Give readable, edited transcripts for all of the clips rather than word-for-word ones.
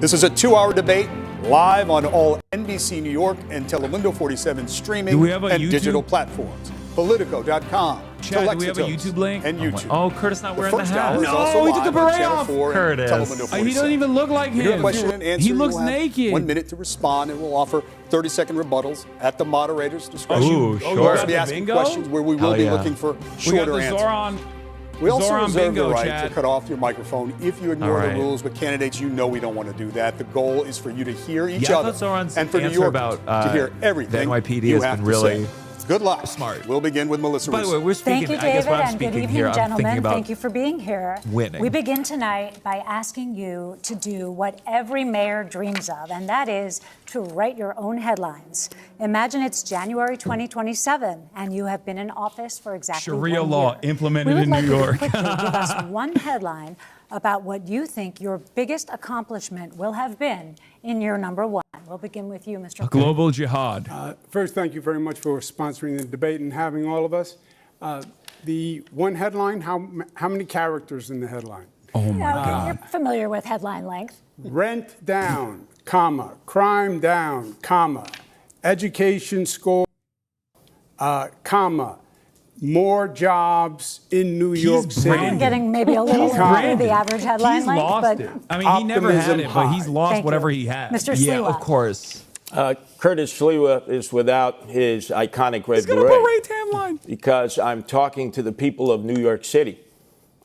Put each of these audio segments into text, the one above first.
This is a 2-hour debate live on all NBC New York and Telemundo 47 streaming and digital platforms. Politico.com. Chad, do we have a YouTube link? And YouTube. Oh, Curtis not wearing the hat. No, he took the beret off. Curtis. He doesn't even look like him. Question and answer. He looks naked. 1 minute to respond, and we'll offer 30-second rebuttals at the moderator's discretion. Ooh, sure. We'll also be asking questions where we will be looking for shorter answers. We also reserve the right to cut off your microphone if you ignore the rules, but candidates, you know we don't want to do that. The goal is for you to hear each other and for New Yorkers to hear everything the NYPD you has have been to really say. Good luck. Smart. We'll begin with Melissa. By the way, we're speaking. Thank you, David, and good evening, gentlemen. Thank you for being here. Winning. We begin tonight by asking you to do what every mayor dreams of, and that is to write your own headlines. Imagine it's January 2027, and you have been in office for exactly Sharia 1 law year. implemented in New York. We would like you to quickly give us one headline about what you think your biggest accomplishment will have been in year number one. We'll begin with you, Mr. Global jihad. First, thank you very much for sponsoring the debate and having all of us. The one headline, how many characters in the headline? Oh, my God. You're familiar with headline length. Rent down, comma, crime down, comma, education score, comma, more jobs in New York City. We're getting maybe a little under the average headline He's length, lost but it. I mean, he never had it, but he's lost Thank whatever you. he had. Mr. Yeah, Sliwa. of course. Curtis Sliwa is without his iconic red He's got a beret tan line. because I'm talking to the people of New York City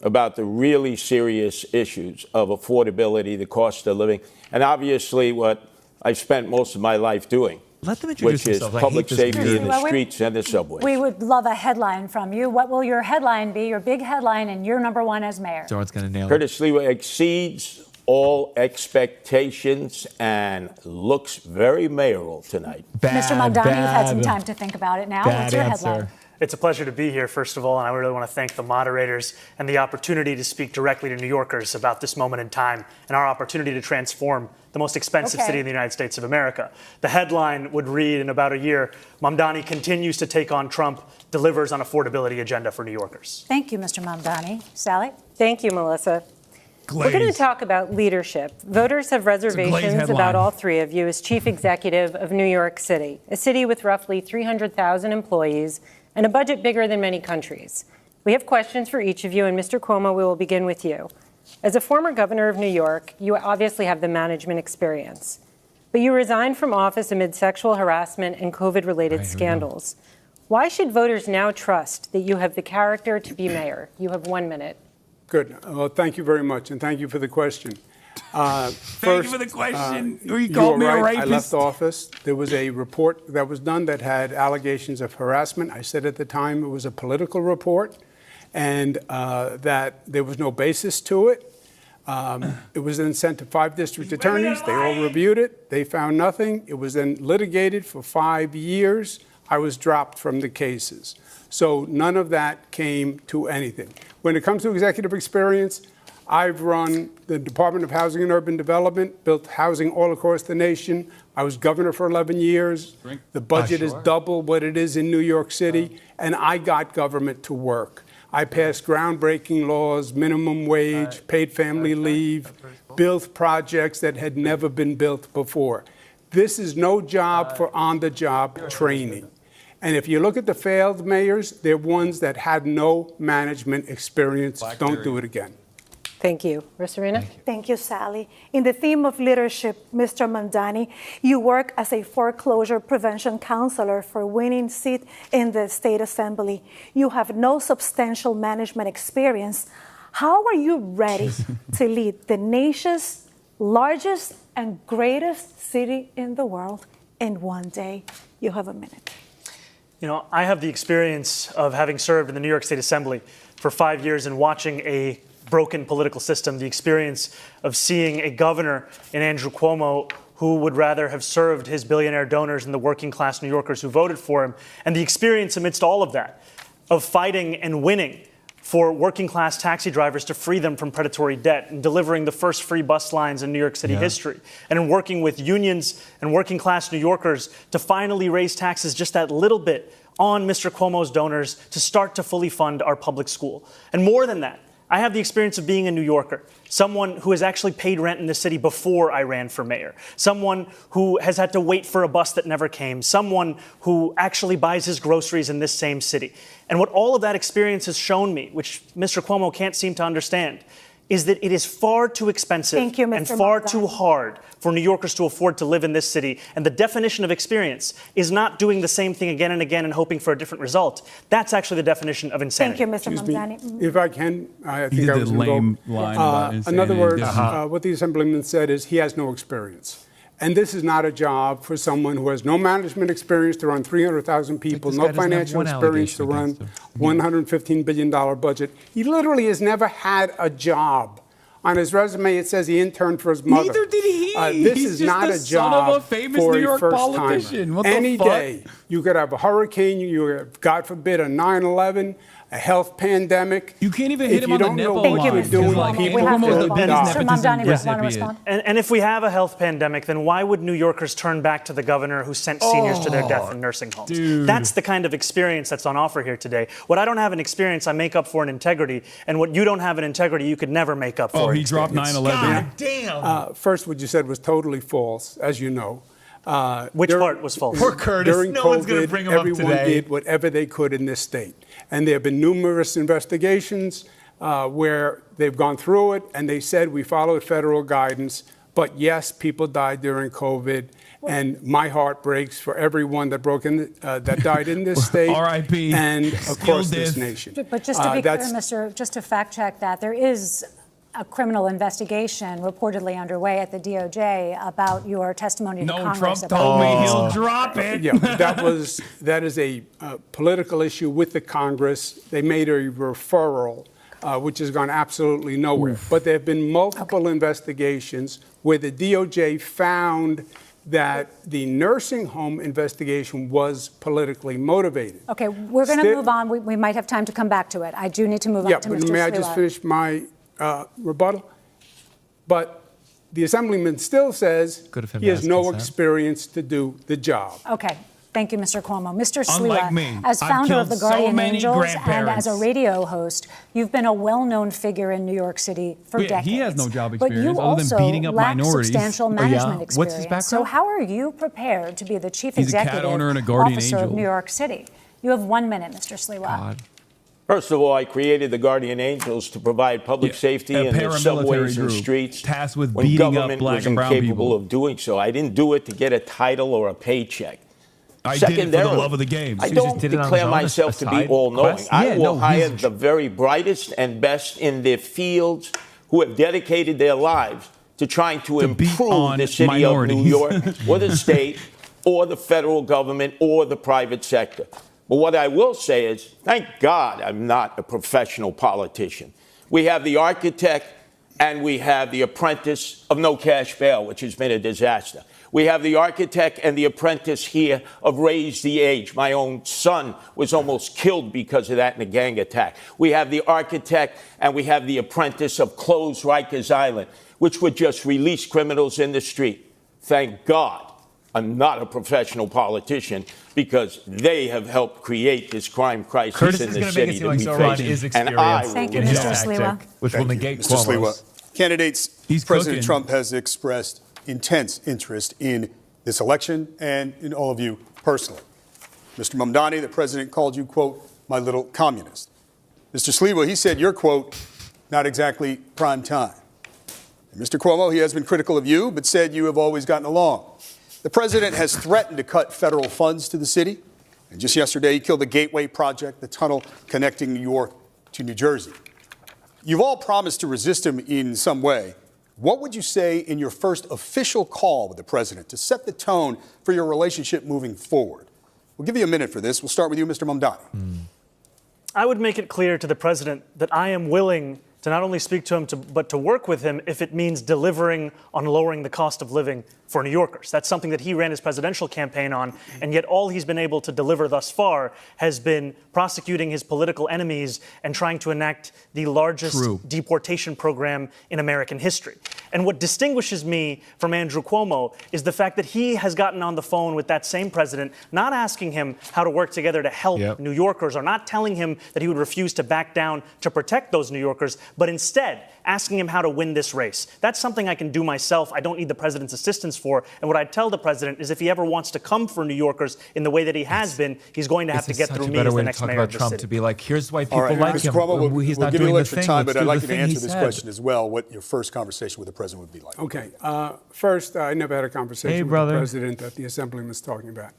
about the really serious issues of affordability, the cost of living, and obviously what I've spent most of my life doing, Let them introduce which is themselves. public safety in the Well, streets and the subways. We would love a headline from you. What will your headline be, your big headline in year number one as mayor? Zohran's going to nail it. Curtis Sliwa exceeds all expectations and looks very mayoral tonight. Mr. Mamdani, you've had some time to think about it now. What's your headline? It's a pleasure to be here, first of all, and I really want to thank the moderators and the opportunity to speak directly to New Yorkers about this moment in time and our opportunity to transform the most expensive city in the United States of America. The headline would read in about a year, Mamdani continues to take on Trump, delivers on affordability agenda for New Yorkers. Thank you, Mr. Mamdani. Sally? Thank you, Melissa. We're going to talk about leadership. Voters have reservations about all three of you as chief executive of New York City, a city with roughly 300,000 employees and a budget bigger than many countries. We have questions for each of you, and Mr. Cuomo, we will begin with you. As a former governor of New York, you obviously have the management experience, but you resigned from office amid sexual harassment and COVID-related scandals. Why should voters now trust that you have the character to be mayor? You have 1 minute. Good. Well, thank you very much, and thank you for the question. Thank you for the question. You called me right. a rapist. I left office. There was a report that was done that had allegations of harassment. I said at the time it was a political report and that there was no basis to it. It was then sent to 5 district attorneys. They all reviewed it. They found nothing. It was then litigated for 5 years. I was dropped from the cases. So none of that came to anything. When it comes to executive experience, I've run the Department of Housing and Urban Development, built housing all across the nation. I was governor for 11 years. The budget is double what it is in New York City, and I got government to work. I passed groundbreaking laws, minimum wage, paid family leave, built projects that had never been built before. This is no job for on-the-job training. And if you look at the failed mayors, they're ones that had no management experience. Don't do it again. Thank you. Rosarina? Thank you, Sally. In the theme of leadership, Mr. Mamdani, you work as a foreclosure prevention counselor for winning seat in the State Assembly. You have no substantial management experience. How are you ready to lead the nation's largest and greatest city in the world in one day? You have a minute. You know, I have the experience of having served in the New York State Assembly for 5 years and watching a broken political system, the experience of seeing a governor in Andrew Cuomo who would rather have served his billionaire donors and the working class New Yorkers who voted for him, and the experience amidst all of that of fighting and winning for working class taxi drivers to free them from predatory debt and delivering the first free bus lines in New York City history, and in working with unions and working class New Yorkers to finally raise taxes just that little bit on Mr. Cuomo's donors to start to fully fund our public school. And more than that, I have the experience of being a New Yorker, someone who has actually paid rent in the city before I ran for mayor, someone who has had to wait for a bus that never came, someone who actually buys his groceries in this same city. And what all of that experience has shown me, which Mr. Cuomo can't seem to understand, is that it is far too expensive and far too hard for New Yorkers to afford to live in this city. And the definition of experience is not doing the same thing again and again and hoping for a different result. That's actually the definition of insanity. Thank you, Mr. Mamdani. If I can, I think I was going to go. In other words, what the Assemblyman said is he has no experience. And this is not a job for someone who has no management experience to run 300,000 people, no financial experience to run $115 billion budget. He literally has never had a job. On his resume, it says he interned for his mother. Neither did he. This He's is just not the a son job of a famous for New York a politician. What Any the fuck? day, you could have a hurricane, you have, God forbid, a 9/11, a health pandemic. You can't even hit him on the Nepo line. Thank you, Mr. Cuomo. Mr. Mamdani, want to respond? And if we have a health pandemic, then why would New Yorkers turn back to the governor who sent seniors to their death in nursing homes? Dude. That's the kind of experience that's on offer here today. What I don't have in experience, I make up for in integrity. And what you don't have in integrity, you could never make up for. Oh, he dropped 9/11. God damn. First, what you said was totally false, as you know. Which part was false? Poor Curtis. During No COVID, one's going to bring him up everyone today. did whatever they could in this state. And there have been numerous investigations where they've gone through it, and they said we followed federal guidance. But yes, people died during COVID, and my heart breaks for everyone that that died in this state R.I.P. and across this nation. But just to be clear, just to fact check that, there is a criminal investigation reportedly underway at the DOJ about your testimony to Congress. Trump told me he'll drop it. Yeah, that is a political issue with the Congress. They made a referral, which has gone absolutely nowhere. But there have been multiple investigations where the DOJ found that the nursing home investigation was politically motivated. Okay, we're going to move on. We might have time to come back to it. I do need to move on to Mr. Sliwa. May I just finish my rebuttal? But the Assemblyman still says he has no experience to do the job. Okay. Thank you, Mr. Cuomo. Mr. Unlike Sliwa, me, as founder of the Guardian Angels and grandparents. as a radio host, you've been a well-known figure in New York City for decades. He has no job but experience you other also than beating up lack minorities. substantial management experience. What's his background? So how are you prepared to be the chief He's a cat executive owner and a guardian officer angel. of New York City? You have 1 minute, Mr. Sliwa. God. First of all, I created the Guardian Angels to provide public safety in the subways and streets tasked with when beating up government black was and brown incapable people. of doing so. I didn't do it to get a title or a paycheck. I did it for the love of the game. I don't declare myself to be all-knowing. I will hire the very brightest and best in their fields who have dedicated their lives to trying to improve the city of New York or the state or the federal government or the private sector. But what I will say is, thank God I'm not a professional politician. We have the architect and we have the apprentice of no cash bail, which has been a disaster. We have the architect and the apprentice here of Raise the Age. My own son was almost killed because of that in a gang attack. We have the architect and we have the apprentice of Close Rikers Island, which would just release criminals in the street. Thank God I'm not a professional politician because they have helped create this crime crisis in the city that we face. And I will Thank you, Mr. Sliwa. Which will negate Mr. Sliwa. Candidates, President cooking. Trump has expressed intense interest in this election and in all of you personally. Mr. Mamdani, the president called you, quote, my little communist. Mr. Sliwa, he said you're, quote, not exactly prime time. And Mr. Cuomo, he has been critical of you, but said you have always gotten along. The president has threatened to cut federal funds to the city. And just yesterday, he killed the Gateway Project, the tunnel connecting New York to New Jersey. You've all promised to resist him in some way. What would you say in your first official call with the president to set the tone for your relationship moving forward? We'll give you a minute for this. We'll start with you, Mr. Mamdani. I would make it clear to the president that I am willing to not only speak to him, but to work with him if it means delivering on lowering the cost of living for New Yorkers. That's something that he ran his presidential campaign on, and yet all he's been able to deliver thus far has been prosecuting his political enemies and trying to enact the largest deportation program in American history. And what distinguishes me from Andrew Cuomo is the fact that he has gotten on the phone with that same president, not asking him how to work together to help New Yorkers, or not telling him that he would refuse to back down to protect those New Yorkers, but instead asking him how to win this race. That's something I can do myself. I don't need the president's assistance for. And what I'd tell the president is if he ever wants to come for New Yorkers in the way that he has been, he's going to have to get through me as the next mayor of the city. To be like, here's why people like him. He's not give you doing a the extra thing. time, but I'd like you to answer this said. question as well, what your first conversation with the president would be like. Okay. First, I never had a conversation with the president that the Assemblyman was talking about.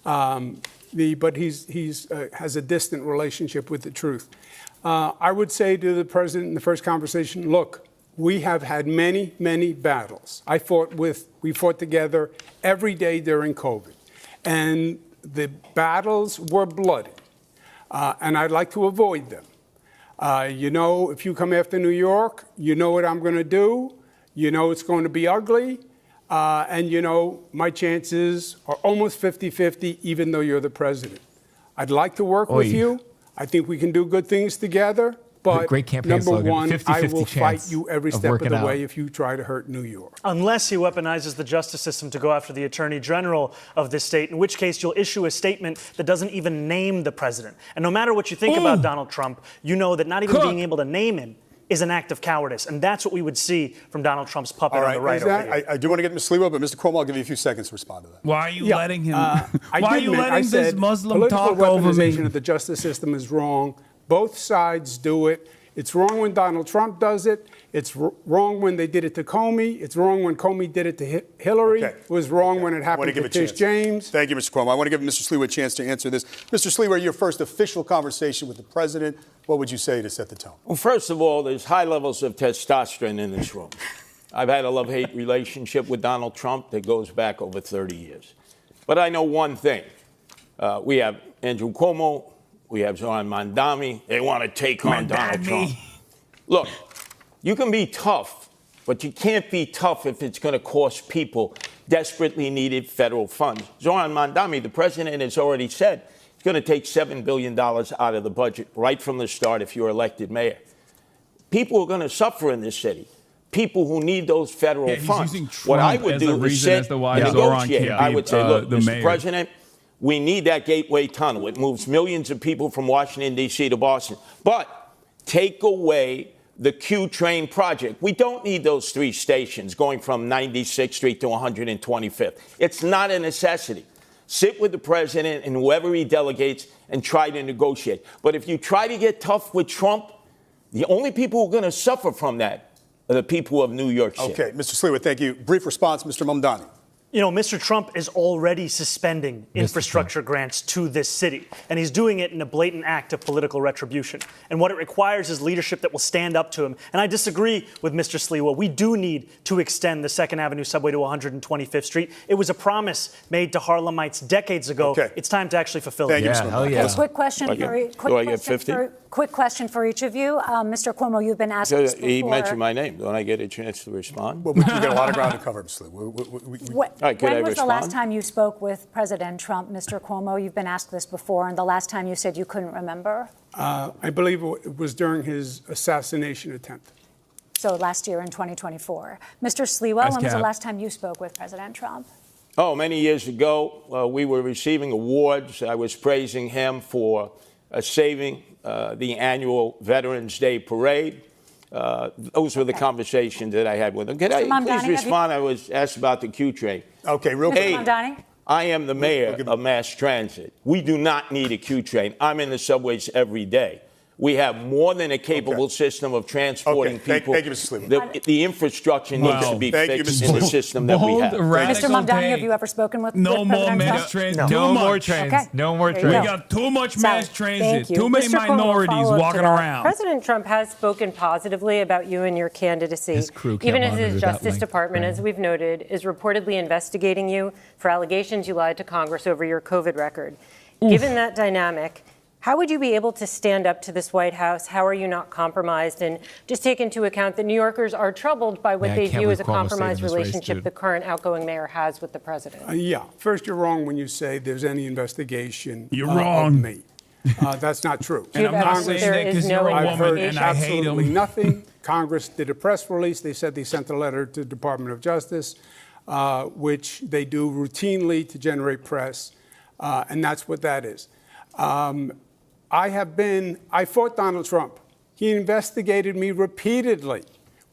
But he has a distant relationship with the truth. I would say to the president in the first conversation, look, we have had many, many battles. We fought together every day during COVID. And the battles were bloody. And I'd like to avoid them. If you come after New York, you know what I'm going to do. You know it's going to be ugly. And my chances are almost 50-50, even though you're the president. I'd like to work with you. I think we can do good things together. But great campaign number slogan, one, 50-50 I will fight you every step of the out. way if you try to hurt New York. Unless he weaponizes the justice system to go after the attorney general of this state, in which case you'll issue a statement that doesn't even name the president. And no matter what you think about Donald Trump, you know that not even being able to name him is an act of cowardice. And that's what we would see from Donald Trump's puppet on the right over here. I do want to get Ms. Sliwa, but Mr. Cuomo, I'll give you a few seconds to respond to that. Why are you letting him? Why are you letting this Muslim talk over me? Political weaponization of the justice system is wrong. Both sides do it. It's wrong when Donald Trump does it. It's wrong when they did it to Comey. It's wrong when Comey did it to Hillary. It was wrong when it happened to Tish James. Thank you, Mr. Cuomo. I want to give Mr. Sliwa a chance to answer this. Mr. Sliwa, your first official conversation with the president, what would you say to set the tone? Well, first of all, there's high levels of testosterone in this room. I've had a love-hate relationship with Donald Trump that goes back over 30 years. But I know one thing. We have Andrew Cuomo. We have Zohran Mamdani. They want to take on Donald Trump. Look, you can be tough, but you can't be tough if it's going to cost people desperately needed federal funds. Zohran Mamdani, the president, has already said it's going to take $7 billion out of the budget right from the start if you're elected mayor. People are going to suffer in this city. People who need those federal funds. What I would do is sit and negotiate. I would say, look, Mr. President, we need that Gateway Tunnel. It moves millions of people from Washington, D.C. to Boston. But take away the Q train project. We don't need those 3 stations going from 96th Street to 125th. It's not a necessity. Sit with the president and whoever he delegates and try to negotiate. But if you try to get tough with Trump, the only people who are going to suffer from that are the people of New York City. Okay, Mr. Sliwa, thank you. Brief response, Mr. Mamdani. Mr. Trump is already suspending infrastructure grants to this city, and he's doing it in a blatant act of political retribution. And what it requires is leadership that will stand up to him. And I disagree with Mr. Sliwa. We do need to extend the 2nd Avenue subway to 125th Street. It was a promise made to Harlemites decades ago. Okay. It's time to actually fulfill it. Thank you, Mr. A quick question for each of you. Mr. Cuomo, you've been asked this before. He mentioned my name. Don't I get a chance to respond? Well, we got a lot of ground to cover, Mr. Sliwa. When was the last time you spoke with President Trump, Mr. Cuomo? You've been asked this before, and the last time you said you couldn't remember? I believe it was during his assassination attempt. So last year in 2024. Mr. Sliwa, when was the last time you spoke with President Trump? Oh, many years ago, we were receiving awards. I was praising him for saving the annual Veterans Day Parade. Those were the conversations that I had with him. Can I please respond? I was asked about the Q train. Okay, real quick. Mamdani? I am the mayor of mass transit. We do not need a Q train. I'm in the subways every day. We have more than a capable system of transporting people. Thank you, Mr. Sliwa. The infrastructure needs to be fixed in the system that we have. Mr. Mamdani, have you ever spoken with No more mass transit. No more trains. Okay. No more trains. We got too much mass transit. Too many minorities walking around. President Trump has spoken positively about you and your candidacy, even as his Justice Department, as we've noted, is reportedly investigating you for allegations you lied to Congress over your COVID record. Given that dynamic, how would you be able to stand up to this White House? How are you not compromised? And just take into account that New Yorkers are troubled by what they view as a compromised relationship the current outgoing mayor has with the president. First, you're wrong when you say there's any investigation wrong. of me. That's not true. And I'm not saying that because you're a woman and I hate absolutely him. Nothing. Congress did a press release. They said they sent a letter to the Department of Justice, which they do routinely to generate press, and that's what that is. I fought Donald Trump. He investigated me repeatedly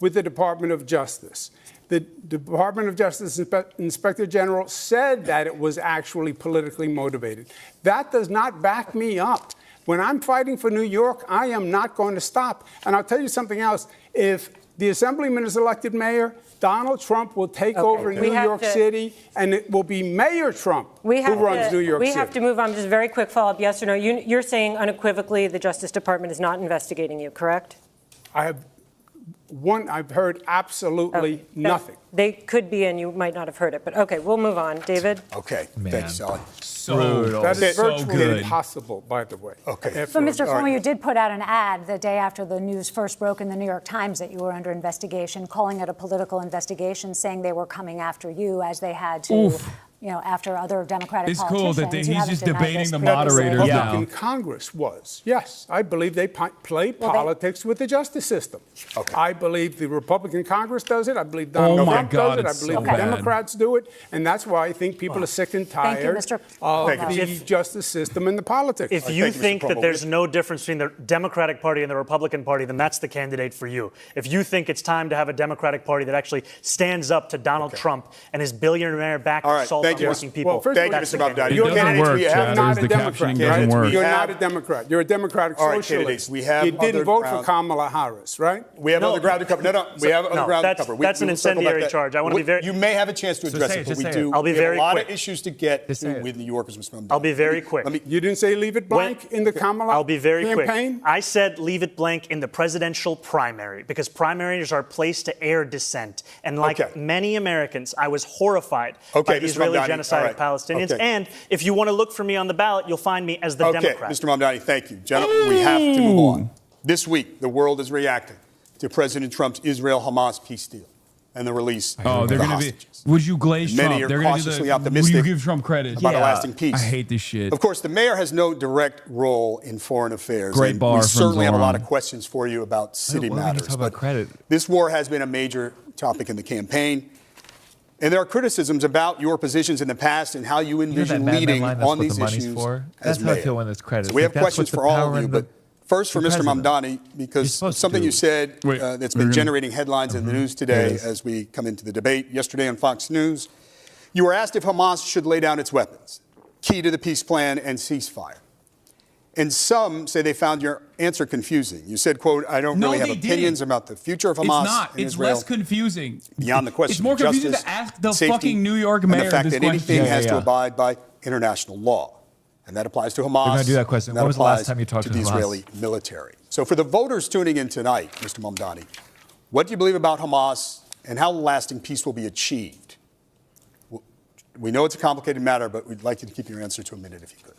with the Department of Justice. The Department of Justice Inspector General said that it was actually politically motivated. That does not back me up. When I'm fighting for New York, I am not going to stop. And I'll tell you something else. If the Assemblyman is elected mayor, Donald Trump will take over New York City, and it will be Mayor Trump who runs New York City. We have to move on. Just a very quick follow-up, yes or no. You're saying unequivocally the Justice Department is not investigating you, correct? I've heard absolutely nothing. They could be, and you might not have heard it. But OK, we'll move on. David? OK. Thanks, Sally. That is virtually impossible, by the way. Okay. So, Mr. Cuomo, you did put out an ad the day after the news first broke in the New York Times that you were under investigation, calling it a political investigation, saying they were coming after you as they had to, after other Democratic politicians. It's cool that he's just debating the moderators now. Republican Congress was. Yes, I believe they play politics with the justice system. Okay. I believe the Republican Congress does it. I believe Donald Trump does it. I believe the Democrats do it. And that's why I think people are sick and tired of the justice system and the politics. If you think that there's no difference between the Democratic Party and the Republican Party, then that's the candidate for you. If you think it's time to have a Democratic Party that actually stands up to Donald Trump and his billionaire-backed assault on working people, thank you, Mr. Mamdani. It doesn't work, Chad. The captioning doesn't work. You're not a Democrat. You're a Democratic socialist. We have you didn't vote for Kamala Harris, right? We have other ground to cover. We have other ground to cover. That's an incendiary charge. I want to be very... You may have a chance to address it, but we do. I'll be very quick. We have a lot of issues to get through with New Yorkers, Mr. Mamdani. I'll be very quick. You didn't say leave it blank in the Kamala I'll be very campaign? quick. I said leave it blank in the presidential primary because primaries are a place to air dissent. And like many Americans, I was horrified by the Israeli genocide of Palestinians. And if you want to look for me on the ballot, you'll find me as the Democrat. Mr. Mamdani, thank you. Gentlemen, we have to move on. This week, the world is reacting to President Trump's Israel-Hamas peace deal and the release of the hostages. Would you glaze Trump? Many are cautiously optimistic would you give Trump credit? about a lasting peace. I hate this shit. Of course, the mayor has no direct role in foreign affairs. Great bar. We certainly have a lot of questions for you about city matters. Talk about credit. This war has been a major topic in the campaign. And there are criticisms about your positions in the past and how you envision leading on these issues. That's how I feel when there's credit. So we have questions for all of you, but first for Mr. Mamdani, because something you said that's been generating headlines in the news today as we come into the debate. Yesterday on Fox News, you were asked if Hamas should lay down its weapons, key to the peace plan and ceasefire. And some say they found your answer confusing. You said, quote, I don't really have opinions about the future of Hamas. It's not. It's less confusing. Beyond the question it's more confusing to ask the fucking New York mayor and the fact this that question. anything has to abide by international law. And that applies to Hamas. We're going to do that question. When was the last time you talked to the Israeli military? So for the voters tuning in tonight, Mr. Mamdani, what do you believe about Hamas and how lasting peace will be achieved? We know it's a complicated matter, but we'd like you to keep your answer to a minute if you could.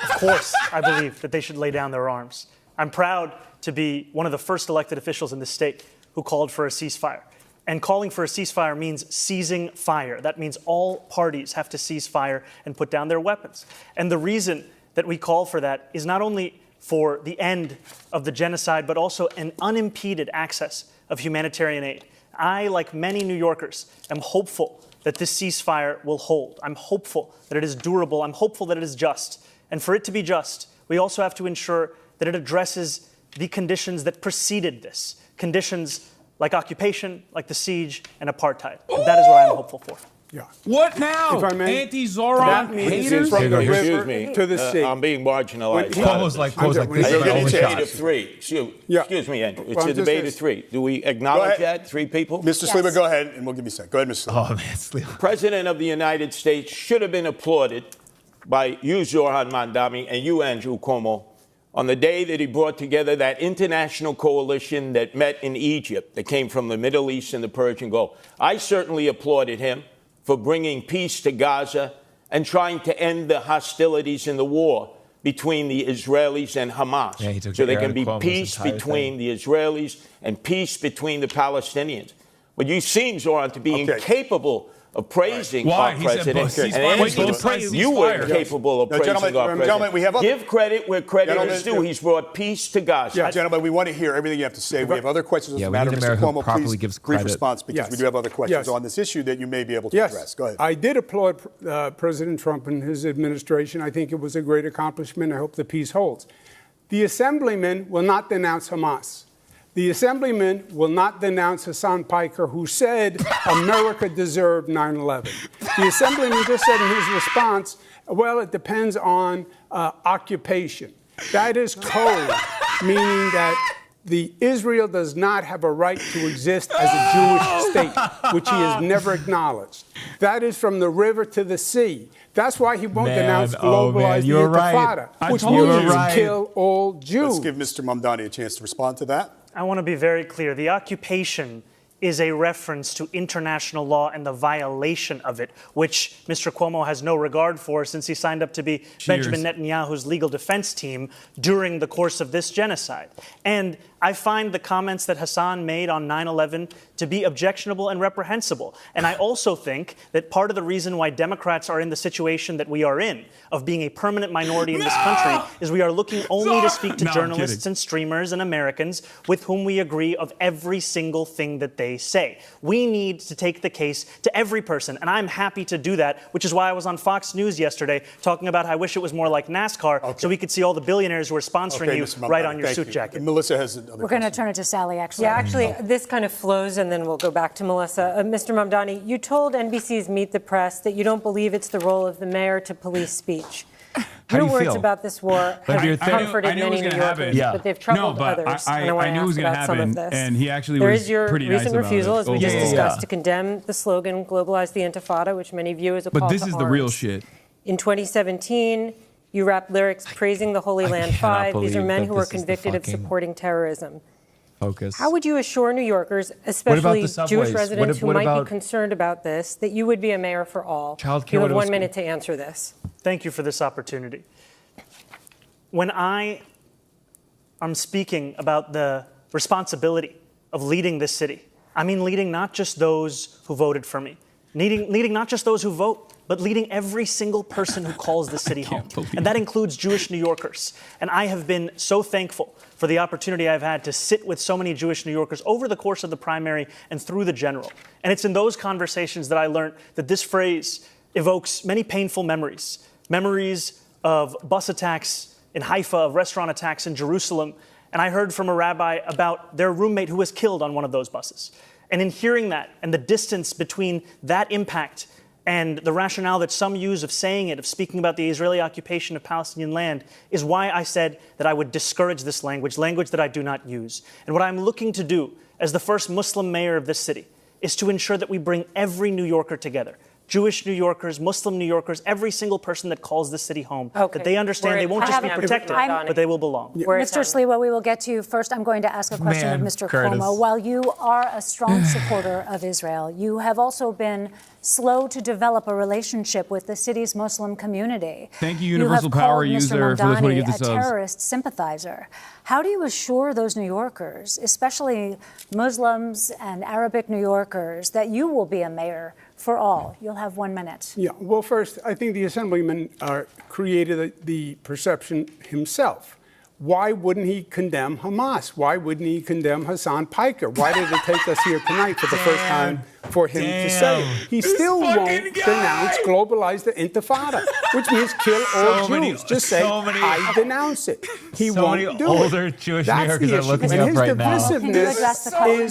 Of course, I believe that they should lay down their arms. I'm proud to be one of the first elected officials in this state who called for a ceasefire. And calling for a ceasefire means ceasing fire. That means all parties have to cease fire and put down their weapons. And the reason that we call for that is not only for the end of the genocide, but also an unimpeded access of humanitarian aid. I, like many New Yorkers, am hopeful that this ceasefire will hold. I'm hopeful that it is durable. I'm hopeful that it is just. And for it to be just, we also have to ensure that it addresses the conditions that preceded this. Conditions like occupation, like the siege, and apartheid. And that is what I'm hopeful for. Yeah. What now? If I may, Anti-Zohran haters? From the Excuse river me. to the sea. I'm being marginalized. Close like this. It's a debate of three. Excuse me, Andrew. It's a debate of three. Do we acknowledge that? Three people? Mr. Sliwa, go ahead, and we'll give you a second. Go ahead, Mr. Sliwa. Oh, man, Sliwa. President of the United States should have been applauded by you, Zohran Mamdani, and you, Andrew Cuomo, on the day that he brought together that international coalition that met in Egypt, that came from the Middle East and the Persian Gulf. I certainly applauded him for bringing peace to Gaza and trying to end the hostilities in the war between the Israelis and Hamas. So there can be peace between the Israelis and peace between the Palestinians. But you seem, Zohran, to be incapable of praising our president. You were incapable of praising our president. We have Give credit where credit is due. He's brought peace to Gaza. Yeah, gentlemen, we want to hear everything you have to say. We have other questions. Yeah, we need a mayor who properly gives credit. Brief response, because we do have other questions on this issue that you may be able to address. Go ahead. I did applaud President Trump and his administration. I think it was a great accomplishment. I hope the peace holds. The assemblyman will not denounce Hamas. The assemblyman will not denounce Hassan Piker, who said America deserved 9/11. The assemblyman just said in his response, well, it depends on occupation. That is code, meaning that Israel does not have a right to exist as a Jewish state, which he has never acknowledged. That is from the river to the sea. That's why he won't denounce globalize the Intifada, which means kill all Jews. Let's give Mr. Mamdani a chance to respond to that. I want to be very clear. The occupation is a reference to international law and the violation of it, which Mr. Cuomo has no regard for since he signed up to be Benjamin Netanyahu's legal defense team during the course of this genocide. And I find the comments that Hasan made on 9/11 to be objectionable and reprehensible. And I also think that part of the reason why Democrats are in the situation that we are in, of being a permanent minority in this country, is we are looking only to speak to journalists and streamers and Americans with whom we agree of every single thing that they say. We need to take the case to every person, and I'm happy to do that, which is why I was on Fox News yesterday talking about how I wish it was more like NASCAR, so we could see all the billionaires who are sponsoring you right on your suit jacket. Melissa has We're going to turn it to Sally, actually. Yeah, actually, this kind of flows, and then we'll go back to Melissa. Mr. Mamdani, you told NBC's Meet the Press that you don't believe it's the role of the mayor to police speech. Your words about this war have comforted many New Yorkers, but they've troubled others. And I want to ask about some of this. And he actually there was is your pretty recent nice about refusal, it. as we just discussed, to condemn the slogan "Globalize the Intifada," which many view as a call to arms. But this is the real shit. In 2017, you rapped lyrics praising the Holy Land Five. These are men who were convicted of supporting terrorism. Focus. How would you assure New Yorkers, especially Jewish residents who might be concerned about this, that you would be a mayor for all? You have 1 minute to answer this. Thank you for this opportunity. When I am speaking about the responsibility of leading this city, I mean leading not just those who voted for me, leading not just those who vote, but leading every single person who calls the city home. And that includes Jewish New Yorkers. And I have been so thankful for the opportunity I've had to sit with so many Jewish New Yorkers over the course of the primary and through the general. And it's in those conversations that I learned that this phrase evokes many painful memories. Memories of bus attacks in Haifa, of restaurant attacks in Jerusalem. And I heard from a rabbi about their roommate who was killed on one of those buses. And in hearing that and the distance between that impact and the rationale that some use of saying it, of speaking about the Israeli occupation of Palestinian land, is why I said that I would discourage this language that I do not use. And what I'm looking to do as the first Muslim mayor of this city is to ensure that we bring every New Yorker together. Jewish New Yorkers, Muslim New Yorkers, every single person that calls this city home, that they understand they won't just be protected, but they will belong. Mr. Sliwa, we will get to you. First, I'm going to ask a question of Mr. Cuomo. While you are a strong supporter of Israel, you have also been slow to develop a relationship with the city's Muslim community. Thank you, Universal Power user, for those who get the subs. A terrorist sympathizer. How do you assure those New Yorkers, especially Muslims and Arabic New Yorkers, that you will be a mayor for all? You'll have 1 minute. Yeah, well, first, I think the assemblyman created the perception himself. Why wouldn't he condemn Hamas? Why wouldn't he condemn Hassan Piker? Why did it take us here tonight for the first time for him to say it? He still won't denounce globalize the Intifada, which means kill all Jews. Just say, I denounce it. He won't do it. Older Jewish New Yorkers are looking up right now. Can you address the question?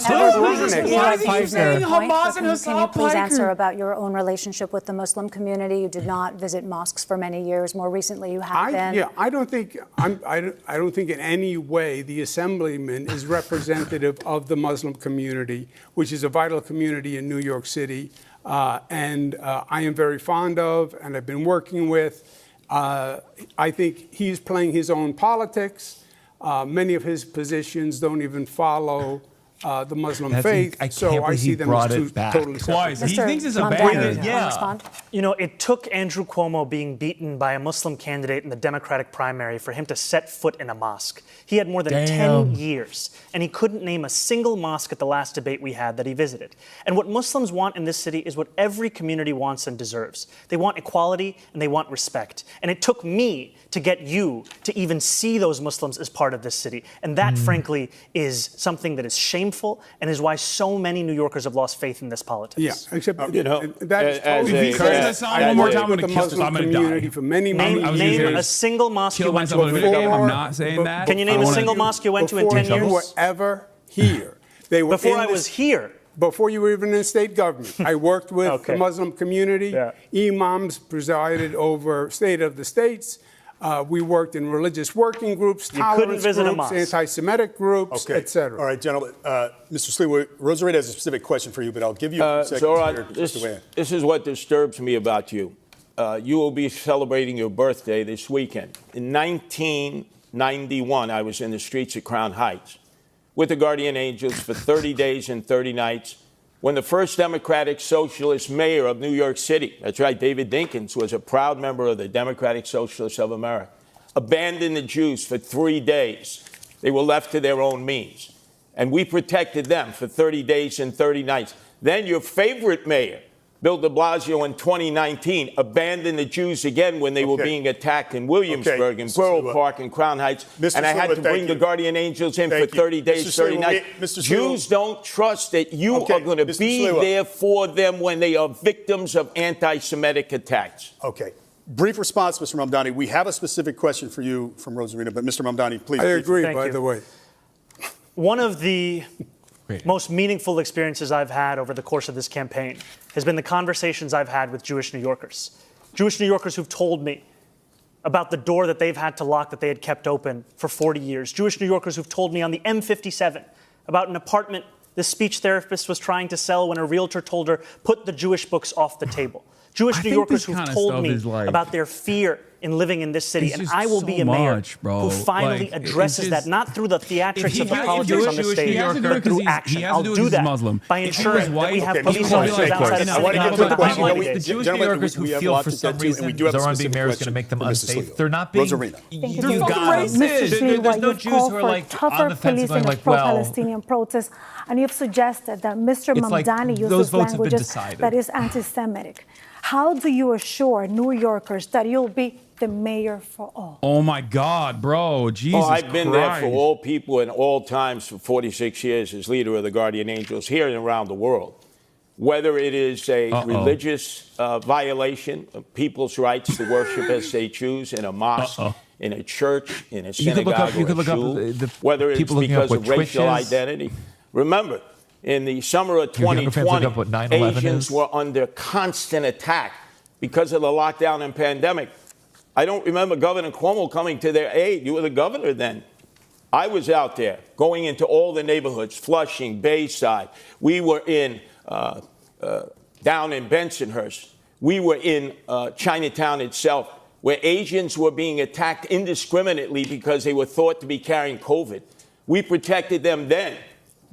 Can you please answer about your own relationship with the Muslim community? You did not visit mosques for many years. More recently, you have been. Yeah, I don't think in any way the assemblyman is representative of the Muslim community, which is a vital community in New York City, and I am very fond of, and I've been working with. I think he's playing his own politics. Many of his positions don't even follow the Muslim faith, so I see them as two totally separate. He thinks it's a bad idea. You know, it took Andrew Cuomo being beaten by a Muslim candidate in the Democratic primary for him to set foot in a mosque. He had more than 10 years, and he couldn't name a single mosque at the last debate we had that he visited. And what Muslims want in this city is what every community wants and deserves. They want equality, and they want respect. And it took me to get you to even see those Muslims as part of this city. And that, frankly, is something that is shameful and is why so many New Yorkers have lost faith in this politics. Yeah, except, you know, that's as totally a that sound one more time, I'm going to kill Muslim community for many Name years. a single mosque you went to. I'm not saying that. Can you name a single mosque you went to in 10 years? Before you were ever here. Before I was here. Before you were even in state government. I worked with the Muslim community. Imams presided over State of the States. We worked in religious working groups, tolerance groups, anti-Semitic groups, etc. All right, gentlemen. Mr. Slee, Rosarita has a specific question for you, but I'll give you a second. Zohran, this is what disturbs me about you. You will be celebrating your birthday this weekend. In 1991, I was in the streets of Crown Heights with the Guardian Angels for 30 days and 30 nights when the first Democratic Socialist mayor of New York City, that's right, David Dinkins, was a proud member of the Democratic Socialists of America, abandoned the Jews for 3 days. They were left to their own means. And we protected them for 30 days and 30 nights. Then your favorite mayor, Bill de Blasio, in 2019, abandoned the Jews again when they were being attacked in Williamsburg, in Borough Park, and Crown Heights. And I had to bring the Guardian Angels in for 30 days, 30 nights. Jews don't trust that you are going to be there for them when they are victims of anti-Semitic attacks. Okay. Brief response, Mr. Mamdani. We have a specific question for you from Rosarita, but Mr. Mamdani, please. I agree, by the way. One of the most meaningful experiences I've had over the course of this campaign has been the conversations I've had with Jewish New Yorkers. Jewish New Yorkers who've told me about the door that they've had to lock that they had kept open for 40 years. Jewish New Yorkers who've told me on the M57 about an apartment the speech therapist was trying to sell when a realtor told her, put the Jewish books off the table. Jewish New Yorkers who've told me about their fear in living in this city, and I will be a mayor who finally addresses that, not through the theatrics of the politics on the stage, but through action. I'll do that by ensuring that we have police officers outside of the Jewish New Yorkers who feel for some reason Zohran being mayor is going to make them unsafe. They're not being. Mr. Slee, what you've called for tougher policing of pro-Palestinian protests, and you've suggested that Mr. Mamdani uses languages that is anti-Semitic. How do you assure New Yorkers that you'll be the mayor for all? Oh, my God, bro. Jesus Christ. I've been there for all people in all times for 46 years as leader of the Guardian Angels here and around the world. Whether it is a religious violation of people's rights to worship as they choose in a mosque, in a church, in a synagogue, or a shul, whether it's because of racial identity. Remember, in the summer of 2020, Asians were under constant attack because of the lockdown and pandemic. I don't remember Governor Cuomo coming to their aid. You were the governor then. I was out there going into all the neighborhoods, Flushing, Bayside. We were in down in Bensonhurst. We were in Chinatown itself, where Asians were being attacked indiscriminately because they were thought to be carrying COVID. We protected them then.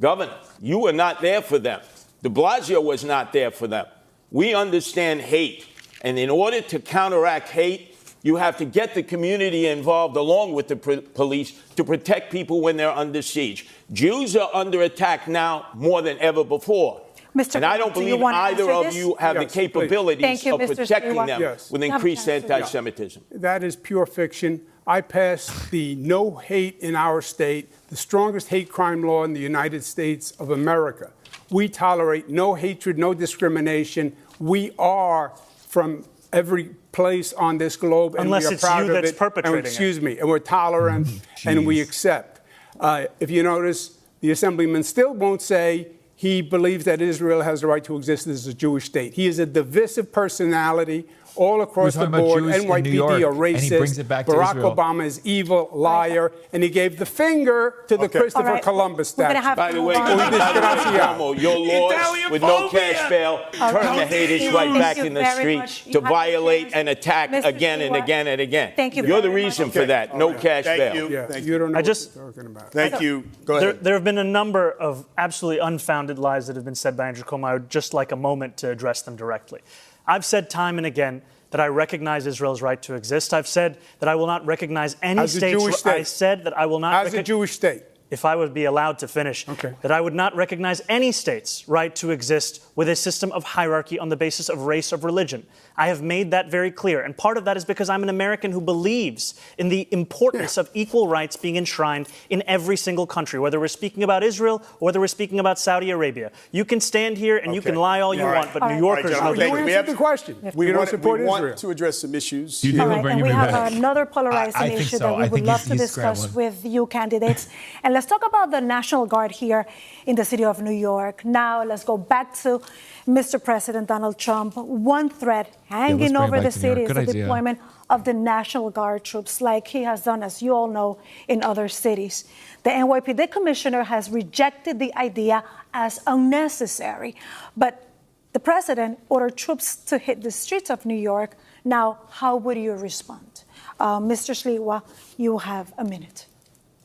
Governor, you were not there for them. De Blasio was not there for them. We understand hate. And in order to counteract hate, you have to get the community involved along with the police to protect people when they're under siege. Jews are under attack now more than ever before. And I don't believe either of you have the capabilities of protecting them with increased anti-Semitism. That is pure fiction. I passed the no hate in our state, the strongest hate crime law in the United States of America. We tolerate no hatred, no discrimination. We are from every place on this globe, and unless we are it's proud you of that's it. perpetrating Excuse me, and we're tolerant, and we accept. If you notice, the Assemblyman still won't say he believes that Israel has the right to exist as a Jewish state. He is a divisive personality all across the board. NYPD are racist. Barack Obama is evil, liar, and he gave the finger to the Christopher Columbus statue. By the way, your laws with no cash bail turn the haters right back in the street to violate and attack again and again and again. Thank you. You're the reason for that. No cash bail. You don't know what you're talking about. Thank you. Go ahead. There have been a number of absolutely unfounded lies that have been said by Andrew Cuomo. I would just like a moment to address them directly. I've said time and again that I recognize Israel's right to exist. I've said that I will not recognize any state. I said that I will not. As a Jewish state. if I would be allowed to finish, that I would not recognize any state's right to exist with a system of hierarchy on the basis of race or religion. I have made that very clear. And part of that is because I'm an American who believes in the importance of equal rights being enshrined in every single country, whether we're speaking about Israel or whether we're speaking about Saudi Arabia. You can stand here and you can lie all you want, but New Yorkers know that. We have the question. We want to address some issues. All right, and we have another polarizing issue that we would love to discuss with you candidates. And let's talk about the National Guard here in the city of New York. Now let's go back to Mr. President Donald Trump. One threat hanging over the city is the deployment of the National Guard troops, like he has done, as you all know, in other cities. The NYPD commissioner has rejected the idea as unnecessary, but the president ordered troops to hit the streets of New York. Now, how would you respond? Mr. Sliwa, you have a minute.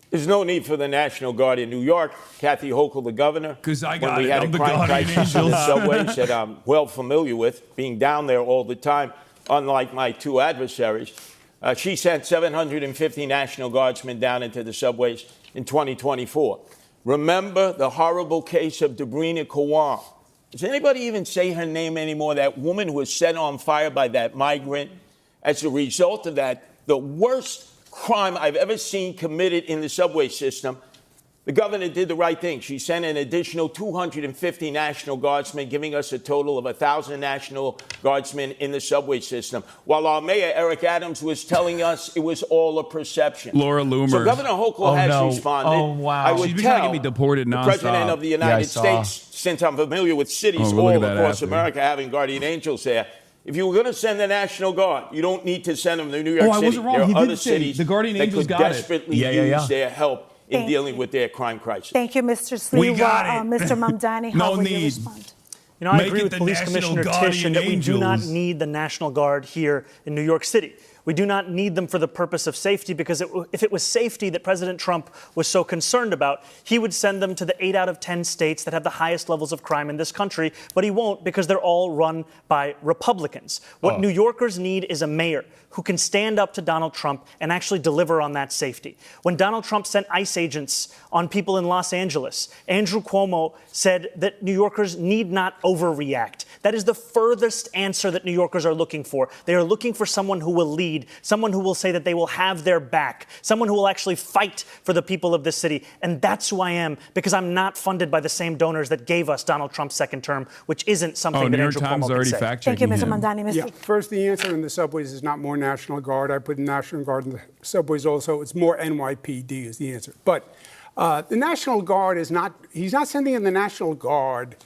There's no need for the National Guard in New York. Kathy Hochul, the governor, when we had a crime crisis in the subways that I'm well familiar with, being down there all the time, unlike my two adversaries, she sent 750 National Guardsmen down into the subways in 2024. Remember the horrible case of Debrina Kawan. Does anybody even say her name anymore? That woman who was set on fire by that migrant. As a result of that, the worst crime I've ever seen committed in the subway system, the governor did the right thing. She sent an additional 250 National Guardsmen, giving us a total of 1,000 National Guardsmen in the subway system, while our mayor, Eric Adams, was telling us it was all a perception. Laura Loomer. So Governor Hochul has responded. Oh, wow. I would She's tell trying to get me deported nonstop. the President of the United States, since I'm familiar with cities all across America having guardian angels there, if you were going to send the National Guard, you don't need to send them to New York City. I wasn't wrong. There are He other did say cities the guardian that angels could got desperately use their help in dealing with their crime crisis. Thank you, Mr. Sliwa. Mr. Mamdani, how would you respond? You know, I agree with Police Commissioner Tish that we do not need the National Guard here in New York City. We do not need them for the purpose of safety, because if it was safety that President Trump was so concerned about, he would send them to the 8 out of 10 states that have the highest levels of crime in this country, but he won't, because they're all run by Republicans. What New Yorkers need is a mayor who can stand up to Donald Trump and actually deliver on that safety. When Donald Trump sent ICE agents on people in Los Angeles, Andrew Cuomo said that New Yorkers need not overreact. That is the furthest answer that New Yorkers are looking for. They are looking for someone who will lead, someone who will say that they will have their back, someone who will actually fight for the people of this city. And that's who I am, because I'm not funded by the same donors that gave us Donald Trump's second term, which isn't something that Andrew Cuomo can say. Thank you, Mr. Mamdani. Yeah, first, the answer in the subways is not more National Guard. I put the National Guard in the subways also. It's more NYPD is the answer. But the National Guard is not, he's not sending in the National Guard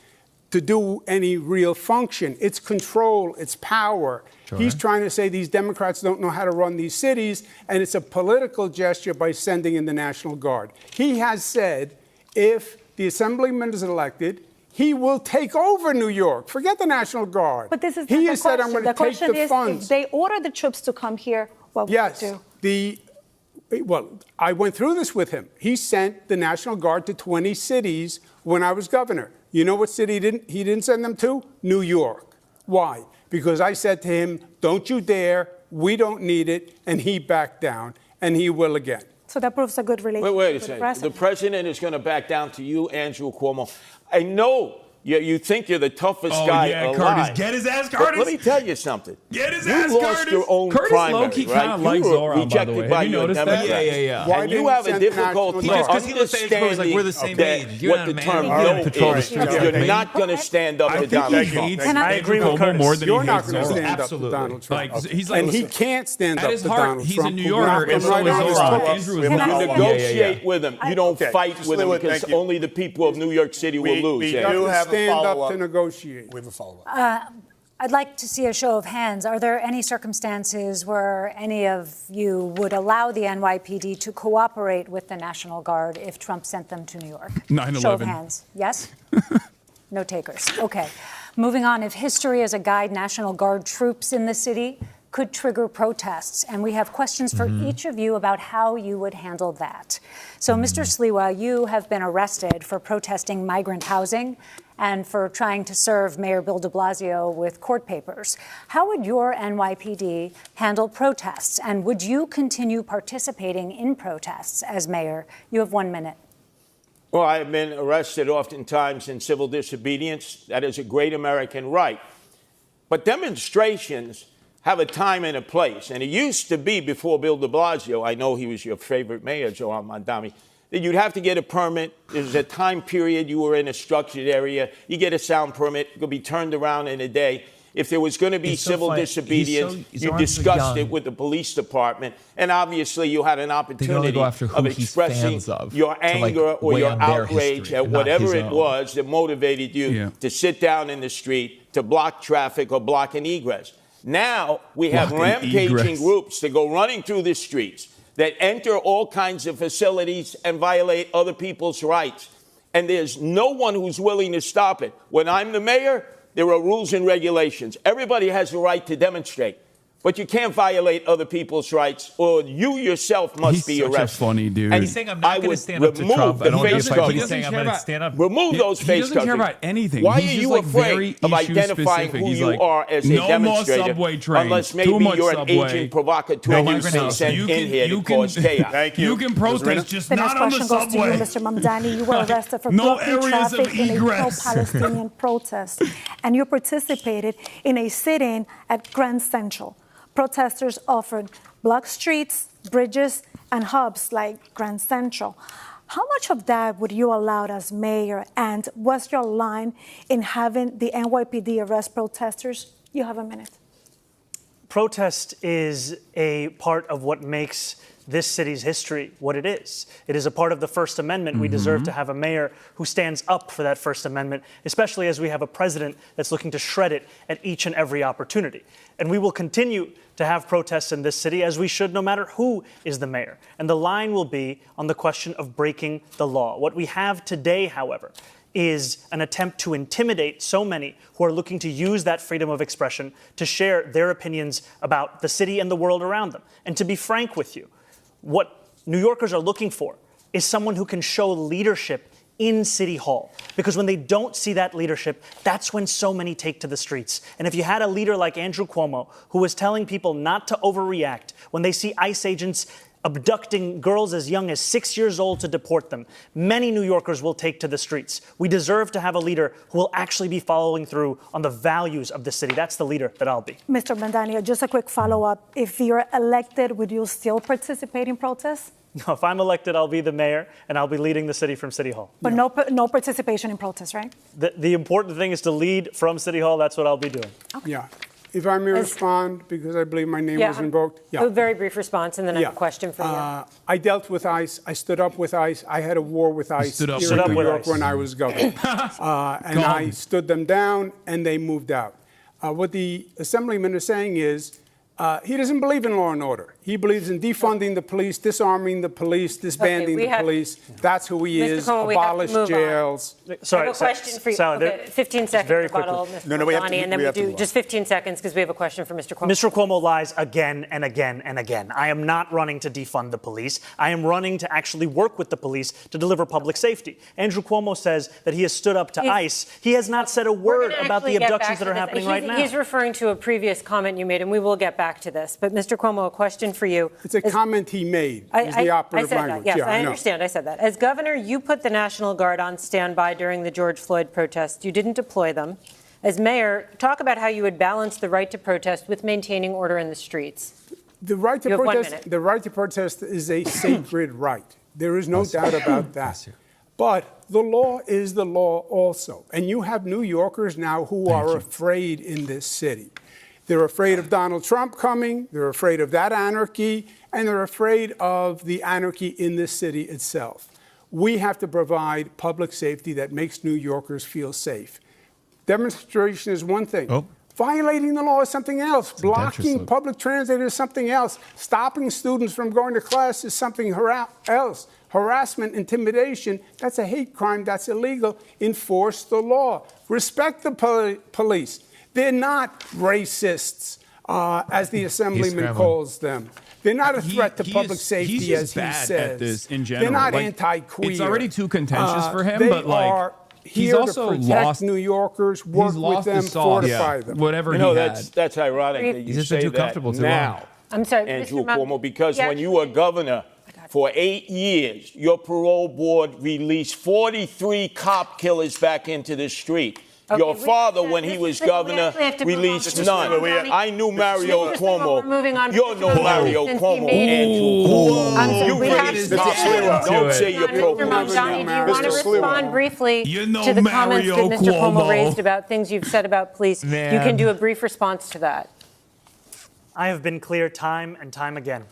to do any real function. It's control, it's power. Sure. He's trying to say these Democrats don't know how to run these cities, and it's a political gesture by sending in the National Guard. He has said if the assemblyman is elected, he will take over New York. Forget the National Guard. But this is he has said, I'm going to take the funds. If they order the troops to come here, what would you do? Well, I went through this with him. He sent the National Guard to 20 cities when I was governor. You know what city he didn't send them to? New York. Why? Because I said to him, don't you dare, we don't need it, and he backed down, and he will again. So that proves a good relationship. Wait a second. The president is going to back down to you, Andrew Cuomo. I know you think you're the toughest guy alive. Curtis, get his ass, Curtis. But let me tell you something. Get his ass, Curtis. You lost your own Curtis primary, low-key kind of likes Zohran, by the way. Have you noticed that? Yeah. And you have a difficulty understanding we're the same age. What the term no is. You're not going to stand up to Donald Trump. And I agree with Curtis. More than you're not going to stand up to Donald Trump. And he can't stand up to Donald Trump. He's a New Yorker, and so is Zohran. Andrew is You not. negotiate with him. You don't fight with him, because only the people of New York City will lose. We do have a follow-up. Negotiate. We have a follow-up. I'd like to see a show of hands. Are there any circumstances where any of you would allow the NYPD to cooperate with the National Guard if Trump sent them to New York? 9/11. Show of hands. Yes? No takers. Okay. Moving on. If history is a guide, National Guard troops in the city could trigger protests. And we have questions for each of you about how you would handle that. So, Mr. Sliwa, you have been arrested for protesting migrant housing and for trying to serve Mayor Bill de Blasio with court papers. How would your NYPD handle protests? And would you continue participating in protests as mayor? You have 1 minute. Well, I have been arrested oftentimes in civil disobedience. That is a great American right. But demonstrations have a time and a place. And it used to be before Bill de Blasio, I know he was your favorite mayor, Zohran Mamdani, that you'd have to get a permit. There's a time period you were in a structured area. You get a sound permit. It could be turned around in a day. If there was going to be civil disobedience, you discussed it with the police department. And obviously, you had an opportunity of expressing your anger or your outrage at whatever it was that motivated you to sit down in the street, to block traffic or block an egress. Now we have rampaging groups that go running through the streets, that enter all kinds of facilities and violate other people's rights. And there's no one who's willing to stop it. When I'm the mayor, there are rules and regulations. Everybody has the right to demonstrate. But you can't violate other people's rights, or you yourself must be arrested. He's such a funny dude. And he's saying I'm not going to stand up to Trump. I don't know if he's saying I'm going to stand up. Remove those face coverings. He doesn't care about anything. Why he's are you afraid of identifying who you are as a demonstrator? No more subway trains. Unless maybe you're an agent provocateur who's been sent in here to cause chaos. Thank you. You can protest, just not on the subway. Goes to you, Mr. Mamdani. You were arrested for blocking traffic in a pro-Palestinian protest, and you participated in a sit-in at Grand Central. Protesters offered block streets, bridges, and hubs like Grand Central. How much of that would you allow as mayor? And what's your line in having the NYPD arrest protesters? You have a minute. Protest is a part of what makes this city's history what it is. It is a part of the First Amendment. We deserve to have a mayor who stands up for that First Amendment, especially as we have a president that's looking to shred it at each and every opportunity. And we will continue to have protests in this city, as we should, no matter who is the mayor. And the line will be on the question of breaking the law. What we have today, however, is an attempt to intimidate so many who are looking to use that freedom of expression to share their opinions about the city and the world around them. And to be frank with you, what New Yorkers are looking for is someone who can show leadership in City Hall. Because when they don't see that leadership, that's when so many take to the streets. And if you had a leader like Andrew Cuomo, who was telling people not to overreact when they see ICE agents abducting girls as young as 6 years old to deport them, many New Yorkers will take to the streets. We deserve to have a leader who will actually be following through on the values of the city. That's the leader that I'll be. Mr. Mamdani, just a quick follow-up. If you're elected, would you still participate in protests? No, if I'm elected, I'll be the mayor, and I'll be leading the city from City Hall. But no participation in protests, right? The important thing is to lead from City Hall. That's what I'll be doing. Okay. Yeah. If I may respond, because I believe my name was invoked. Yeah. A very brief response, and then I have a question for you. I dealt with ICE. I stood up with ICE. I had a war with ICE here in New York when I was governor. And I stood them down, and they moved out. What the assemblyman is saying is he doesn't believe in law and order. He believes in defunding the police, disarming the police, disbanding the police. That's who he is. Abolish jails. Sorry, I have a question for you. Okay, 15 seconds. Very quickly. We have to, and then we do just 15 seconds because we have a question for Mr. Cuomo. Mr. Cuomo lies again and again and again. I am not running to defund the police. I am running to actually work with the police to deliver public safety. Andrew Cuomo says that he has stood up to ICE. He has not said a word about the abductions that are happening right now. He's referring to a previous comment you made, and we will get back to this. But Mr. Cuomo, a question for you. It's a comment he made. Is the operative language. Yes, I understand. I said that. As governor, you put the National Guard on standby during the George Floyd protests. You didn't deploy them. As mayor, talk about how you would balance the right to protest with maintaining order in the streets. The right to protest is a sacred right. There is no doubt about that. But the law is the law also. And you have New Yorkers now who are afraid in this city. They're afraid of Donald Trump coming, they're afraid of that anarchy, and they're afraid of the anarchy in this city itself. We have to provide public safety that makes New Yorkers feel safe. Demonstration is one thing. Violating the law is something else. Blocking public transit is something else. Stopping students from going to class is something else. Harassment, intimidation, that's a hate crime, that's illegal. Enforce the law. Respect the police. They're not racists, as the assemblyman calls them. They're not a threat to public safety, as he says. At this in general. They're not anti-queer. It's already too contentious for him, but like he's also to protect New Yorkers, work with them, fortify them. Whatever that's ironic that you say that now. I'm sorry, Andrew Cuomo, because when you were governor, For 8 years, your parole board released 43 cop killers back into the street. Okay, your father, when he was governor, released none. I knew Mario Cuomo. You know Mario Cuomo, Andrew. You released don't say you're Mamdani, do you want to respond briefly to the comments that Mr. Cuomo raised about things you've said about police? You can do a brief response to that. I have been clear time and time again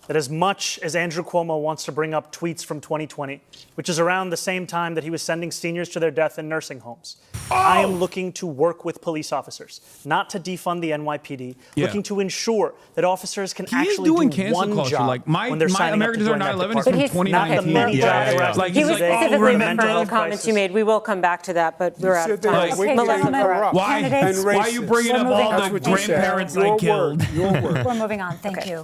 that as much as Andrew Cuomo wants to bring up tweets from 2020, which is around the same time that he was sending seniors to their death in nursing homes, I am looking to work with police officers, not to defund the NYPD, looking to ensure that officers can actually do one job like when they're signing up to join that department. is from 2019. Not the many jobs. He was specifically referring to comments you made. We will come back to that, but we're out of time. Why are you bringing up all the grandparents I killed? We're moving on. Thank you.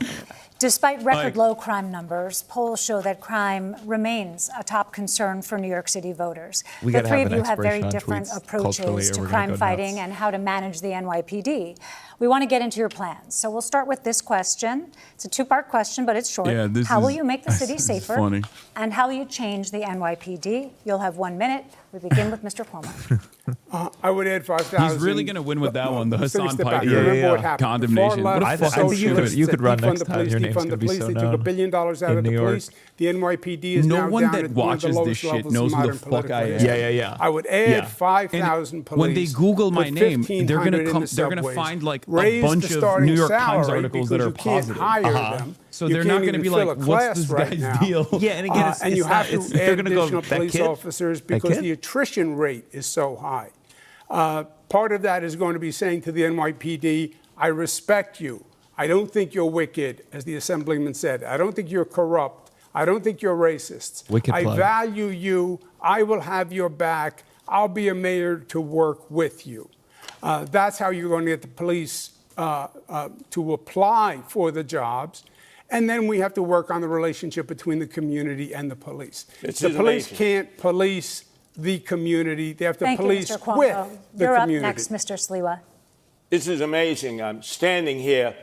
Despite record low crime numbers, polls show that crime remains a top concern for New York City voters. The three of you have very different approaches to crime fighting and how to manage the NYPD. We want to get into your plans. So we'll start with this question. It's a two-part question, but it's short. How will you make the city safer? And how will you change the NYPD? You'll have 1 minute. We begin with Mr. Cuomo. I would add 5,000. He's really going to win with that one, the Hassan piker condemnation. I think you could run next time. Your name's going to be so known. They took $1 billion out of the police. The NYPD is now down at one of the lowest levels in modern political history. I would add 5,000 police. When they Google my name, they're going to find like a bunch of New York Times articles that are positive. So they're not going to be like, what's this guy's deal? Yeah, and again, and you have to add additional police officers because the attrition rate is so high. Part of that is going to be saying to the NYPD, I respect you. I don't think you're wicked, as the Assemblyman said. I don't think you're corrupt. I don't think you're racist. I value you. I will have your back. I'll be a mayor to work with you. That's how you're going to get the police to apply for the jobs. And then we have to work on the relationship between the community and the police. The police can't police the community. They have to police with the community. You're up next, Mr. Sliwa. This is amazing. I'm standing here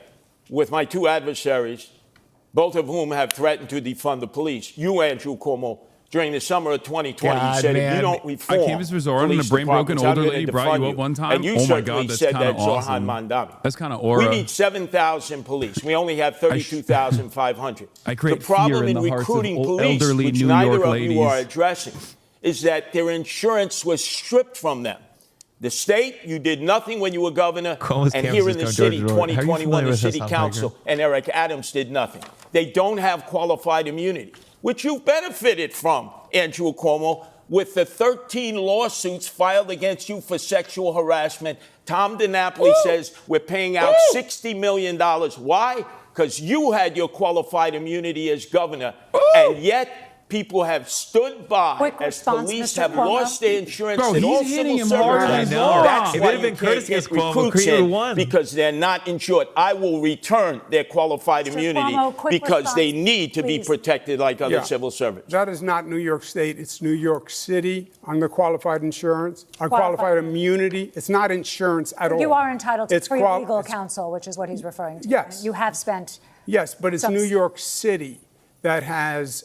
with my two adversaries, both of whom have threatened to defund the police. You, Andrew Cuomo, during the summer of 2020, you said if you don't reform, I canvassed for Zohran and a brain-broken older lady brought you up one time. And you certainly said that, Zohran Mamdani. That's kind of aura. We need 7,000 police. We only have 32,500. I create the problem fear in in the hearts recruiting of police, elderly which New neither York of ladies. you are addressing, is that their insurance was stripped from them. The state, you did nothing when you were governor, and here in the city, 2021, the city council and Eric Adams did nothing. They don't have qualified immunity, which you've benefited from, Andrew Cuomo, with the 13 lawsuits filed against you for sexual harassment. Tom DiNapoli says we're paying out $60 million. Why? Because you had your qualified immunity as governor, and yet people have stood by as police have lost their insurance in all civil services. That's why you can't get recruits in, because they're not insured. I will return their qualified immunity because they need to be protected like other civil servants. That is not New York State. It's New York City on the qualified insurance, on qualified immunity. It's not insurance at all. You are entitled to free legal counsel, which is what he's referring to. Yes. You have spent. Yes, but it's New York City that has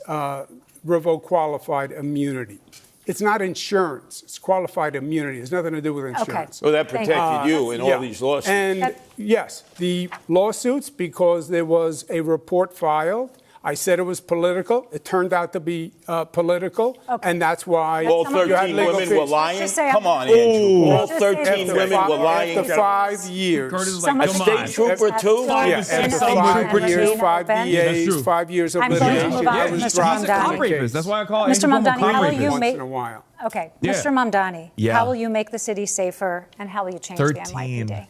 revoked qualified immunity. It's not insurance. It's qualified immunity. It has nothing to do with insurance. Well, that protected you in all these lawsuits. And yes, the lawsuits, because there was a report filed. I said it was political. It turned out to be political, and that's why all 13 women were lying. Come on, Andrew. All 13 women were lying. After 5 years, a state trooper too. After 5 years, 5 DAs, 5 years of litigation. I was dropped out. That's why I call Mr. Mamdani, how will you make? Okay, Mr. Mamdani, how will you make the city safer, and how will you change the NYPD?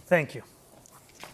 Thank you.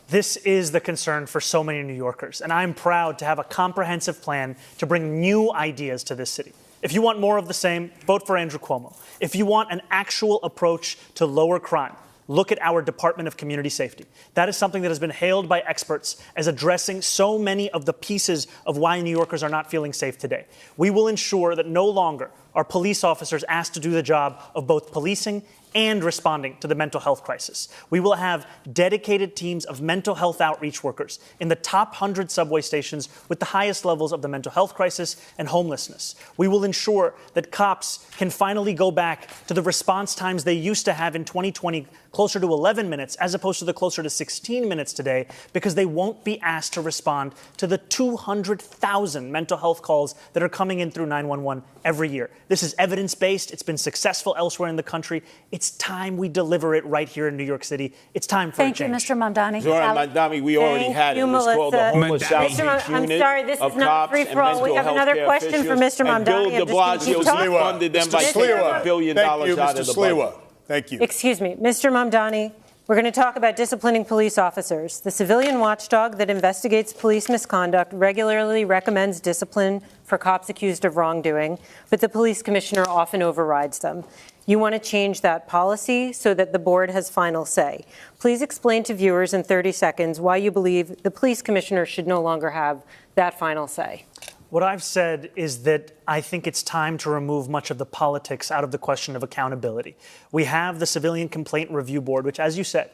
This is the concern for so many New Yorkers, and I'm proud to have a comprehensive plan to bring new ideas to this city. If you want more of the same, vote for Andrew Cuomo. If you want an actual approach to lower crime, look at our Department of Community Safety. That is something that has been hailed by experts as addressing so many of the pieces of why New Yorkers are not feeling safe today. We will ensure that no longer are police officers asked to do the job of both policing and responding to the mental health crisis. We will have dedicated teams of mental health outreach workers in the top 100 subway stations with the highest levels of the mental health crisis and homelessness. We will ensure that cops can finally go back to the response times they used to have in 2020, closer to 11 minutes, as opposed to the closer to 16 minutes today, because they won't be asked to respond to the 200,000 mental health calls that are coming in through 911 every year. This is evidence-based. It's been successful elsewhere in the country. It's time we deliver it right here in New York City. It's time for a change. Thank you, Mr. Mamdani. Zohran Mamdani, we already had it. It was called the Homeless Outreach Unit. I'm sorry, this is not free-for-all. We have another question for Mr. Mamdani. And Bill de Blasio funded them by $6 billion out of the budget. Thank you. Excuse me, Mr. Mamdani. We're going to talk about disciplining police officers. The civilian watchdog that investigates police misconduct regularly recommends discipline for cops accused of wrongdoing, but the police commissioner often overrides them. You want to change that policy so that the board has final say. Please explain to viewers in 30 seconds why you believe the police commissioner should no longer have that final say. What I've said is that I think it's time to remove much of the politics out of the question of accountability. We have the Civilian Complaint Review Board, which, as you said,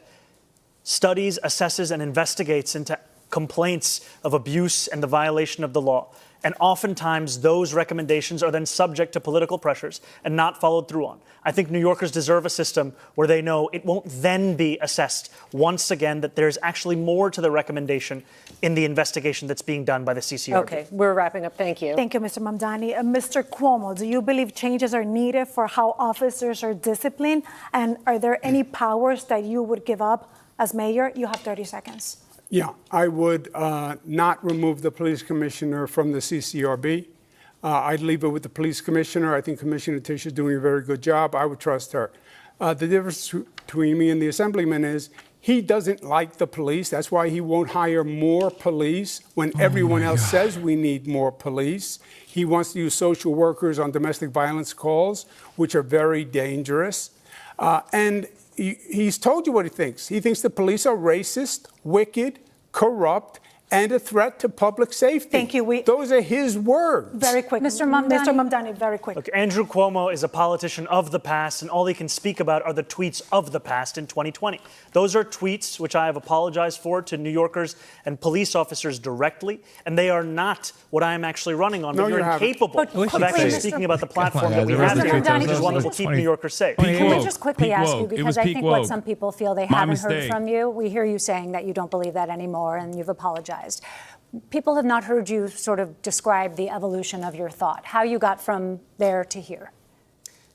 studies, assesses, and investigates into complaints of abuse and the violation of the law. And oftentimes, those recommendations are then subject to political pressures and not followed through on. I think New Yorkers deserve a system where they know it won't then be assessed once again, that there's actually more to the recommendation in the investigation that's being done by the CCRB. Okay, we're wrapping up. Thank you. Thank you, Mr. Mamdani. Mr. Cuomo, do you believe changes are needed for how officers are disciplined? And are there any powers that you would give up as mayor? You have 30 seconds. Yeah, I would not remove the police commissioner from the CCRB. I'd leave it with the police commissioner. I think Commissioner Tisch is doing a very good job. I would trust her. The difference between me and the assemblyman is he doesn't like the police. That's why he won't hire more police when everyone else says we need more police. He wants to use social workers on domestic violence calls, which are very dangerous. And he's told you what he thinks. He thinks the police are racist, wicked, corrupt, and a threat to public safety. Thank you. Those are his words. Very quick. Mr. Mamdani, very quick. Look, Andrew Cuomo is a politician of the past, and all he can speak about are the tweets of the past in 2020. Those are tweets which I have apologized for to New Yorkers and police officers directly, and they are not what I am actually running on. No, you're incapable of actually speaking about the platform that we have here, which is one that will keep New Yorkers safe. Can we just quickly ask you, because I think what some people feel they haven't heard from you, we hear you saying that you don't believe that anymore, and you've apologized. People have not heard you sort of describe the evolution of your thought, how you got from there to here.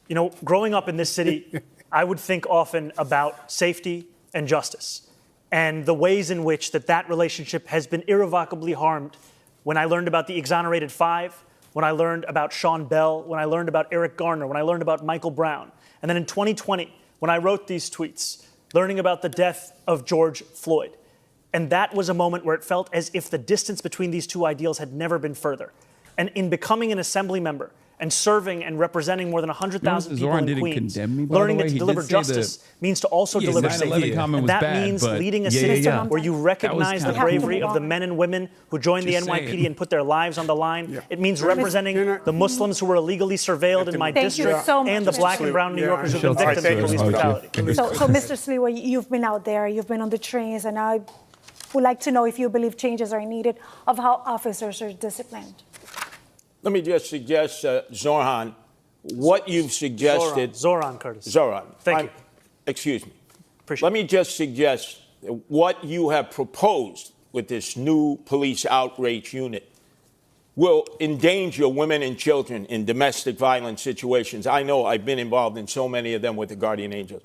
You know, growing up in this city, I would think often about safety and justice and the ways in which that relationship has been irrevocably harmed. When I learned about the exonerated five, when I learned about Sean Bell, when I learned about Eric Garner, when I learned about Michael Brown. And then in 2020, when I wrote these tweets, learning about the death of George Floyd. And that was a moment where it felt as if the distance between these two ideals had never been further. And in becoming an assembly member and serving and representing more than 100,000 people in Queens, learning that to deliver justice means to also deliver safety. And that means leading a city where you recognize the bravery of the men and women who joined the NYPD and put their lives on the line. It means representing the Muslims who were illegally surveilled in my district and the black and brown New Yorkers who have been victims of police brutality. So, Mr. Sliwa, you've been out there, you've been on the trains, and I would like to know if you believe changes are needed of how officers are disciplined. Let me just suggest, Zohran, what you've suggested. Zohran Curtis. Zohran. Thank you. Excuse me. Appreciate Let me just suggest what you have proposed with this new police outreach unit will endanger women and children in domestic violence situations. I know I've been involved in so many of them with the Guardian Angels.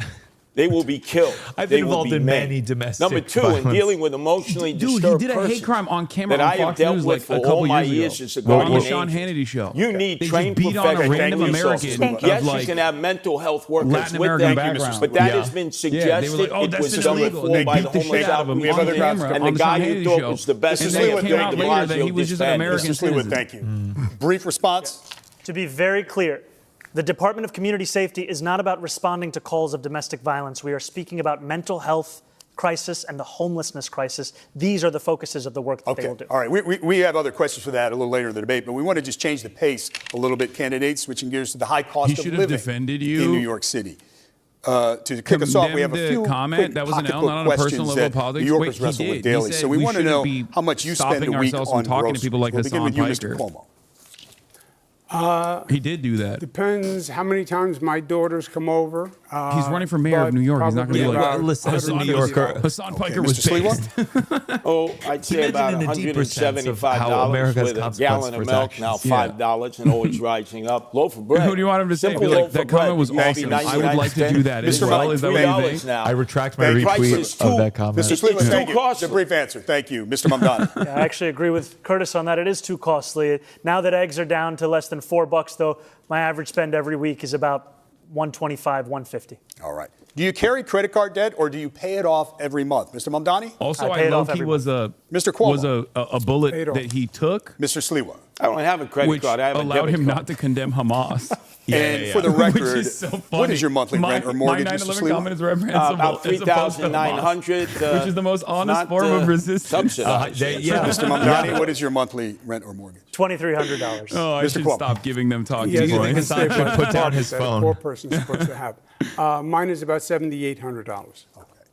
They will be killed. I've been involved in many domestic Number two, violence. in dealing with emotionally disturbed he did a hate crime on camera that on I have Fox dealt News with like for a all couple my years years as a ago. Guardian On the Sean Angel. Hannity show. You need they trained just beat on a professionals. random American Yes, like you can have mental health workers Latin with American them, background. but that has been suggested. They were like, it was that's done illegal. before They by beat the the homeless shit out of him outreach on unit, camera and on the the guy Sean you Hannity thought show. was the best And thing then ever it came out de later that Blasio he was just an disbanded. American citizen. Thank you. Brief response. To be very clear, the Department of Community Safety is not about responding to calls of domestic violence. We are speaking about mental health crisis and the homelessness crisis. These are the focuses of the work that they will do. All right. We have other questions for that a little later in the debate, but we want to just change the pace a little bit, candidates, switching gears to the high cost of living in New York City. to kick us off, we have a few comment. That was an L, not on a personal level of politics. New Yorkers wrestle with daily. So we want to know how much you spend a week on talking to people like Hassan, Mr. Cuomo. He did do that. Depends how many times my daughters come over. He's running for mayor of New York. He's not going to be like, listen, as a New Yorker. Hassan Piker was based. I'd say about $175 with a gallon of milk, now $5, and always rising up. Loaf of bread. Who do you want him to say? Like, that comment was awesome. I would like to do that as well. Is that what you think? I retract my retweet of that comment. Mr. Sliwa, thank you. It's a brief answer. Thank you. Mr. Mamdani. I actually agree with Curtis on that. It is too costly. Now that eggs are down to less than $4, though, my average spend every week is about $125, $150. All right. Do you carry credit card debt or do you pay it off every month? Mr. Mamdani? Also, I low-key was a bullet that he took. Mr. Sliwa. I don't have a credit card. I have allowed him not to condemn Hamas. For the record, so what is your monthly rent or mortgage, Mr. Sliwa? Comment is reprehensible. About $3,900. Which is the most honest form of resistance. Mr. Mamdani, what is your monthly rent or mortgage? $2,300. Oh, I should stop giving them talking points. Hassan should put down his phone. A poor person is supposed to have. Mine is about $7,800.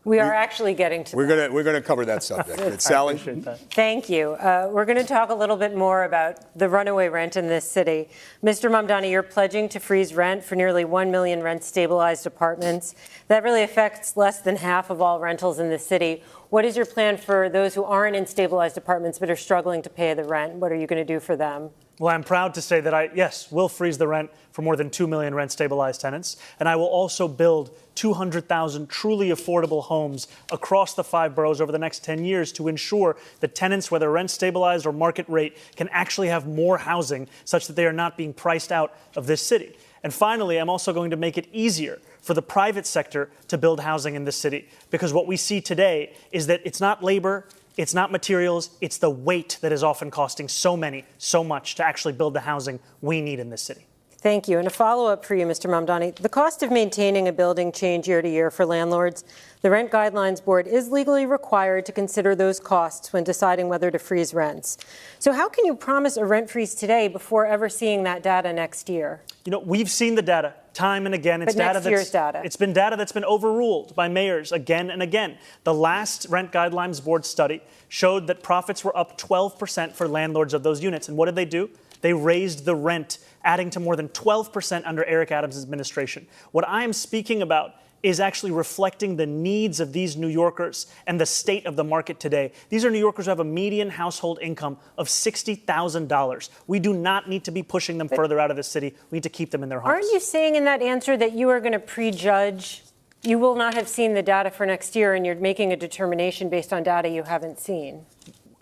We are actually getting to that. We're gonna cover that subject. Sally? Thank you. We're going to talk a little bit more about the runaway rent in this city. Mr. Mamdani, you're pledging to freeze rent for nearly 1 million rent-stabilized apartments. That really affects less than half of all rentals in the city. What is your plan for those who aren't in stabilized apartments but are struggling to pay the rent? What are you going to do for them? Well, I'm proud to say that I will freeze the rent for more than 2 million rent-stabilized tenants, and I will also build 200,000 truly affordable homes across the 5 boroughs over the next 10 years to ensure that tenants, whether rent-stabilized or market rate, can actually have more housing such that they are not being priced out of this city. And finally, I'm also going to make it easier for the private sector to build housing in this city, because what we see today is that it's not labor, it's not materials, it's the weight that is often costing so much to actually build the housing we need in this city. Thank you. And a follow-up for you, Mr. Mamdani. The cost of maintaining a building change year to year for landlords. The Rent Guidelines Board is legally required to consider those costs when deciding whether to freeze rents. So how can you promise a rent freeze today before ever seeing that data next year? You know, we've seen the data time and again. It's next year's data. It's been data that's been overruled by mayors again and again. The last Rent Guidelines Board study showed that profits were up 12% for landlords of those units. And what did they do? They raised the rent, adding to more than 12% under Eric Adams' administration. What I am speaking about is actually reflecting the needs of these New Yorkers and the state of the market today. These are New Yorkers who have a median household income of $60,000. We do not need to be pushing them further out of the city. We need to keep them in their homes. Aren't you saying in that answer that you are going to prejudge? You will not have seen the data for next year, and you're making a determination based on data you haven't seen.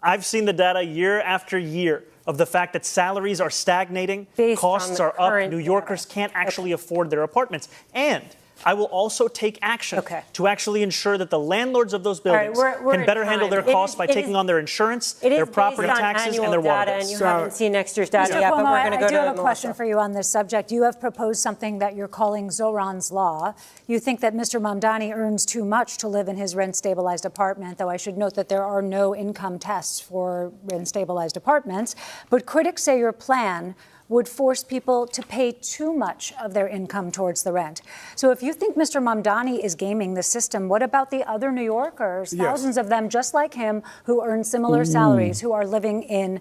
I've seen the data year after year of the fact that salaries are stagnating, costs are up, New Yorkers can't actually afford their apartments. And I will also take action to actually ensure that the landlords of those buildings can better handle their costs by taking on their insurance, their property taxes, and their water bills. And you haven't seen next year's data yet, but we're going to go to I do have a question for you on this subject. You have proposed something that you're calling Zohran's Law. You think that Mr. Mamdani earns too much to live in his rent-stabilized apartment, though I should note that there are no income tests for rent-stabilized apartments. But critics say your plan would force people to pay too much of their income towards the rent. So if you think Mr. Mamdani is gaming the system, what about the other New Yorkers, thousands of them just like him, who earn similar salaries, who are living in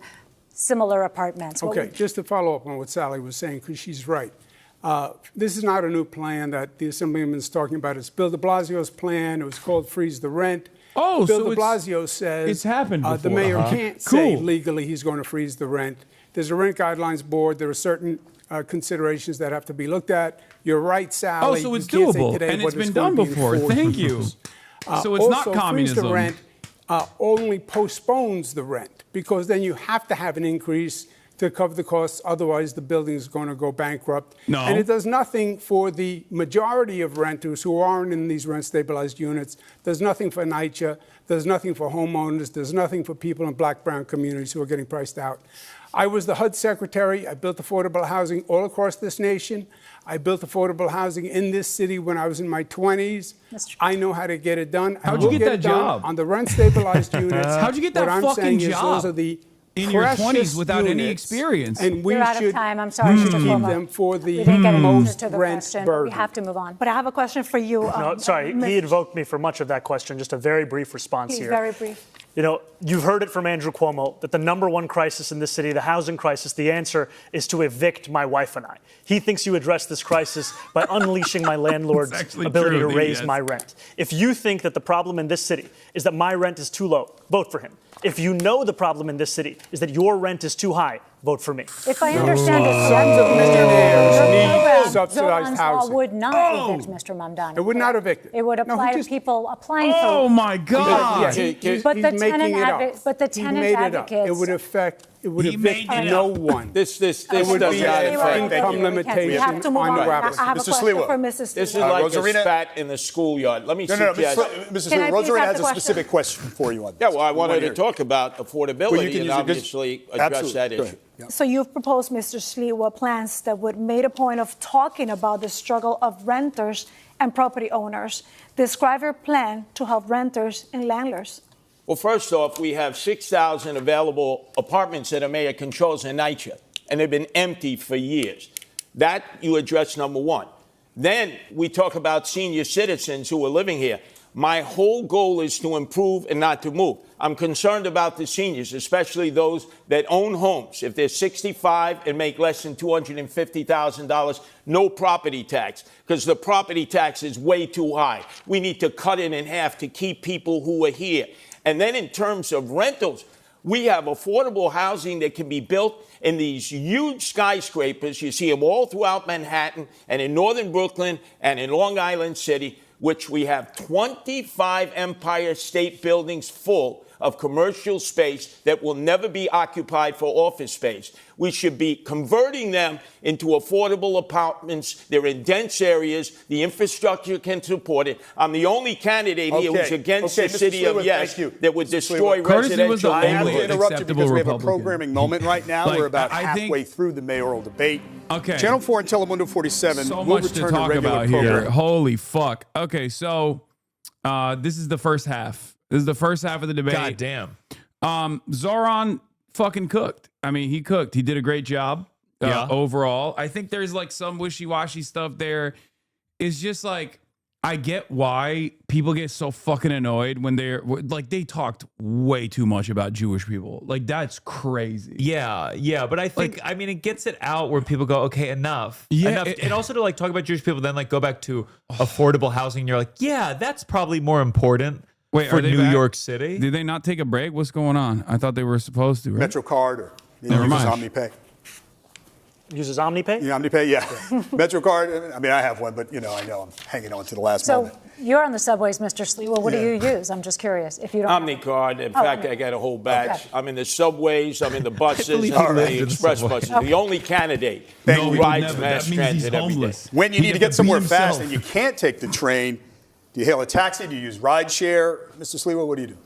similar apartments? Okay, just to follow up on what Sally was saying, because she's right. This is not a new plan that the Assemblyman is talking about. It's Bill de Blasio's plan. It was called Freeze the Rent. Oh, Bill de Blasio says it's happened before. The mayor can't say legally he's going to freeze the rent. There's a Rent Guidelines Board. There are certain considerations that have to be looked at. You're right, Sally. Oh, so it's doable, and it's been done before. Thank you. So it's not communism. Freeze the rent only postpones the rent, because then you have to have an increase to cover the costs. Otherwise, the building is going to go bankrupt. No. And it does nothing for the majority of renters who aren't in these rent-stabilized units. There's nothing for NYCHA. There's nothing for homeowners. There's nothing for people in black-brown communities who are getting priced out. I was the HUD secretary. I built affordable housing all across this nation. I built affordable housing in this city when I was in my 20s. I know how to get it done. How'd you get that job? On the rent-stabilized units. How'd you get that fucking job? Those are the in your 20s without any experience. And we You're out should of time. I'm sorry, Mr. keep Cuomo. them for the We didn't get an answer most to the rent question. burden. We have to move on. But I have a question for you. No, sorry, he invoked me for much of that question. Just a very brief response here. Very brief. You know, you've heard it from Andrew Cuomo that the number one crisis in this city, the housing crisis, the answer is to evict my wife and I. He thinks you address this crisis by unleashing my landlord's ability to raise my rent. If you think that the problem in this city is that my rent is too low, vote for him. If you know the problem in this city is that your rent is too high, vote for me. If I understand it, Sons of millionaires need subsidized Zohran's law housing. would not evict Mr. Mamdani. It would not evict it. It would apply to people applying for. Oh my God! But the tenant advocates. It would affect. It would evict no one. This It would does be not an affect. income limitation on the rappers. I have a Mr. question Sliwa. for Mrs. This is Sliwa. like Rosarina- a spat in the schoolyard. Let me suggest. Mrs. Can I Sliwa, please Rosarina ask has a a question? specific question for you on this. Yeah, well, I wanted to to talk about affordability and obviously address that issue. So you've proposed, Mr. Sliwa, plans that would make a point of talking about the struggle of renters and property owners. Describe your plan to help renters and landlords. Well, first off, we have 6,000 available apartments that the mayor controls in NYC, and they've been empty for years. That you address, number one. Then we talk about senior citizens who are living here. My whole goal is to improve and not to move. I'm concerned about the seniors, especially those that own homes. If they're 65 and make less than $250,000, no property tax, because the property tax is way too high. We need to cut it in half to keep people who are here. And then in terms of rentals, we have affordable housing that can be built in these huge skyscrapers. You see them all throughout Manhattan and in northern Brooklyn and in Long Island City, which we have 25 Empire State Buildings full of commercial space that will never be occupied for office space. We should be converting them into affordable apartments. They're in dense areas. The infrastructure can support it. I'm the only candidate here who's against the city of yes that would destroy residential. I have to interrupt you because we have a programming moment right now. We're about halfway through the mayoral debate. Okay. Channel 4 and Telemundo 47 So will much to return talk regular about programming. here. Holy fuck. Okay, so this is the first half. This is the first half of the debate. God damn. Zohran fucking cooked. I mean, he cooked. He did a great job overall. I think there's like some wishy-washy stuff there. It's just like, I get why people get so fucking annoyed when they're like, they talked way too much about Jewish people. Like, that's crazy. Yeah. But I think, I mean, it gets it out where people go, okay, enough. Yeah, enough. And also to like talk about Jewish people, then like go back to affordable housing. And you're like, yeah, that's probably more important. Wait, for are they New back? York City? Did they not take a break? What's going on? I thought they were supposed to, right? MetroCard or Never mind. OmniPay. Uses OmniPay? Yeah, OmniPay, yeah. MetroCard, I mean, I have one, but, I know I'm hanging on to the last moment. So you're on the subways, Mr. Sliwa. What do you use? I'm just curious. If you don't OmniCard. In fact, I got a whole batch. Okay. I'm in the subways. I'm in the buses. I'm in the express buses. Okay. The only candidate No, who we rides mass transit every day. When you need to get somewhere fast and you can't take the train, do you hail a taxi? Do you use rideshare? Mr. Sliwa, what do you do?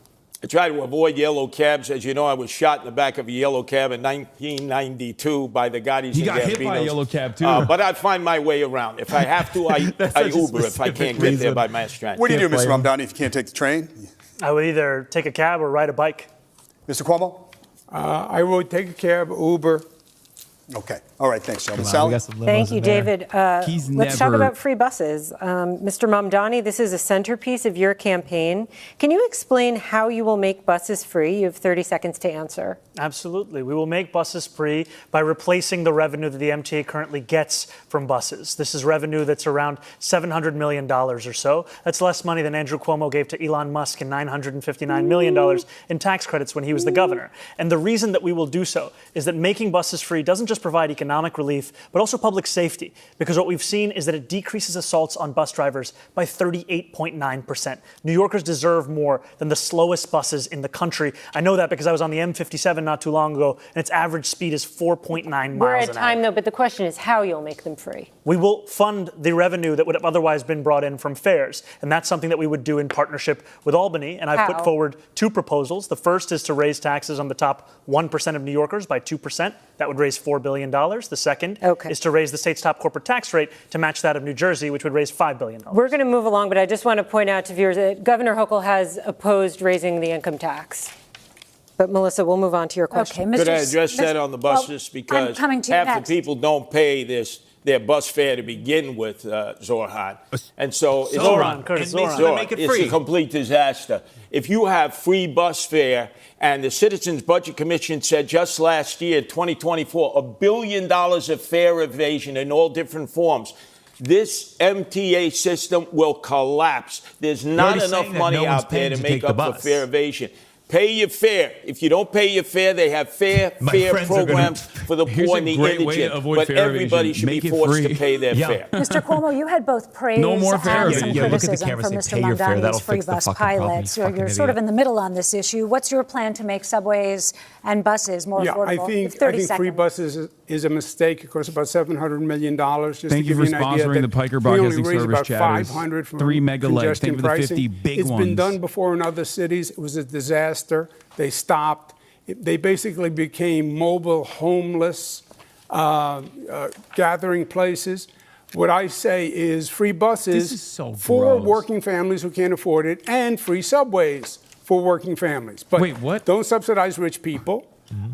I try to avoid yellow cabs. As you know, I was shot in the back of a yellow cab in 1992 by the Gottis He and got Gambinos. hit by a yellow cab, too. But I find my way around. If I have to, I Uber if I can't get there by mass transit. What do you do, Mr. Mamdani, if you can't take the train? I would either take a cab or ride a bike. Mr. Cuomo? I would take a cab, Uber. Okay. All right. Thanks, gentlemen. We Sally? got some limos Thank you, in there. David. He's Let's talk never- about free buses. Mr. Mamdani, this is a centerpiece of your campaign. Can you explain how you will make buses free? You have 30 seconds to answer. Absolutely. We will make buses free by replacing the revenue that the MTA currently gets from buses. This is revenue that's around $700 million or so. That's less money than Andrew Cuomo gave to Elon Musk and $959 million in tax credits when he was the governor. And the reason that we will do so is that making buses free doesn't just provide economic relief, but also public safety. Because what we've seen is that it decreases assaults on bus drivers by 38.9%. New Yorkers deserve more than the slowest buses in the country. I know that because I was on the M57 not too long ago, and its average speed is 4.9 miles an hour. We're at time, though, but the question is how you'll make them free. We will fund the revenue that would have otherwise been brought in from fares. And that's something that we would do in partnership with Albany. And I've put forward two proposals. The first is to raise taxes on the top 1% of New Yorkers by 2%. That would raise $4 billion. The second is to raise the state's top corporate tax rate to match that of New Jersey, which would raise $5 billion. We're going to move along, but I just want to point out to viewers that Governor Hochul has opposed raising the income tax. But Melissa, we'll move on to your question. Okay, Could I address that on the buses? Because half the people don't pay their bus fare to begin with, Zohran. And so Zohran, it's a complete disaster. If you have free bus fare, and the Citizens Budget Commission said just last year, 2024, $1 billion of fare evasion in all different forms. This MTA system will collapse. There's not enough money out there to make up for fare evasion. Pay your fare. If you don't pay your fare, they have fare programs for the poor and the indigent. But everybody should be forced to pay their fare. Mr. Cuomo, you had both praise and some criticism for Mr. Mamdani's free bus pilots. You're sort of in the middle on this issue. What's your plan to make subways and buses more affordable? I think free buses is a mistake. It costs about $700 million. Thank you for sponsoring the Piker Broadcasting Service, Chad. 3 mega legs. Thank you for the 50 big ones. It's been done before in other cities. It was a disaster. They stopped. They basically became mobile, homeless, gathering places. What I say is free buses for working families who can't afford it, and free subways for working families. But wait, what? Don't subsidize rich people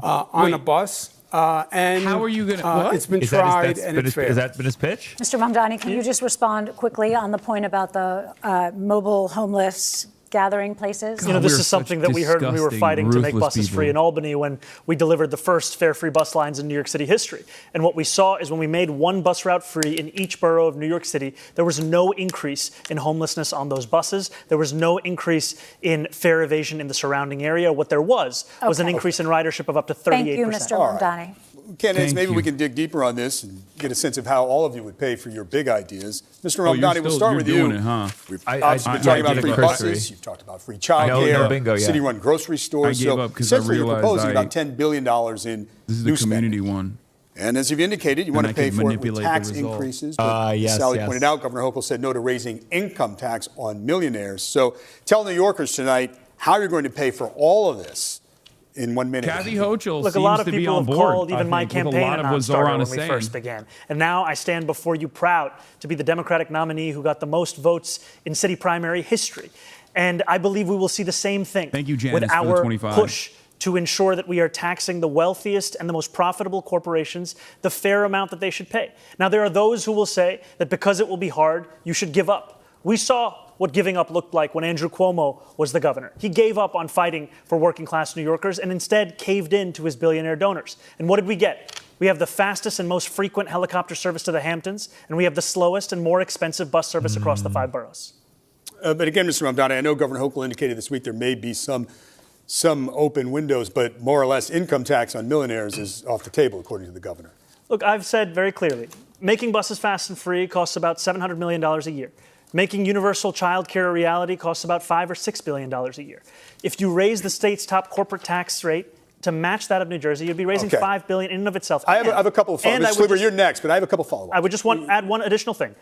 on a bus. And how are you going to? It's been tried and it's failed. Has that been his pitch? Mr. Mamdani, can you just respond quickly on the point about the mobile homeless gathering places? You know, this is something that we heard when we were fighting to make buses free in Albany when we delivered the first fare-free bus lines in New York City history. And what we saw is when we made one bus route free in each borough of New York City, there was no increase in homelessness on those buses. There was no increase in fare evasion in the surrounding area. What there was an increase in ridership of up to 38%. Thank you, Mr. Mamdani. Candidates, maybe we can dig deeper on this and get a sense of how all of you would pay for your big ideas. Mr. Mamdani, we'll start with you. We've obviously been talking about free buses. You've talked about free childcare, city-run grocery stores. I gave up because I realized you're proposing about $10 billion in this is new the community spending. one. And as you've indicated, you want to pay for it with tax increases. Yes, Sally pointed out, Governor Hochul said no to raising income tax on millionaires. So tell New Yorkers tonight how you're going to pay for all of this in 1 minute. Kathy Hochul Look, a lot of people have called even my campaign a non-starter when we first began. And now I stand before you proud to be the Democratic nominee who got the most votes in city primary history. And I believe we will see the same thing with our push to ensure that we are taxing the wealthiest and the most profitable corporations the fair amount that they should pay. Now, there are those who will say that because it will be hard, you should give up. We saw what giving up looked like when Andrew Cuomo was the governor. He gave up on fighting for working-class New Yorkers and instead caved in to his billionaire donors. And what did we get? We have the fastest and most frequent helicopter service to the Hamptons, and we have the slowest and more expensive bus service across the 5 boroughs. But again, Mr. Mamdani, I know Governor Hochul indicated this week there may be some open windows, but more or less income tax on millionaires is off the table, according to the governor. Look, I've said very clearly, making buses fast and free costs about $700 million a year. Making universal child care a reality costs about $5 or $6 billion a year. If you raise the state's top corporate tax rate to match that of New Jersey, you'd be raising $5 billion in and of itself. I have a couple of follow-ups. Mr. Kluber, you're next, but I have a couple of follow-ups. I would just add one additional thing.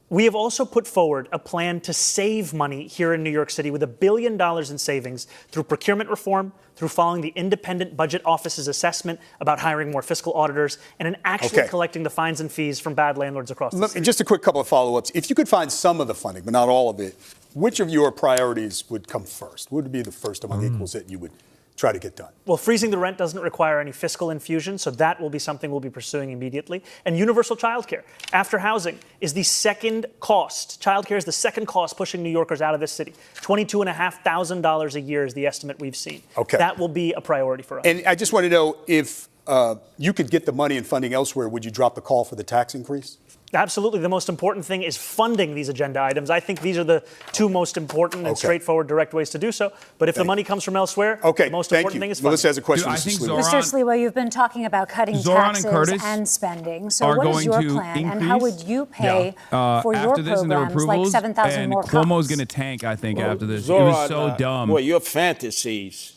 We have also put forward a plan to save money here in New York City with $1 billion in savings through procurement reform, through following the independent budget office's assessment about hiring more fiscal auditors, and in actually collecting the fines and fees from bad landlords across the city. Just a quick couple of follow-ups. If you could find some of the funding, but not all of it, which of your priorities would come first? What would be the first among equals that you would try to get done? Well, freezing the rent doesn't require any fiscal infusion, so that will be something we'll be pursuing immediately. And universal childcare, after housing, is the second cost. Childcare is the second cost pushing New Yorkers out of this city. $22,500 a year is the estimate we've seen. That will be a priority for us. And I just want to know if you could get the money and funding elsewhere, would you drop the call for the tax increase? Absolutely. The most important thing is funding these agenda items. I think these are the two most important and straightforward, direct ways to do so. But if the money comes from elsewhere, the most important thing is funding. Melissa has a question. Mr. Sliwa, you've been talking about cutting taxes and spending. So what is your plan, and how would you pay for your programs like 7,000 more cops? Cuomo's going to tank, I think, after this. It was so dumb. Boy, your fantasies.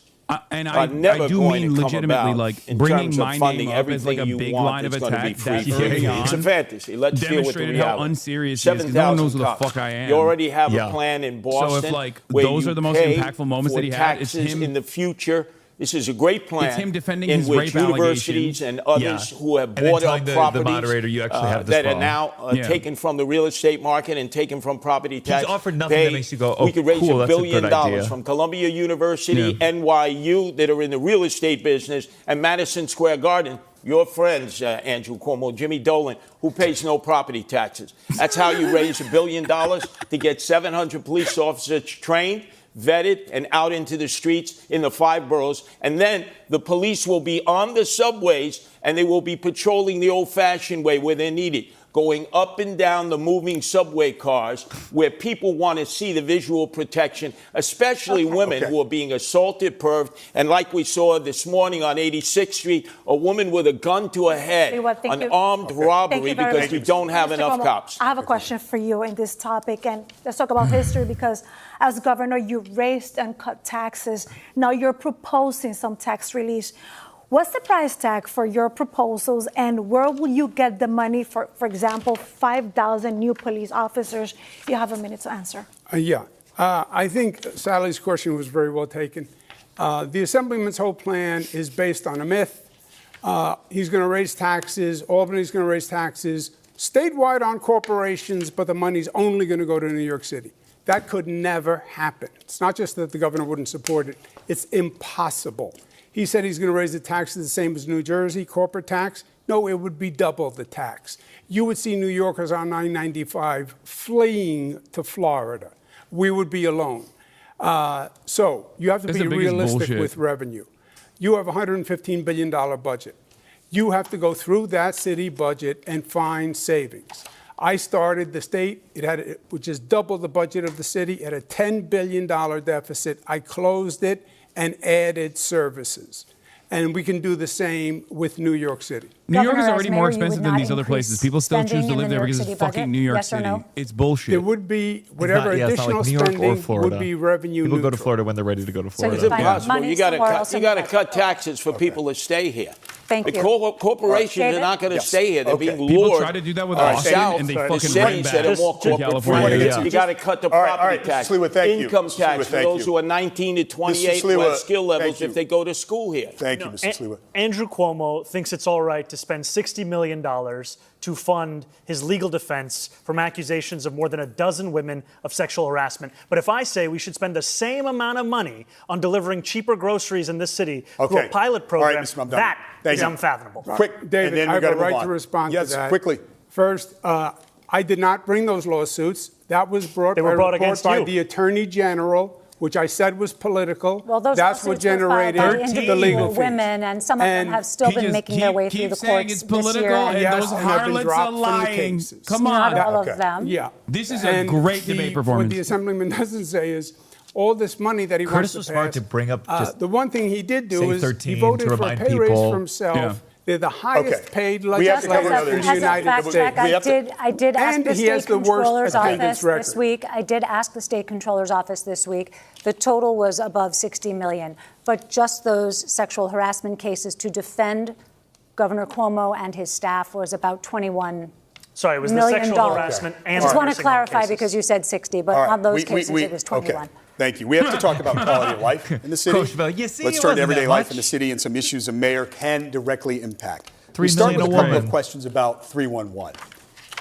And I do mean legitimately, like bringing my name up as like a big line of attack. It's a fantasy. Let's deal with the reality. How unserious it is, because no one knows who the fuck I am. You already have a plan in Boston. So if those are the most impactful moments that he had, it's him in the future. This is a great plan. It's him defending in his which rape universities and others who have bought up properties the moderator, you actually have this that are now taken from the real estate market and taken from property tax. He's offered nothing that makes you go, oh, we could raise cool, $1 billion from Columbia University, NYU, that are in the real estate business, and Madison Square Garden. Your friends, Andrew Cuomo, Jimmy Dolan, who pays no property taxes. That's how you raise $1 billion to get 700 police officers trained, vetted, and out into the streets in the 5 boroughs. And then the police will be on the subways, and they will be patrolling the old-fashioned way where they're needed, going up and down the moving subway cars where people want to see the visual protection, especially women who are being assaulted, perved. And like we saw this morning on 86th Street, a woman with a gun to her head, an armed robbery because we don't have enough cops. I have a question for you in this topic, and let's talk about history, because as governor, you raised and cut taxes. Now you're proposing some tax relief. What's the price tag for your proposals, and where will you get the money for example, 5,000 new police officers? You have a minute to answer. I think Sally's question was very well taken. The Assemblyman's whole plan is based on a myth. He's going to raise taxes. Albany's going to raise taxes statewide on corporations, but the money's only going to go to New York City. That could never happen. It's not just that the governor wouldn't support it. It's impossible. He said he's going to raise the taxes the same as New Jersey, corporate tax. No, it would be double the tax. You would see New Yorkers on 995 fleeing to Florida. We would be alone. So you have to be realistic with revenue. You have a $115 billion budget. You have to go through that city budget and find savings. I started the state, which is double the budget of the city, at a $10 billion deficit. I closed it and added services. And we can do the same with New York City. New York is already more expensive than these other places. People still choose to live there because it's fucking New York City. It's bullshit. It would be whatever additional spending would be revenue neutral. People go to Florida when they're ready to go to Florida. It's impossible. You got to cut taxes for people to stay here. Thank you. Corporations are not going to stay here. They're being lured. People try to do that with Austin, and they fucking bring back to California. You got to cut the property tax, income tax for those who are 19 to 28 who have skill levels if they go to school here. Thank you, Mr. Sliwa. Andrew Cuomo thinks it's all right to spend $60 million to fund his legal defense from accusations of more than a dozen women of sexual harassment. But if I say we should spend the same amount of money on delivering cheaper groceries in this city through a pilot program, that is unfathomable. Quick, David, I have a right to respond to that. Yes, quickly. First, I did not bring those lawsuits. That was brought by the Attorney General, which I said was political. Well, those that's what generated the legal fees. Women, and some of them have still been making their way through the courts it's political, this year. and those harlots are lying. Come on. Not all of them. Yeah. This is a great debate performance. What the Assemblyman doesn't say is all this money that he Curtis wants to was smart pass. to bring up just the one thing he did do is 13 he voted to for a remind pay raise people. for himself. Yeah. They're the highest paid We have to cover legislators in the United States. I did ask the state controller's office record. this week. I did ask the state controller's office this week. The total was above $60 million. But just those sexual harassment cases to defend Governor Cuomo and his staff was about $21 Sorry, it was million. The sexual harassment and I just want to nursing home clarify cases. because you said 60, but on those cases it was 21. Okay. Thank you. We have to talk about quality of life in the city. Let's turn to everyday life in the city and some issues a mayor can directly impact. We start with a couple of questions about 311.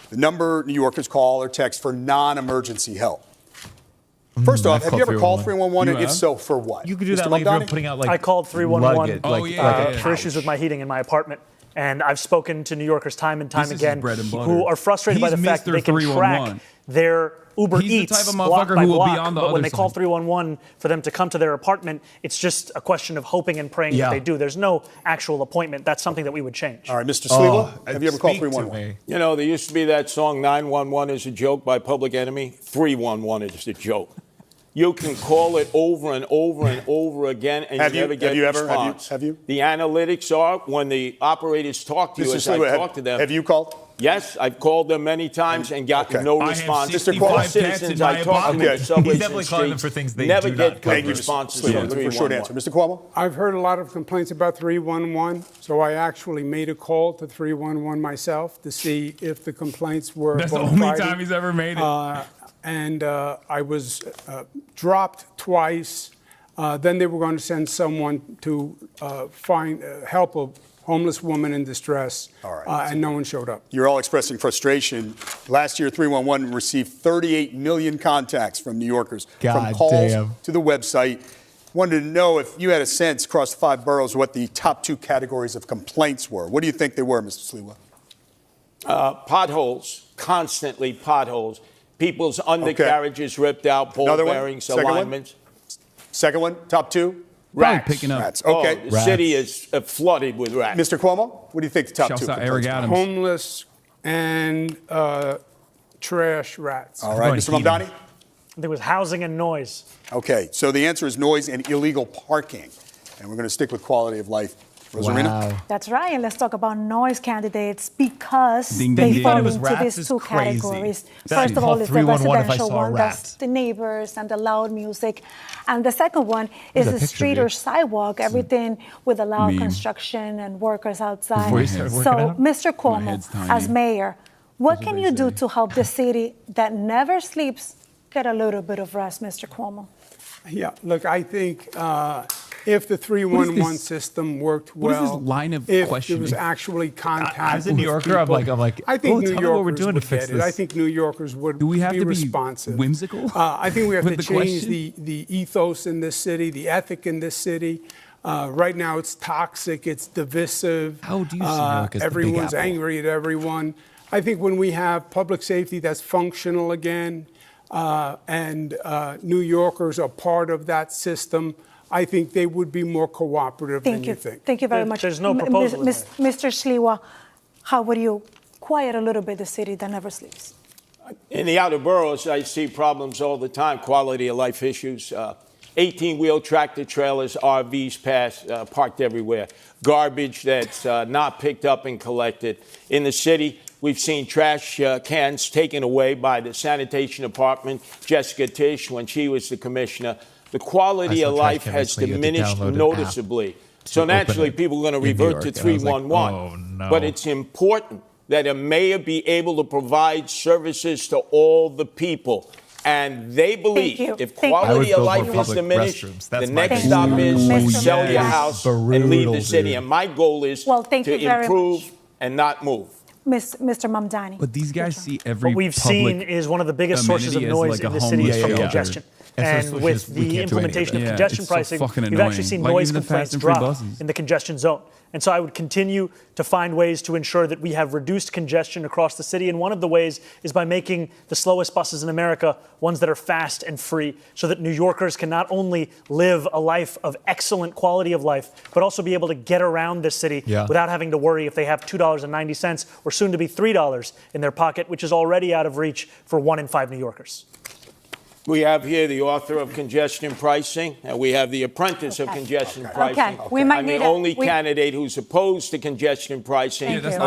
The number New Yorkers call or text for non-emergency help. First off, have you ever called 311, and if so, for what? You could do that like if you're putting out like I called 311 luggage, for issues with my heating in my apartment. And I've spoken to New Yorkers time and time again who are frustrated by the fact that they can track their Uber Eats block by block, but when they call 311 for them to come to their apartment, it's just a question of hoping and praying that they do. There's no actual appointment. That's something that we would change. All right, Mr. Sliwa, have you ever called 311? You know, there used to be that song, 911 is a joke by Public Enemy. 311 is a joke. You can call it over and over and over again, and you never get a response. Have you? The analytics are when the operators talk to you, as I talk to them. Have you called? Yes, I've called them many times and gotten no response. Mr. Citizens I talk to at subways and streets for things they never do get not good responses from 311. For a short answer. Mr. Cuomo? I've heard a lot of complaints about 311, so I actually made a call to 311 myself to see if the complaints were That's the only time he's ever made it. And I was dropped twice. Then they were going to send someone to help a homeless woman in distress, and no one showed up. You're all expressing frustration. Last year, 311 received 38 million contacts from New Yorkers, from calls to the website. Wanted to know if you had a sense across the 5 boroughs what the top 2 categories of complaints were. What do you think they were, Mr. Sliwa? Potholes, constantly potholes. People's undercarriages ripped out, ball bearings, alignments. Second one, top 2? Rats. Picking up. Rats. Okay. The city is flooded with rats. Mr. Cuomo, what do you think the top 2 Shouts out Eric Adams. Homeless and trash rats. All right, Mr. Mamdani? I think it was housing and noise. Okay, so the answer is noise and illegal parking. And we're going to stick with quality of life. Rosarina? Wow. That's right. And let's talk about noise candidates because Ding, they ding, fall ding. into Rats these is 2 crazy. categories. That's First of all, it's the 311 if I residential saw a one. rat. That's the neighbors and the loud music. And the second one is the street or sidewalk, everything with the loud construction and workers outside. Before you started So, working out? Mr. Cuomo, as mayor, what can you do to help the city that never sleeps get a little bit of rest, Mr. Cuomo? Yeah, look, I think if the 311 system worked well, what is this line of if questioning? there was actually contact As a New Yorker, I'm like, I think New tell me Yorkers what we're doing to would fix get it. this. I think New Yorkers would Do we have be to be responsive. whimsical? I think we have to with the change question? the ethos in this city, the ethic in this city. Right now, it's toxic, it's divisive. How do you see New York as the Big everyone's Apple? angry at everyone. I think when we have public safety that's functional again, and New Yorkers are part of that system, I think they would be more cooperative than you think. Thank you very much. There's no proposal. Mr. Sliwa, how would you quiet a little bit the city that never sleeps? In the outer boroughs, I see problems all the time, quality of life issues. 18-wheel tractor trailers, RVs parked everywhere. Garbage that's not picked up and collected. In the city, we've seen trash cans taken away by the sanitation department, Jessica Tisch, when she was the commissioner. The quality of life has diminished noticeably. So naturally, people are going to revert to 311. But it's important that a mayor be able to provide services to all the people. And they believe if quality of life is diminished, the next stop is sell your house and leave the city. And my goal is to improve and not move. Mr. Mamdani. But these guys see every What we've seen is one of the biggest sources of noise in the city is from congestion. And with the implementation of congestion pricing, we've actually seen noise complaints drop in the congestion zone. And so I would continue to find ways to ensure that we have reduced congestion across the city. And one of the ways is by making the slowest buses in America ones that are fast and free, so that New Yorkers can not only live a life of excellent quality of life, but also be able to get around this city without having to worry if they have $2.90 or soon to be $3 in their pocket, which is already out of reach for 1 in 5 New Yorkers. We have here the author of congestion pricing, and we have the apprentice of congestion pricing. We might I'm the only candidate who's opposed to congestion pricing. It has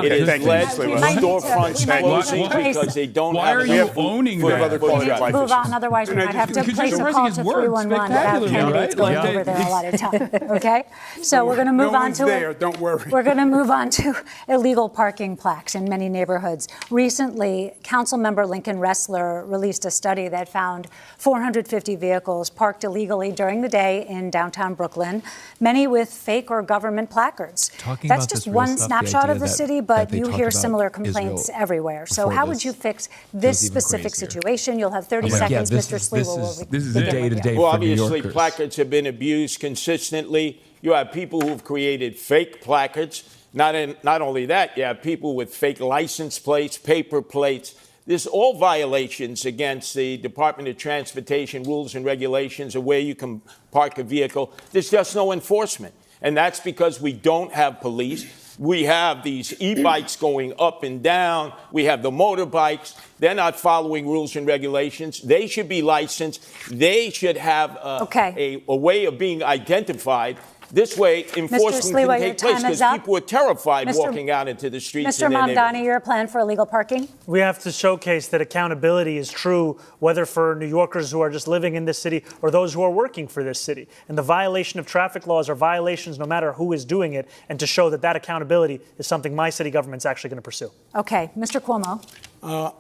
led to storefronts closing because they don't have enough owning that? Move on, otherwise we might have to place a call to 311 about candidates going over there a lot of time. Okay, so we're going to move on to Don't worry. We're going to move on to illegal parking plaques in many neighborhoods. Recently, Councilmember Lincoln Ressler released a study that found 450 vehicles parked illegally during the day in downtown Brooklyn, many with fake or government placards. That's just one snapshot of the city, but you hear similar complaints everywhere. So how would you fix this specific situation? You'll have 30 seconds, Mr. Sliwa. This is day-to-day. Well, obviously, placards have been abused consistently. You have people who've created fake placards. Not only that, you have people with fake license plates, paper plates. There's all violations against the Department of Transportation rules and regulations of where you can park a vehicle. There's just no enforcement. And that's because we don't have police. We have these e-bikes going up and down. We have the motorbikes. They're not following rules and regulations. They should be licensed. They should have a way of being identified. This way, enforcement can take place because people are terrified walking out into the streets. Mr. Mamdani, your plan for illegal parking? We have to showcase that accountability is true, whether for New Yorkers who are just living in this city or those who are working for this city. And the violation of traffic laws are violations no matter who is doing it, and to show that accountability is something my city government's actually going to pursue. Okay. Mr. Cuomo.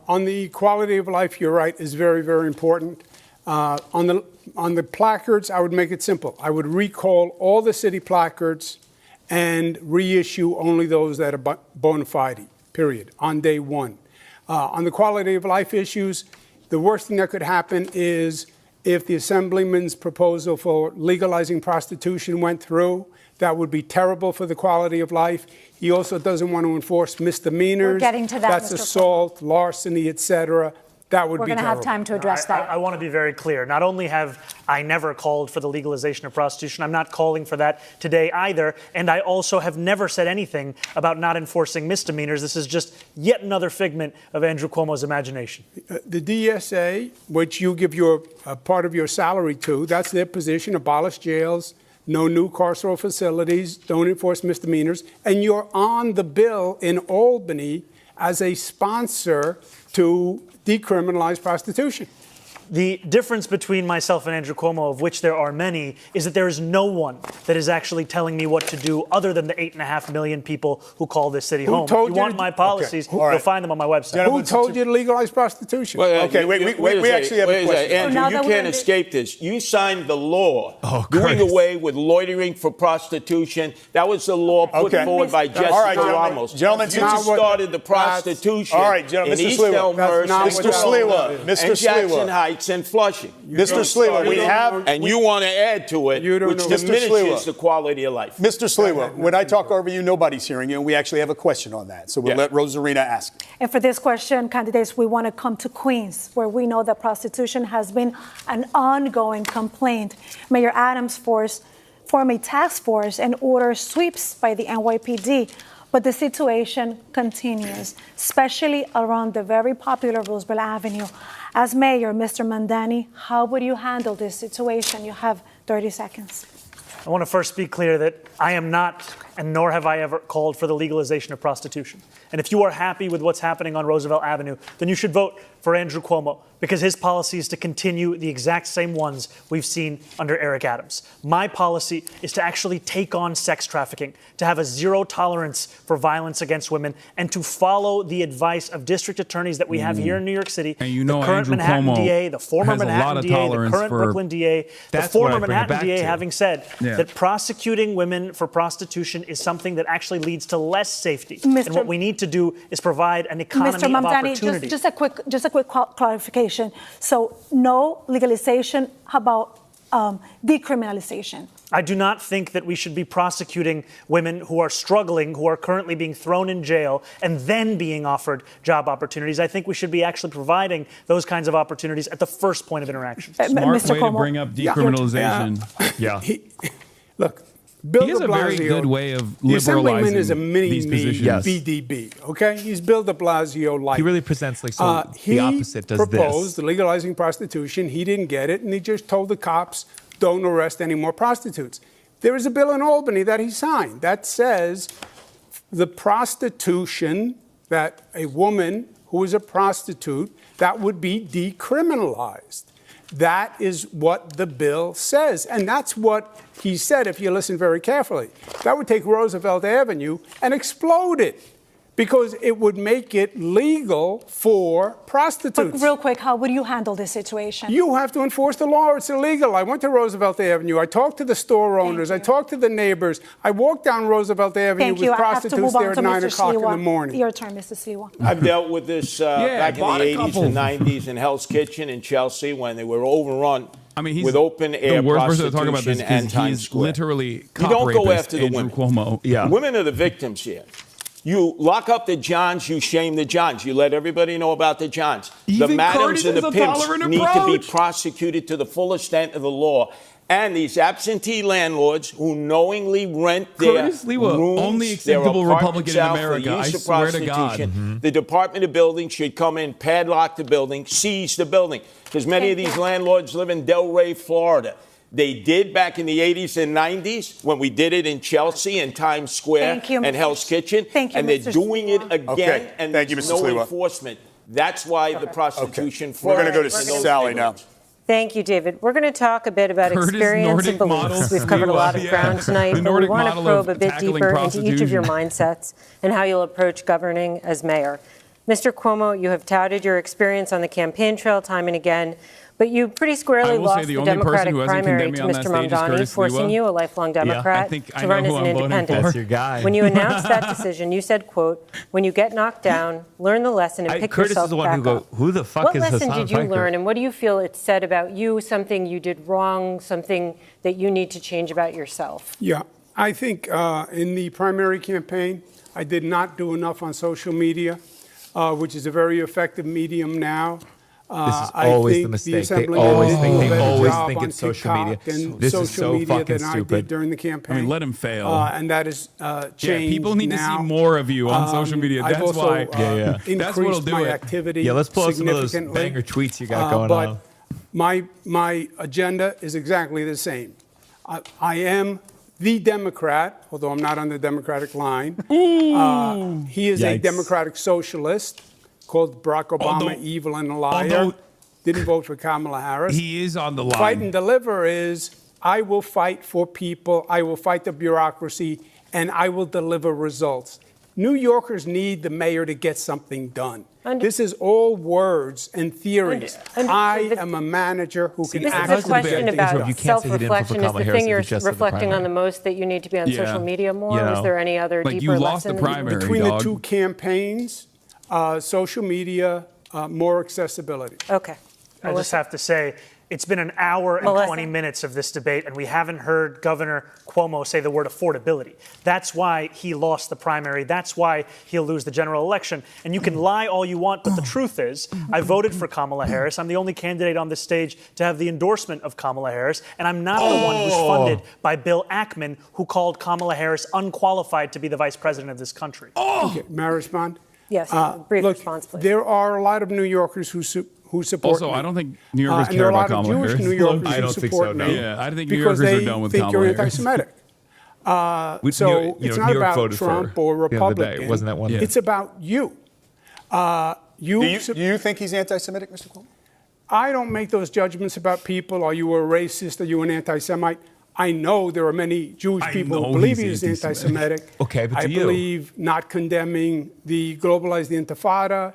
On the quality of life, you're right, is very, very important. On the placards, I would make it simple. I would recall all the city placards and reissue only those that are bona fide, period, on day one. On the quality of life issues, the worst thing that could happen is if the Assemblyman's proposal for legalizing prostitution went through. That would be terrible for the quality of life. He also doesn't want to enforce misdemeanors. We're getting to that, That's Mr. assault, larceny, etc. That would be terrible. We're going to have time to address that. I want to be very clear. Not only have I never called for the legalization of prostitution, I'm not calling for that today either. And I also have never said anything about not enforcing misdemeanors. This is just yet another figment of Andrew Cuomo's imagination. The DSA, which you give your part of your salary to, that's their position, abolish jails, no new carceral facilities, don't enforce misdemeanors. And you're on the bill in Albany as a sponsor to decriminalize prostitution. The difference between myself and Andrew Cuomo, of which there are many, is that there is no one that is actually telling me what to do other than the 8.5 million people who call this city home. If you want my policies, you'll find them on my website. Who told you to legalize prostitution? Well, okay, we actually have a question. Andrew, you can't escape this. You signed the law doing away with loitering for prostitution. That was the law put forward by Jesse Ramos. Gentlemen, you started the prostitution in East Elmhurst, Mr. Sliwa, and Jackson Heights and Flushing. Mr. Sliwa, we have... And you want to add to it, which diminishes the quality of life. Mr. Sliwa, when I talk over you, nobody's hearing you, and we actually have a question on that. So we'll let Rosarina ask. And for this question, candidates, we want to come to Queens, where we know that prostitution has been an ongoing complaint. Mayor Adams formed a task force and ordered sweeps by the NYPD. But the situation continues, especially around the very popular Roosevelt Avenue. As mayor, Mr. Mamdani, how would you handle this situation? You have 30 seconds. I want to first be clear that I am not, and nor have I ever called for the legalization of prostitution. And if you are happy with what's happening on Roosevelt Avenue, then you should vote for Andrew Cuomo, because his policy is to continue the exact same ones we've seen under Eric Adams. My policy is to actually take on sex trafficking, to have a zero tolerance for violence against women, and to follow the advice of district attorneys that we have here in New York City. And you know, the current Andrew Manhattan Cuomo DA, the former Manhattan DA, the current Brooklyn DA, the former Manhattan DA having said that prosecuting women for prostitution is something that actually leads to less safety. And what we need to do is provide an economy Mr. Mamdani, of opportunity. Just a quick clarification. So no legalization, how about decriminalization? I do not think that we should be prosecuting women who are struggling, who are currently being thrown in jail, and then being offered job opportunities. I think we should be actually providing those kinds of opportunities at the first point of interaction. Smart Mr. way Cuomo. to bring up decriminalization. Look, Bill he has de Blasio, a very good way of liberalizing the Assemblyman is a mini-me positions. BDB, okay? He's Bill de Blasio-like. He really presents like the opposite does this. He proposed legalizing prostitution. He didn't get it, and he just told the cops, don't arrest any more prostitutes. There is a bill in Albany that he signed that says the prostitution, that a woman who is a prostitute, that would be decriminalized. That is what the bill says. And that's what he said, if you listen very carefully. That would take Roosevelt Avenue and explode it, because it would make it legal for prostitutes. But real quick, how would you handle this situation? You have to enforce the law. It's illegal. I went to Roosevelt Avenue. I talked to the store owners. I talked to the neighbors. I walked down Roosevelt Avenue with prostitutes there at 9 o'clock in the morning. Your turn, Mr. Sliwa. I've dealt with this back in the 80s and 90s in Hell's Kitchen in Chelsea, when they were overrun with open air prostitution and Times Square. Literally, you don't go after the Andrew women. Cuomo. The women are the victims here. You lock up the Johns, you shame the Johns. You let everybody know about the Johns. The madams and the pimps need to be prosecuted to the full extent of the law. And these absentee landlords who knowingly rent their rooms, only acceptable Republican in America, I swear to God. The Department of Building should come in, padlock the building, seize the building. Because many of these landlords live in Delray, Florida. They did back in the 80s and 90s when we did it in Chelsea and Times Square and Hell's Kitchen. And they're doing it again, and there's no enforcement. That's why the prostitution We're going to go to Sally now. Thank you, David. We're going to talk a bit about experience and beliefs. We've covered a lot of ground tonight, but we want to probe a bit deeper into each of your mindsets and how you'll approach governing as mayor. Mr. Cuomo, you have touted your experience on the campaign trail time and again, But you pretty squarely lost the Democratic primary to Mr. Mamdani, forcing you, a lifelong Democrat, to run as an independent. That's your guy. When you announced that decision, you said, quote, when you get knocked down, learn the lesson and pick yourself back up. Who the fuck is Hassan? What lesson did you learn, and what do you feel it said about you, something you did wrong, something that you need to change about yourself? Yeah, I think in the primary campaign, I did not do enough on social media, which is a very effective medium now. This is always the mistake. They always think it's social media. This is so fucking stupid. During the campaign. I mean, let him fail. And that is changed. Yeah, people need to see more of you on social media. That's I've also, why. Increased what'll do my it. activity. Yeah, let's pull up some of those banger tweets you got going on. My agenda is exactly the same. I am the Democrat, although I'm not on the Democratic line. He is a Democratic socialist. Called Barack Obama evil and a liar. Didn't vote for Kamala Harris. He is on the line. Fight and deliver is I will fight for people, I will fight the bureaucracy, and I will deliver results. New Yorkers need the mayor to get something done. This is all words and theories. I am a manager who can actually This is a question about self-reflection. Is the thing you're reflecting on the most that you need to be on social media more? Is there any other deeper lesson? Between the two campaigns, social media, more accessibility. Okay. I just have to say, it's been an hour and 20 minutes of this debate, and we haven't heard Governor Cuomo say the word affordability. That's why he lost the primary. That's why he'll lose the general election. And you can lie all you want, but the truth is, I voted for Kamala Harris. I'm the only candidate on this stage to have the endorsement of Kamala Harris, and I'm not the one who's funded by Bill Ackman, who called Kamala Harris unqualified to be the vice president of this country. Okay, may I respond? Yes, brief response, please. There are a lot of New Yorkers who support me. I don't think New Yorkers care about Kamala Harris. New Yorkers I don't think so, no. Yeah, I think New Yorkers are done with Kamala Harris. Because they think you're anti-Semitic. So it's not about Trump or Republican. Wasn't that one? It's about you. Do you think he's anti-Semitic, Mr. Cuomo? I don't make those judgments about people. Are you a racist? Are you an anti-Semite? I know there are many Jewish people who believe he's anti-Semitic. Okay, but I believe not condemning the globalized Intifada,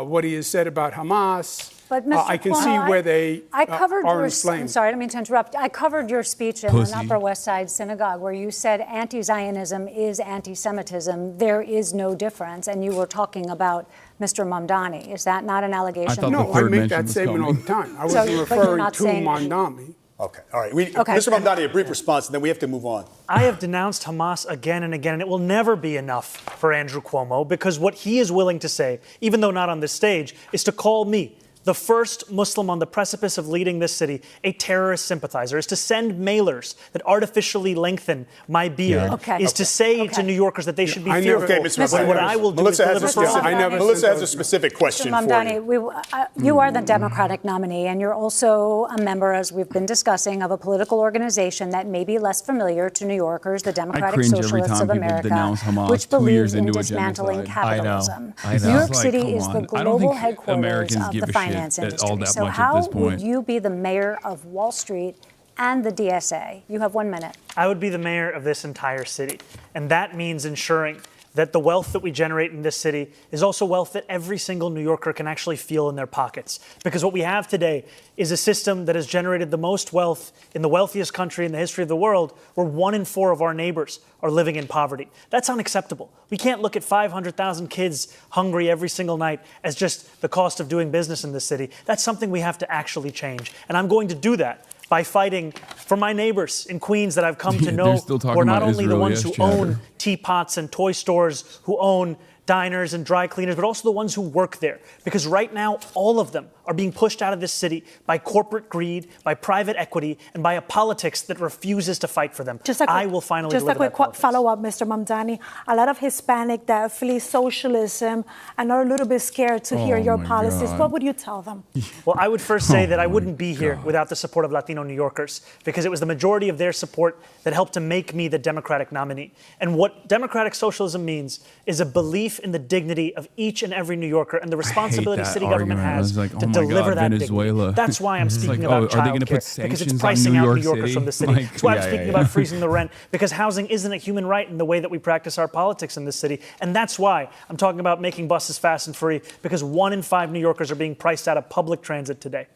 what he has said about Hamas. But Mr. I can see where they are inflamed. I'm sorry, I didn't mean to interrupt. I covered your speech in an Upper West Side synagogue where you said anti-Zionism is anti-Semitism. There is no difference. And you were talking about Mr. Mamdani. Is that not an allegation? No, I make that statement all the time. I wasn't referring to Mamdani. Okay, all right. Mr. Mamdani, a brief response, and then we have to move on. I have denounced Hamas again and again, and it will never be enough for Andrew Cuomo, because what he is willing to say, even though not on this stage, is to call me, the first Muslim on the precipice of leading this city, a terrorist sympathizer, is to send mailers that artificially lengthen my beard, is to say to New Yorkers that they should be fearful. Okay, Mr. What I will do is deliver Melissa has a specific question Mr. Mamdani, for you. You are the Democratic nominee, and you're also a member, as we've been discussing, of a political organization that may be less familiar to New Yorkers, the Democratic Socialists of America, which believes in dismantling capitalism. New York City is the global headquarters of the finance industry. So how would you be the mayor of Wall Street and the DSA? You have 1 minute. I would be the mayor of this entire city. And that means ensuring that the wealth that we generate in this city is also wealth that every single New Yorker can actually feel in their pockets. Because what we have today is a system that has generated the most wealth in the wealthiest country in the history of the world, where 1 in 4 of our neighbors are living in poverty. That's unacceptable. We can't look at 500,000 kids hungry every single night as just the cost of doing business in this city. That's something we have to actually change. And I'm going to do that by fighting for my neighbors in Queens that I've come to know, who are not only the ones who own teapots and toy stores, who own diners and dry cleaners, but also the ones who work there. Because right now, all of them are being pushed out of this city by corporate greed, by private equity, and by a politics that refuses to fight for them. I will finally deliver that politics. Just a quick follow-up, Mr. Mamdani. A lot of Hispanic that flee socialism and are a little bit scared to hear your policies. God. What would you tell them? Well, I would first say that I wouldn't be here without the support of Latino New Yorkers, because it was the majority of their support that helped to make me the Democratic nominee. And what democratic socialism means is a belief in the dignity of each and every New Yorker and the responsibility city government has to deliver that dignity. That's why I'm speaking about child care, because it's pricing out New Yorkers from the city. That's why I'm speaking about freezing the rent, because housing isn't a human right in the way that we practice our politics in this city. And that's why I'm talking about making buses fast and free, because 1 in 5 New Yorkers are being priced out of public transit today.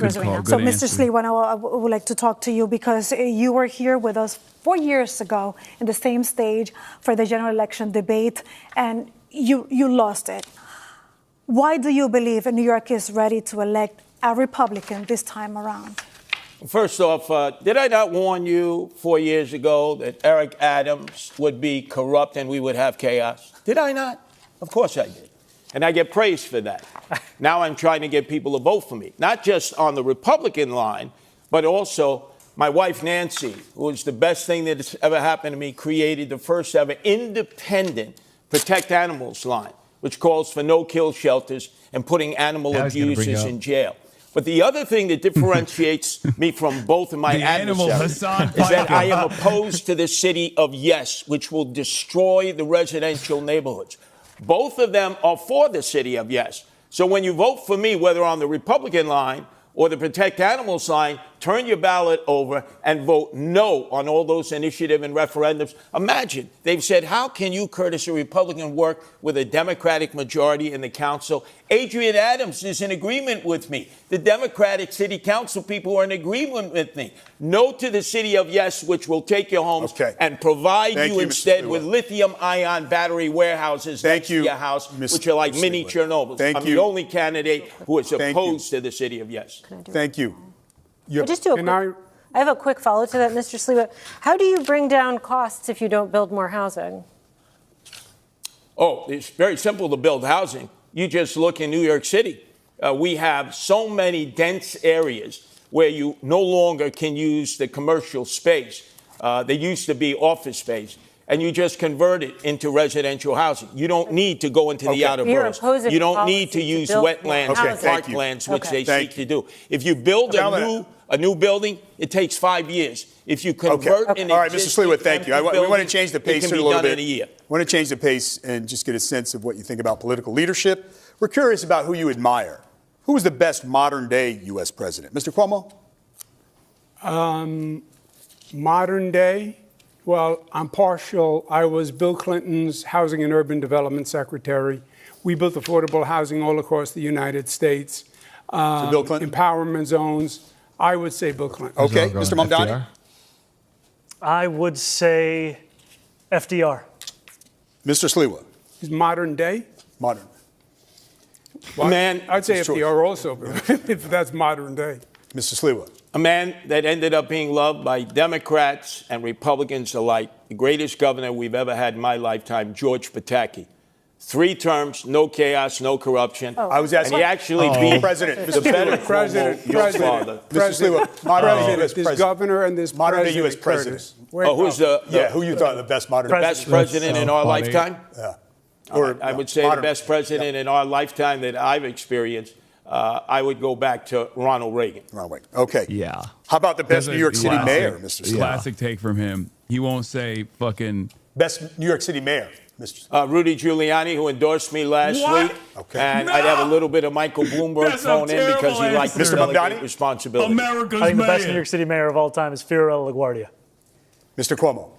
So, Mr. Sliwa, I would like to talk to you because you were here with us 4 years ago in the same stage for the general election debate, and you lost it. Why do you believe New York is ready to elect a Republican this time around? First off, did I not warn you 4 years ago that Eric Adams would be corrupt and we would have chaos? Did I not? Of course I did. And I get praised for that. Now I'm trying to get people to vote for me, not just on the Republican line, but also my wife, Nancy, who is the best thing that has ever happened to me, created the first ever independent Protect Animals line, which calls for no-kill shelters and putting animal abusers in jail. But the other thing that differentiates me from both of my adversaries is that I am opposed to the city of Yes, which will destroy the residential neighborhoods. Both of them are for the city of Yes. So when you vote for me, whether on the Republican line or the Protect Animals line, turn your ballot over and vote no on all those initiatives and referendums. Imagine, they've said, how can you, Curtis, a Republican, work with a Democratic majority in the council? Adrian Adams is in agreement with me. The Democratic city council people are in agreement with me. No to the city of Yes, which will take your homes and provide you instead with lithium-ion battery warehouses next to your house, which are like mini Chernobyls. I'm the only candidate who is opposed to the city of Yes. Thank you. I have a quick follow to that, Mr. Sliwa. How do you bring down costs if you don't build more housing? Oh, it's very simple to build housing. You just look in New York City. We have so many dense areas where you no longer can use the commercial space. They used to be office space. And you just convert it into residential housing. You don't need to go into the outer boroughs. You don't need to use wetlands and parklands, which they seek to do. If you build a new building, it takes 5 years. If you convert an All right, Mr. Sliwa, thank you. We want to change the pace here a little bit. I want to change the pace and just get a sense of what you think about political leadership. We're curious about who you admire. Who is the best modern-day U.S. president? Mr. Cuomo? Modern day? Well, I'm partial. I was Bill Clinton's Housing and Urban Development Secretary. We built affordable housing all across the United States. So Bill Clinton? Empowerment zones. I would say Bill Clinton. Okay. Mr. Mamdani? I would say FDR. Mr. Sliwa? He's modern day? Modern. Well, man, I'd say FDR also, if that's modern day. Mr. Sliwa? A man that ended up being loved by Democrats and Republicans alike, the greatest governor we've ever had in my lifetime, George Pataki. 3 terms, no chaos, no corruption. I was asking. And he actually beat President. the better President. your father. Mr. Sliwa, this governor and this modern day U.S. president. Who's who you thought the best modern best president in our lifetime? Yeah. Or I would say the best president in our lifetime that I've experienced. I would go back to Ronald Reagan. Ronald Reagan. Okay. Yeah. How about the best New York City mayor, Mr. Sliwa? Classic take from him. He won't say fucking best New York City mayor, Mr. Rudy Giuliani, who endorsed me last week. Okay. And I'd have a little bit of Michael Bloomberg thrown in because he liked Mr. Mamdani? responsibility. I think the best New York City mayor of all time is Fiorello LaGuardia. Mr. Cuomo?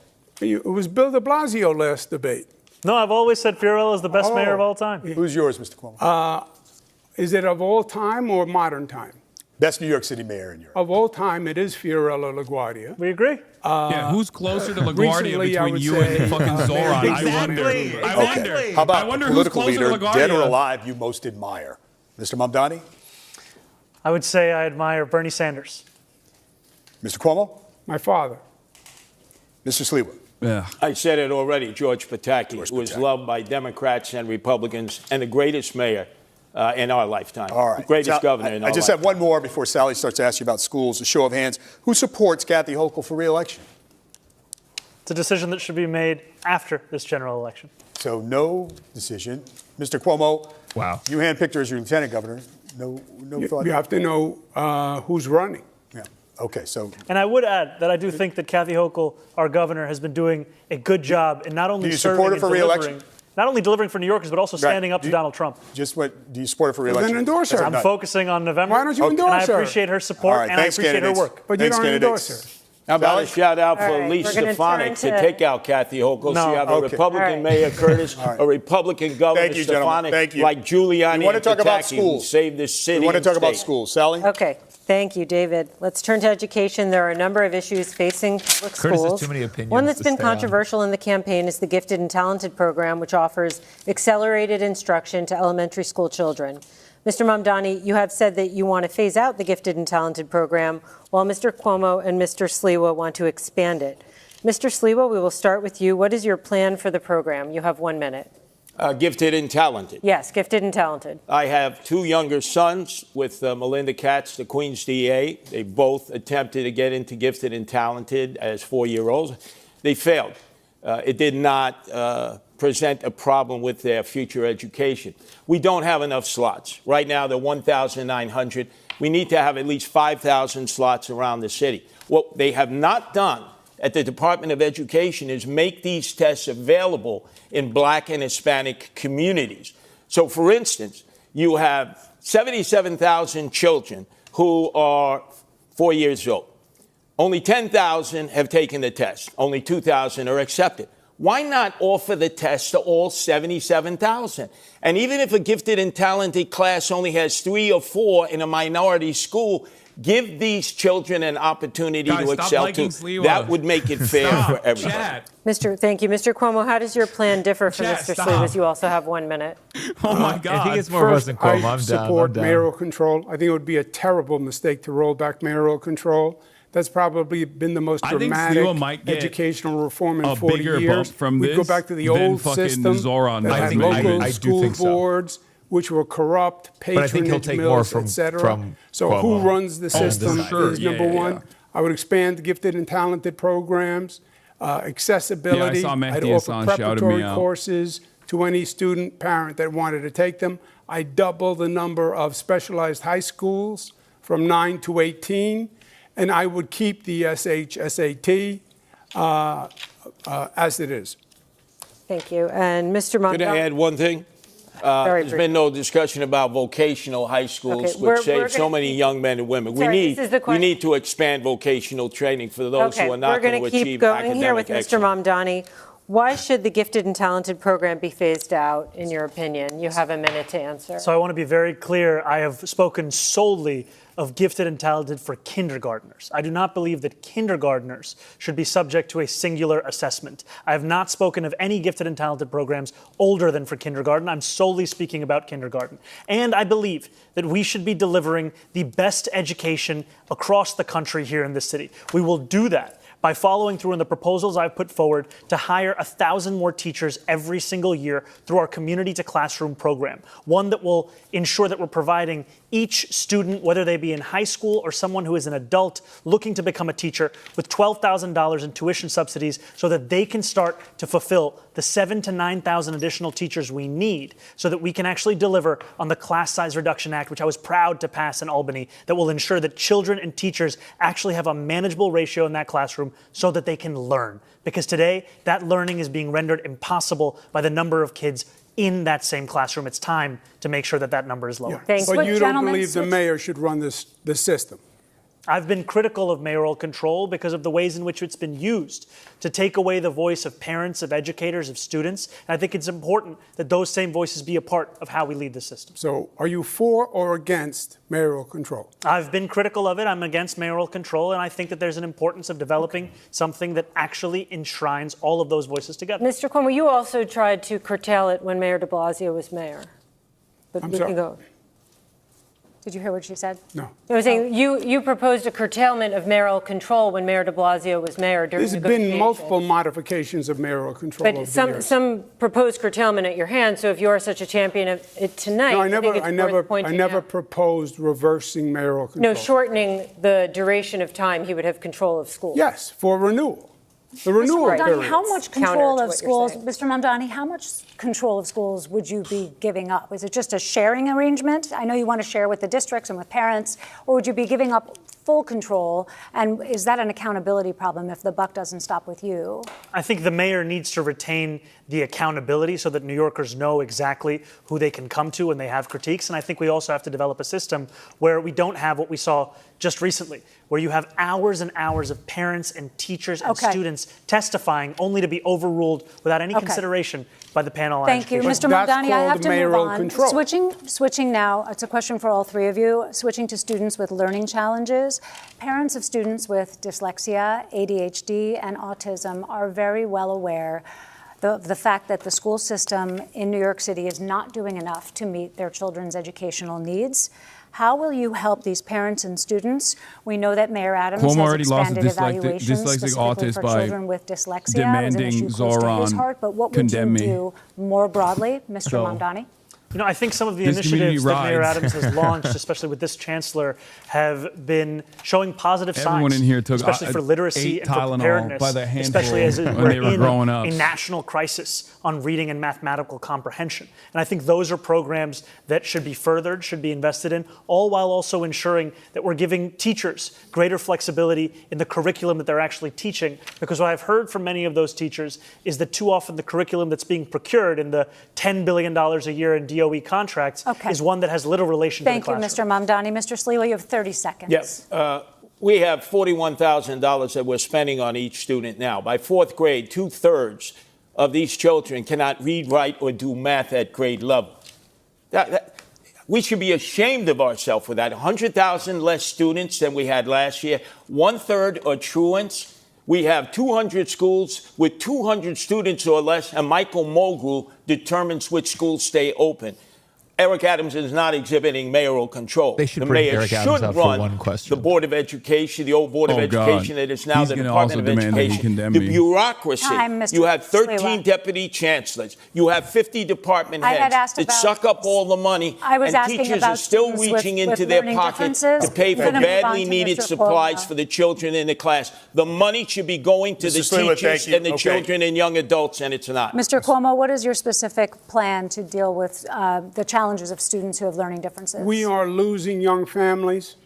It was Bill de Blasio last debate. No, I've always said Fiorello is the best mayor of all time. Who's yours, Mr. Cuomo? Is it of all time or modern time? Best New York City mayor in Europe. Of all time, it is Fiorello LaGuardia. We agree. Who's closer to LaGuardia between you and fucking Zohran? Exactly. I wonder. How about I wonder political who's closer leader, to LaGuardia? dead or alive, you most admire? Mr. Mamdani? I would say I admire Bernie Sanders. Mr. Cuomo? My father. Mr. Sliwa? Yeah. I said it already, George Pataki, who is loved by Democrats and Republicans and the greatest mayor in our lifetime. All right. Greatest governor in our I just lifetime. have one more before Sally starts to ask you about schools. A show of hands. Who supports Kathy Hochul for re-election? It's a decision that should be made after this general election. So no decision. Mr. Cuomo, you handpicked her as your lieutenant governor. No thought? You have to know who's running. Yeah. Okay, so. And I would add that I do think that Kathy Hochul, our governor, has been doing a good job in not only do you serving support her and for delivering, re-election? not only delivering for New Yorkers, but also standing up to Donald Trump. Just what do you support her for re-election? Then endorse her. I'm focusing on November. Why don't you endorse and her? I appreciate her support and I appreciate her work. But you don't endorse her. How about a shout out for right, Lee we're gonna Stefanik to take out Kathy Hochul? No. So you have a Republican Mayor Curtis, a Republican Governor Thank you, gentlemen. Stefanik, Thank you. like Giuliani We want to talk about Pataki, who schools. saved this city. We want to and talk about state. schools. Sally? Okay. Thank you, David. Let's turn to education. There are a number of issues facing public schools. Too many opinions. One that's been controversial in the campaign is the Gifted and Talented program, which offers accelerated instruction to elementary school children. Mr. Mamdani, you have said that you want to phase out the Gifted and Talented program, while Mr. Cuomo and Mr. Sliwa want to expand it. Mr. Sliwa, we will start with you. What is your plan for the program? You have 1 minute. Gifted and talented. Yes, gifted and talented. I have 2 younger sons with Melinda Katz, the Queens DA. They both attempted to get into gifted and talented as 4-year-olds. They failed. It did not present a problem with their future education. We don't have enough slots. Right now, they're 1,900. We need to have at least 5,000 slots around the city. What they have not done at the Department of Education is make these tests available in Black and Hispanic communities. So, for instance, you have 77,000 children who are 4 years old. Only 10,000 have taken the test. Only 2,000 are accepted. Why not offer the test to all 77,000? And even if a gifted and talented class only has 3 or 4 in a minority school, give these children an opportunity to excel too. That would make it fair for everybody. Thank you. Mr. Cuomo, how does your plan differ from Mr. Sliwa's? You also have 1 minute. Oh, my God. I think it's more of us than Cuomo. I support mayoral control. I think it would be a terrible mistake to roll back mayoral control. That's probably been the most dramatic educational reform in 40 years. We go back to the old system Zohran that had local school boards, which were corrupt, patronage mills, etc. So Cuomo. who runs the system is number one. I would expand gifted and talented programs, accessibility. I'd offer preparatory courses to any student, parent that wanted to take them. I'd double the number of specialized high schools from 9 to 18. And I would keep the SAT as it is. Thank you. And Mr. Mamdani. Can I add one thing? There's been no discussion about vocational high schools, which save so many young men and women. We need to expand vocational training for those who are not going to achieve academic excellence. We're going to keep going here with Mr. Mamdani. Why should the Gifted and Talented program be phased out, in your opinion? You have a minute to answer. So I want to be very clear. I have spoken solely of gifted and talented for kindergartners. I do not believe that kindergartners should be subject to a singular assessment. I have not spoken of any gifted and talented programs older than for kindergarten. I'm solely speaking about kindergarten. And I believe that we should be delivering the best education across the country here in this city. We will do that by following through on the proposals I've put forward to hire 1,000 more teachers every single year through our Community to Classroom program, one that will ensure that we're providing each student, whether they be in high school or someone who is an adult looking to become a teacher, with $12,000 in tuition subsidies so that they can start to fulfill the 7,000 to 9,000 additional teachers we need so that we can actually deliver on the Class Size Reduction Act, which I was proud to pass in Albany, that will ensure that children and teachers actually have a manageable ratio in that classroom so that they can learn. Because today, that learning is being rendered impossible by the number of kids in that same classroom. It's time to make sure that that number is lower. Yeah. But you don't believe the mayor should run this system? I've been critical of mayoral control because of the ways in which it's been used to take away the voice of parents, of educators, of students. And I think it's important that those same voices be a part of how we lead the system. So are you for or against mayoral control? I've been critical of it. I'm against mayoral control. And I think that there's an importance of developing something that actually enshrines all of those voices together. Mr. Cuomo, you also tried to curtail it when Mayor de Blasio was mayor. But I'm sorry. Did you hear what she said? No. I was saying you proposed a curtailment of mayoral control when Mayor de Blasio was mayor during There's been multiple modifications of mayoral control over the years. Some proposed curtailment at your hand. So if you are such a champion of it tonight, no, I never proposed reversing mayoral control. No, shortening the duration of time he would have control of schools. Yes, for renewal. The renewal period. How much control of schools, Mr. Mamdani, how much control of schools would you be giving up? Is it just a sharing arrangement? I know you want to share with the districts and with parents, or would you be giving up full control? And is that an accountability problem if the buck doesn't stop with you? I think the mayor needs to retain the accountability so that New Yorkers know exactly who they can come to when they have critiques. And I think we also have to develop a system where we don't have what we saw just recently, where you have hours and hours of parents and teachers and students testifying only to be overruled without any consideration by the panel on Thank you. Mr. Mamdani, I have to move on. Switching now, it's a question for all three of you, switching to students with learning challenges. Parents of students with dyslexia, ADHD, and autism are very well aware the fact that the school system in New York City is not doing enough to meet their children's educational needs. How will you help these parents and students? We know that Mayor Adams has expanded evaluations specifically for children with dyslexia. It was an issue close to his heart, but what would you do more broadly, Mr. Mamdani? You know, I think some of the initiatives that Mayor Adams has launched, especially with this chancellor, have been showing positive signs, in here took especially for literacy and for preparedness, by the handful especially as when we're they were growing up. A national crisis on reading and mathematical comprehension. And I think those are programs that should be furthered, should be invested in, all while also ensuring that we're giving teachers greater flexibility in the curriculum that they're actually teaching. Because what I've heard from many of those teachers is that too often the curriculum that's being procured in the $10 billion a year in DOE contracts is one that has little relation to the classroom. Thank you, Mr. Mamdani. Mr. Sliwa, you have 30 seconds. Yes. We have $41,000 that we're spending on each student now. By fourth grade, 2/3 of these children cannot read, write, or do math at grade level. We should be ashamed of ourselves for that. 100,000 less students than we had last year. 1/3 are truants. We have 200 schools with 200 students or less, and Michael Mulgrew determines which schools stay open. Eric Adams is not exhibiting mayoral control. They should bring Eric Adams up for one question. The Board of Education, the old Board of Education that is now the Department of Education. The bureaucracy. You have 13 deputy chancellors. You have 50 department heads that suck up all the money, and teachers are still reaching into their pockets to pay for badly needed supplies for the children in the class. The money should be going to the teachers and the children and young adults, and it's not. Mr. Cuomo, what is your specific plan to deal with the challenges of students who have learning differences? We are losing young families.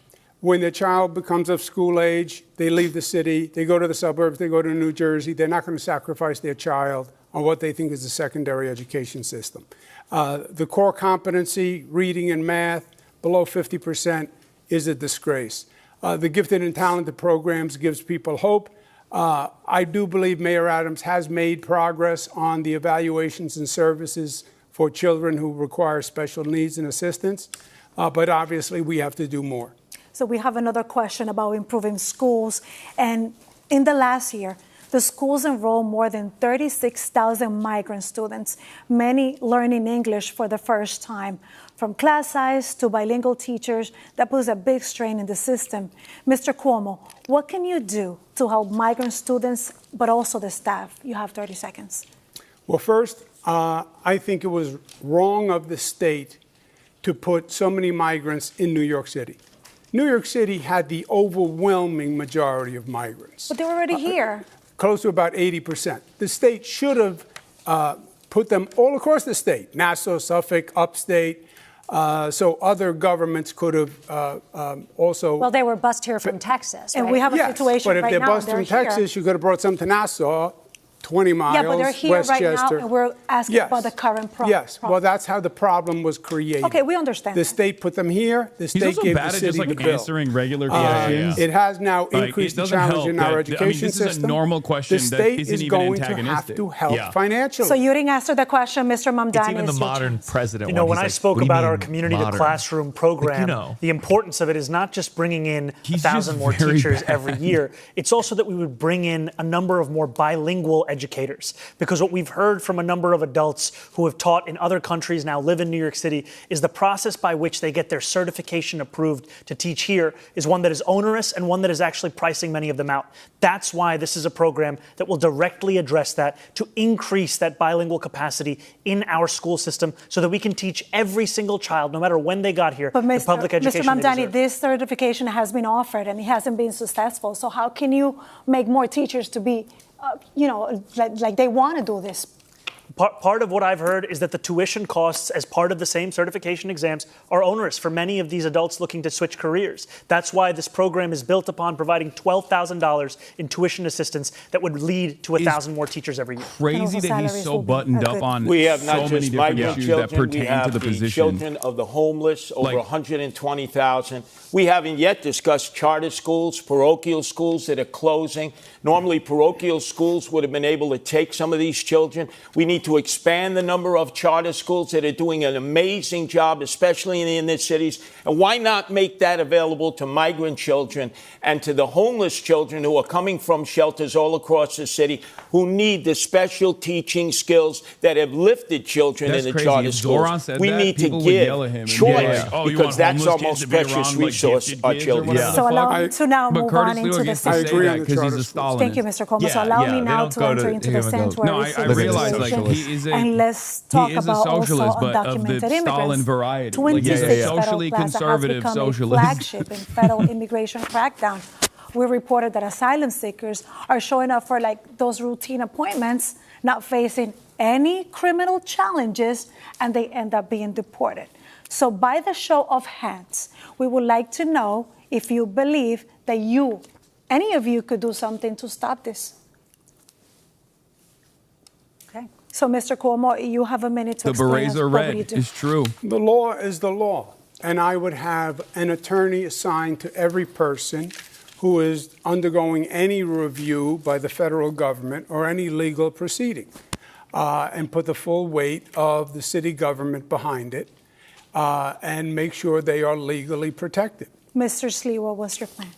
When the child becomes of school age, they leave the city, they go to the suburbs, they go to New Jersey. They're not going to sacrifice their child on what they think is a secondary education system. The core competency, reading and math, below 50% is a disgrace. The gifted and talented programs gives people hope. I do believe Mayor Adams has made progress on the evaluations and services for children who require special needs and assistance, but obviously we have to do more. So we have another question about improving schools. And in the last year, the schools enrolled more than 36,000 migrant students, many learning English for the first time. From class size to bilingual teachers, that puts a big strain in the system. Mr. Cuomo, what can you do to help migrant students, but also the staff? You have 30 seconds. Well, first, I think it was wrong of the state to put so many migrants in New York City. New York City had the overwhelming majority of migrants. But they were already here. Close to about 80%. The state should have put them all across the state, Nassau, Suffolk, upstate, so other governments could have also... Well, they were bused here from Texas, right? And we have a situation right now. But if they're bused from Texas, you could have brought some to Nassau, 20 miles, yeah, but they're here Westchester. Right now, and we're asking about the current problem. Yes, well, that's how the problem was created. Okay, we understand. The state put them here. The state gave the city the bill. Answering regular questions. It has now increased the challenge in our education system. This is a normal question. The state is going to have to help financially. So you didn't answer the question, Mr. Mamdani. It's even the modern president. You know, when I spoke about our community to classroom program, the importance of it is not just bringing in 1,000 more teachers every year. It's also that we would bring in a number of more bilingual educators. Because what we've heard from a number of adults who have taught in other countries, now live in New York City, is the process by which they get their certification approved to teach here is one that is onerous and one that is actually pricing many of them out. That's why this is a program that will directly address that, to increase that bilingual capacity in our school system so that we can teach every single child, no matter when they got here, the public education Mr. Mamdani, this certification has been offered and it hasn't been successful. So how can you make more teachers to be like they want to do this? Part of what I've heard is that the tuition costs as part of the same certification exams are onerous for many of these adults looking to switch careers. That's why this program is built upon providing $12,000 in tuition assistance that would lead to 1,000 more teachers every year. Crazy that he's so buttoned up on we have not so just many migrant different issues children, that pertain we have to the the position. children of the homeless, over 120,000. We haven't yet discussed charter schools, parochial schools that are closing. Normally, parochial schools would have been able to take some of these children. We need to expand the number of charter schools that are doing an amazing job, especially in the inner cities. And why not make that available to migrant children and to the homeless children who are coming from shelters all across the city who need the special teaching skills that have lifted children in the charter schools? We need to give choice because that's our most precious resource, our children. So allow me to now move on into the sanctuary because Thank you, Mr. Cuomo. So allow me now to enter into the sanctuary. No, I realize and let's talk about also undocumented immigrants. Variety. 26 socially Federal Plaza conservative has become socialism. a flagship in federal immigration crackdown. We reported that asylum seekers are showing up for like those routine appointments, not facing any criminal challenges, and they end up being deported. So by the show of hands, we would like to know if you believe that any of you could do something to stop this. Okay. So, Mr. Cuomo, you have a minute to explain. The berets are red. It's true. The law is the law. And I would have an attorney assigned to every person who is undergoing any review by the federal government or any legal proceeding, and put the full weight of the city government behind it, and make sure they are legally protected. Mr. Sliwa, what's your plan?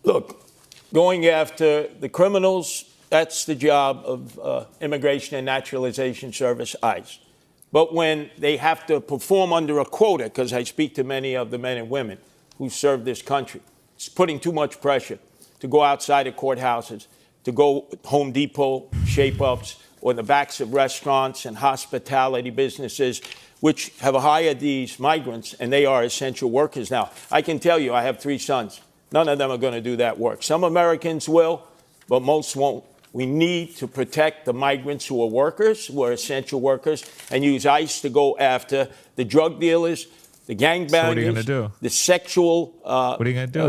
Look, going after the criminals, that's the job of Immigration and Naturalization Service, ICE. But when they have to perform under a quota, because I speak to many of the men and women who serve this country, it's putting too much pressure to go outside of courthouses, to go Home Depot shape-ups, or in the backs of restaurants and hospitality businesses, which have hired these migrants, and they are essential workers now. I can tell you, I have 3 sons. None of them are going to do that work. Some Americans will, but most won't. We need to protect the migrants who are workers, who are essential workers, and use ICE to go after the drug dealers, the gangbangers, the sexual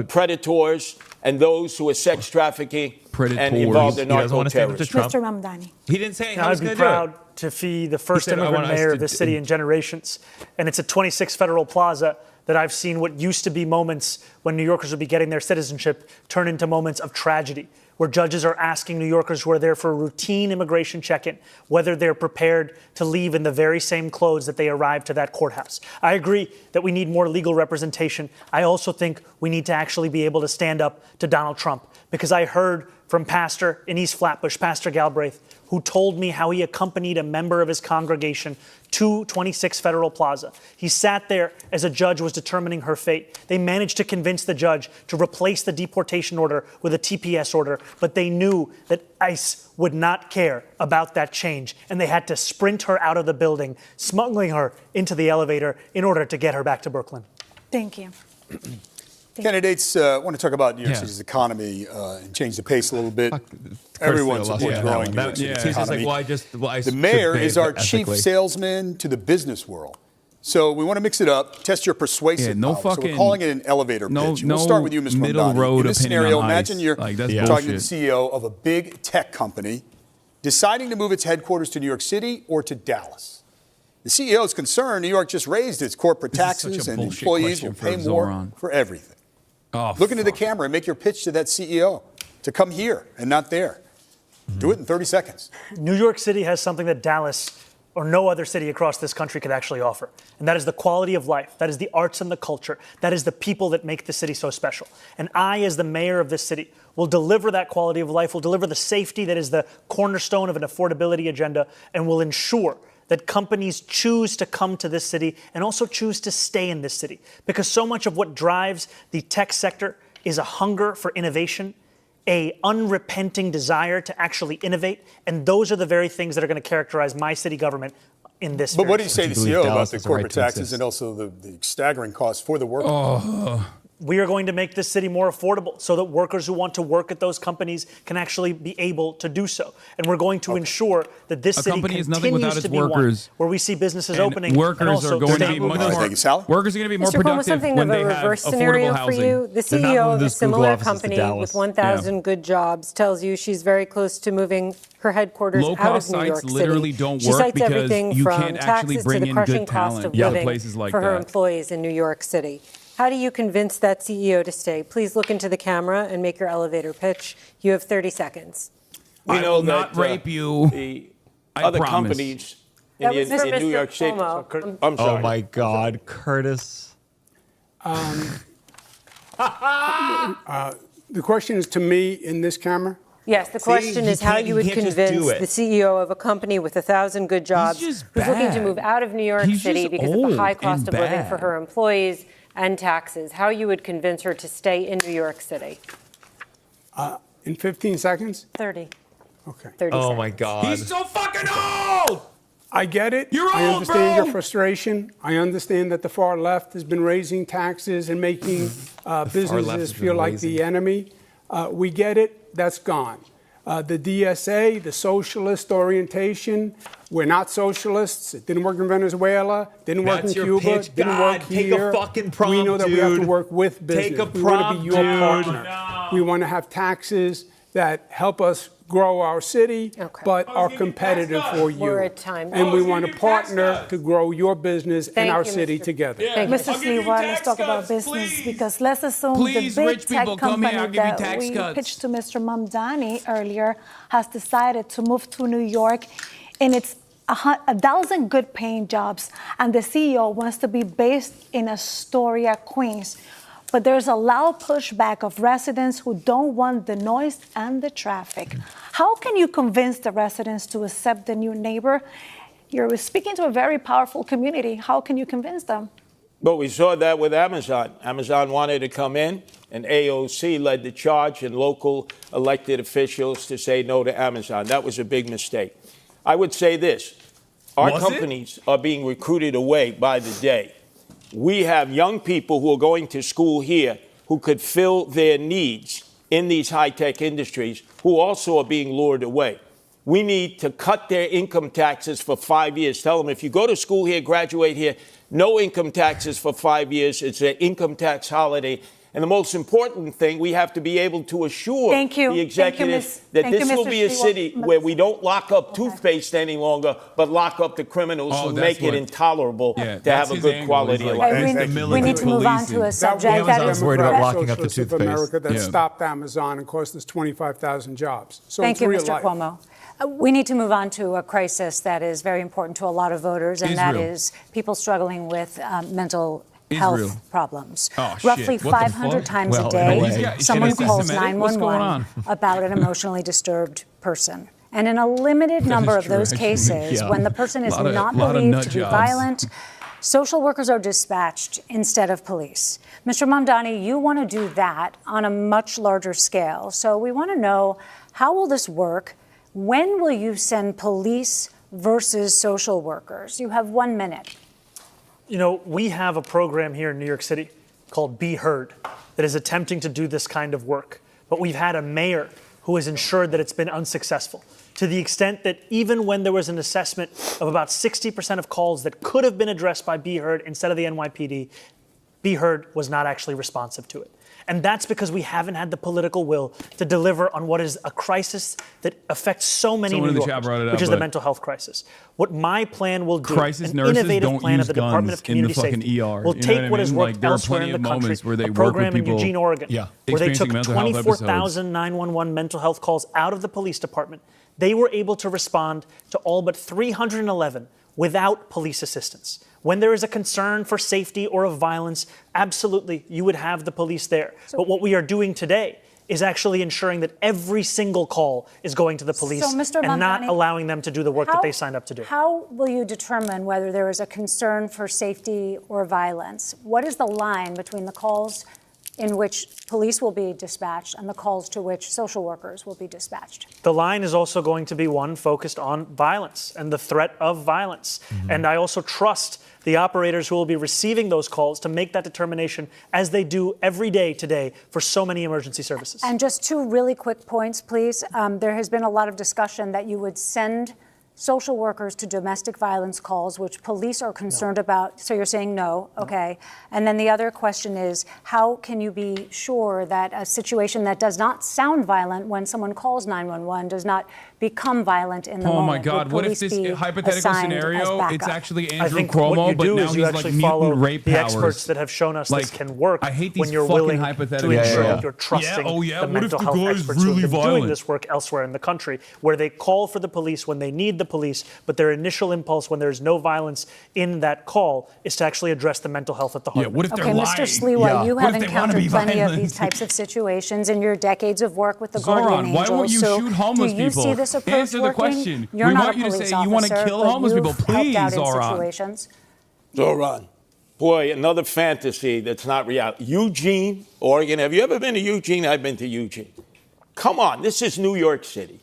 predators, and those who are sex trafficking and involved in narco-terrorism. Mr. Mamdani. He didn't say how he's going to do it. I'd be proud to be the first immigrant mayor of this city in generations. And it's at 26 Federal Plaza that I've seen what used to be moments when New Yorkers would be getting their citizenship turn into moments of tragedy, where judges are asking New Yorkers who are there for a routine immigration check-in whether they're prepared to leave in the very same clothes that they arrived to that courthouse. I agree that we need more legal representation. I also think we need to actually be able to stand up to Donald Trump, because I heard from Pastor in East Flatbush, Pastor Galbraith, who told me how he accompanied a member of his congregation to 26 Federal Plaza. He sat there as a judge was determining her fate. They managed to convince the judge to replace the deportation order with a TPS order, but they knew that ICE would not care about that change, and they had to sprint her out of the building, smuggling her into the elevator in order to get her back to Brooklyn. Thank you. Candidates want to talk about New York City's economy and change the pace a little bit. Everyone supports growing New York City's economy. The mayor is our chief salesman to the business world. So we want to mix it up, test your persuasive power. So we're calling it an elevator pitch. We'll start with you, Ms. Mamdani. In this scenario, imagine you're talking to the CEO of a big tech company deciding to move its headquarters to New York City or to Dallas. The CEO is concerned New York just raised its corporate taxes and employees will pay more for everything. Look into the camera and make your pitch to that CEO to come here and not there. Do it in 30 seconds. New York City has something that Dallas or no other city across this country could actually offer. And that is the quality of life. That is the arts and the culture. That is the people that make the city so special. And I, as the mayor of this city, will deliver that quality of life, will deliver the safety that is the cornerstone of an affordability agenda, and will ensure that companies choose to come to this city and also choose to stay in this city. Because so much of what drives the tech sector is a hunger for innovation, a unrepenting desire to actually innovate, and those are the very things that are going to characterize my city government in this. But what do you say to the CEO about the corporate taxes and also the staggering costs for the workers? we are going to make this city more affordable so that workers who want to work at those companies can actually be able to do so. And we're going to ensure that this city continues to be one where we see businesses opening. Workers are going to be much more. Workers are going to be more productive when they have affordable housing. For you, the CEO of a similar company with 1,000 good jobs tells you she's very close to moving her headquarters out of New York City. Literally don't she work cites because everything you from can't actually taxes bring to the in crushing good cost talent of living places like for her that. employees in New York City. How do you convince that CEO to stay? Please look into the camera and make your elevator pitch. You have 30 seconds. We know not rape you. The other companies in New York City. I'm sorry. Oh my God, Curtis. The question is to me in this camera? Yes, the question is how you would convince the CEO of a company with 1,000 good jobs who's looking to move out of New York City because of the high cost of living for her employees and taxes, how you would convince her to stay in New York City. In 15 seconds? 30. Okay. 30 seconds. My God. He's so fucking old! I get it. I understand your frustration. I understand that the far left has been raising taxes and making businesses feel like the enemy. We get it. That's gone. The DSA, the socialist orientation, we're not socialists. It didn't work in Venezuela, didn't work in Cuba, didn't work here. Take a fucking prompt, we know that we have to work with business. Take a prompt, we want to be your partner. We want to have taxes that help us grow our city, but are competitive for you. We're at time. And we want to partner to grow your business and our city together. Mr. Sliwa, let's talk about business because let's assume the big tech company that we pitched to Mr. Mamdani earlier has decided to move to New York, and it's 1,000 good paying jobs, and the CEO wants to be based in Astoria, Queens. But there's a loud pushback of residents who don't want the noise and the traffic. How can you convince the residents to accept the new neighbor? You're speaking to a very powerful community. How can you convince them? But we saw that with Amazon. Amazon wanted to come in, and AOC led the charge and local elected officials to say no to Amazon. That was a big mistake. I would say this. Our companies are being recruited away by the day. We have young people who are going to school here who could fill their needs in these high-tech industries who also are being lured away. We need to cut their income taxes for 5 years. Tell them if you go to school here, graduate here, no income taxes for 5 years. It's an income tax holiday. And the most important thing, we have to be able to assure the executive that this will be a city where we don't lock up toothpaste any longer, but lock up the criminals who make it intolerable to have a good quality of life. We need to move on to a subject that is worried about locking up the Socialists of toothpaste. America that stopped Amazon and cost us 25,000 jobs. So Thank you, real Mr. life. Cuomo. We need to move on to a crisis that is very important to a lot of voters, and that is people struggling with mental health problems. Roughly 500 times a day, someone calls 911 about an emotionally disturbed person. And in a limited number of those cases, when the person is not believed to be violent, social workers are dispatched instead of police. Mr. Mamdani, you want to do that on a much larger scale. So we want to know, how will this work? When will you send police versus social workers? You have 1 minute. You know, we have a program here in New York City called Be Heard that is attempting to do this kind of work. But we've had a mayor who has ensured that it's been unsuccessful, to the extent that even when there was an assessment of about 60% of calls that could have been addressed by Be Heard instead of the NYPD, Be Heard was not actually responsive to it. And that's because we haven't had the political will to deliver on what is a crisis that affects so many New Yorkers, which is the mental health crisis. What my plan will do, an innovative plan of the Department of Community Safety, will take what has worked elsewhere in the country, a program in Eugene, Oregon, where they took 24,000 911 mental health calls out of the police department. They were able to respond to all but 311 without police assistance. When there is a concern for safety or of violence, absolutely, you would have the police there. But what we are doing today is actually ensuring that every single call is going to the police and not allowing them to do the work that they signed up to do. How will you determine whether there is a concern for safety or violence? What is the line between the calls in which police will be dispatched and the calls to which social workers will be dispatched? The line is also going to be one focused on violence and the threat of violence. And I also trust the operators who will be receiving those calls to make that determination as they do every day today for so many emergency services. And just two really quick points, please. There has been a lot of discussion that you would send social workers to domestic violence calls, which police are concerned about. So you're saying no, okay. And then the other question is, how can you be sure that a situation that does not sound violent when someone calls 911 does not become violent in the moment? Oh my God, what if this hypothetical scenario, it's actually Andrew Cuomo, but now he's like mutant rape powers. The experts that have shown us this can work I hate these when you're willing to ensure that you're trusting the mental health experts who have been doing this work elsewhere in the country, where they call for the police when they need the police, but their initial impulse when there's no violence in that call is to actually address the mental health at the heart. Yeah, what if they're lying? Mr. Sliwa, you have encountered plenty of these types of situations in your decades of work with the Guardian Angels. Why won't you shoot homeless people? Do you see this approach Answer the working? question. You're we not want a you to police say you want to officer, kill but homeless people. you've Please, helped out in Zohran. situations. Zohran, boy, another fantasy that's not reality. Eugene, Oregon. Have you ever been to Eugene? I've been to Eugene. Come on, this is New York City.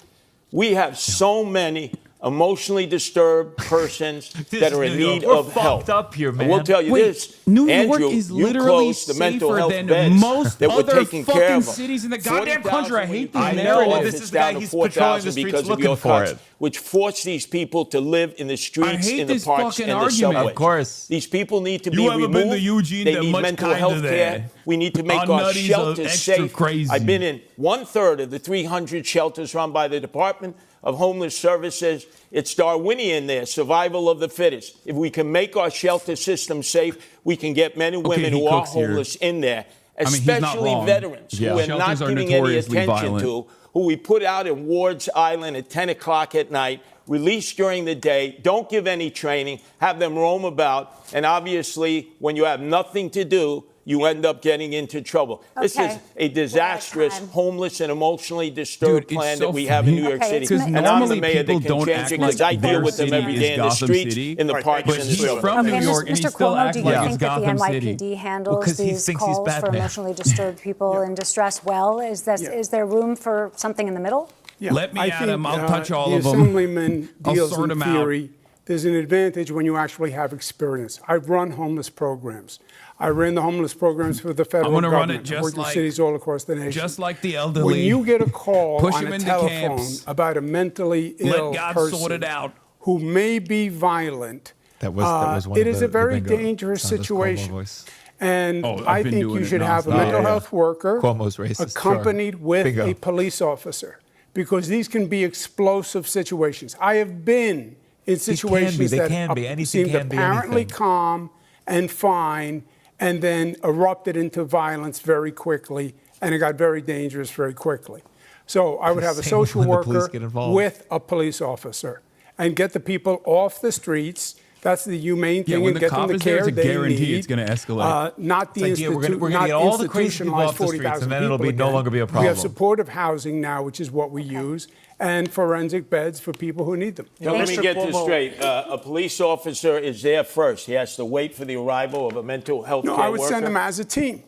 We have so many emotionally disturbed persons that are in need of help. Up here, man. I will tell you this, New York Andrew, is you literally closed the mental safer health than beds most that were other taking care fucking of them. cities in the goddamn country. I hate these. I know. narrative. This It's is the guy, down to he's patrolling the 4,000 streets because of looking your for cuts, it. which force these people to live in the streets, hate in the this parks, fucking and the argument. subways. Of course. These people need to You be haven't removed. been to Eugene, they they're need much mental kinder health care. there. We need to make Our our nutties are shelters extra safe. crazy. I've been in 1/3 of the 300 shelters run by the Department of Homeless Services. It's Darwinian there, survival of the fittest. If we can make our shelter system safe, we can get men and women who are homeless in there, especially veterans who we're not giving any attention to, who we put out in Ward's Island at 10 o'clock at night, release during the day, don't give any training, have them roam about, and obviously when you have nothing to do, you end up getting into trouble. Okay. This is a disastrous, homeless, and emotionally disturbed plan that we have in New York City. Because And I'm the mayor that can change it because I deal with them every day in the streets, in the parks, and the He's subways. from New York, and he Mr. still Cuomo, acts do you like think it's that the Gotham NYPD City. handles these calls for Batman. emotionally disturbed people in distress well? Is there room for something in the middle? Yeah, Let me I at think, him. I'll touch all the of them. Assemblyman I'll deals sort in him out. theory. There's an advantage when you actually have experience. I've run homeless programs. I ran the homeless programs for the federal government. run it just worked in like- cities all across the nation. Just like the elderly. When you get a call Push on them a into telephone camps. about a mentally ill Let God person sort it out. who may be violent, That was one it of is the a very bingo dangerous sound of Cuomo situation. voice. And I've I been think doing you it should have a nonstop. mental health worker Cuomo's racist, accompanied with Bingo. a police officer, because these can be explosive situations. I have been in situations They that can be. Anything seemed can be apparently anything. calm and fine, and then erupted into violence very quickly, and it got very dangerous very quickly. So I would have a Same social when the police worker get involved. with a police officer and get the people off the streets. That's the humane thing, when and the get them cop the is there, care it's a they guarantee need. it's gonna escalate. Not the It's like, we're gonna not get all the crazy people off the streets, 40,000 and then it'll people be no again. longer be a We problem. have supportive housing now, which is what we use, and forensic beds for people who need them. Now, let me get this straight. A police officer is there first. He has to wait for the arrival of a mental health care No, I would worker. send them as a team.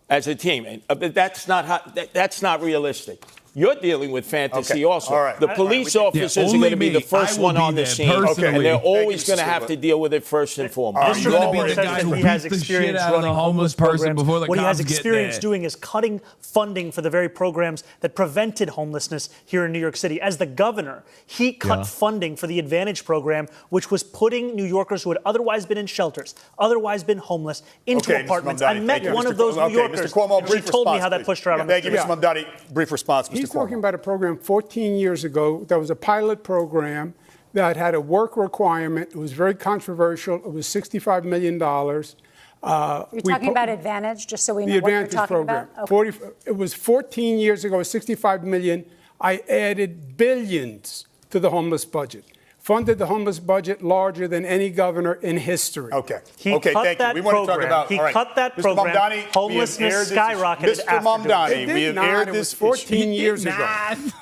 As a team. But that's not realistic. You're dealing with fantasy also. All right. The police officers are going to be the first one on the scene, and they're always going to have to deal with it first and foremost. He's going to be the guy who he has beats the shit experience out of the running homeless person before the What he has cops get experience there. doing is cutting funding for the very programs that prevented homelessness here in New York City. As the governor, he cut funding for the Advantage program, which was putting New Yorkers who had otherwise been in shelters, otherwise been homeless, into apartments. I met one of those New Yorkers, Mr. Cuomo, and she told me how that pushed her out on the Thank you, Mr. Mamdani. Brief response, Mr. He's Cuomo. talking about a program 14 years ago that was a pilot program that had a work requirement. It was very controversial. It was $65 million. You're talking about Advantage, just so we know the what you're Advantage talking program. about? Okay. It was 14 years ago, $65 million. I added billions to the homeless budget. Funded the homeless budget larger than any governor in history. Okay. He okay, cut thank that you. We want to talk program. about. He all right. cut that Mr. program. Mamdani, Homelessness skyrocketed Mr. after doing Mamdani, it. we have It aired did not. It was this 14 years ago.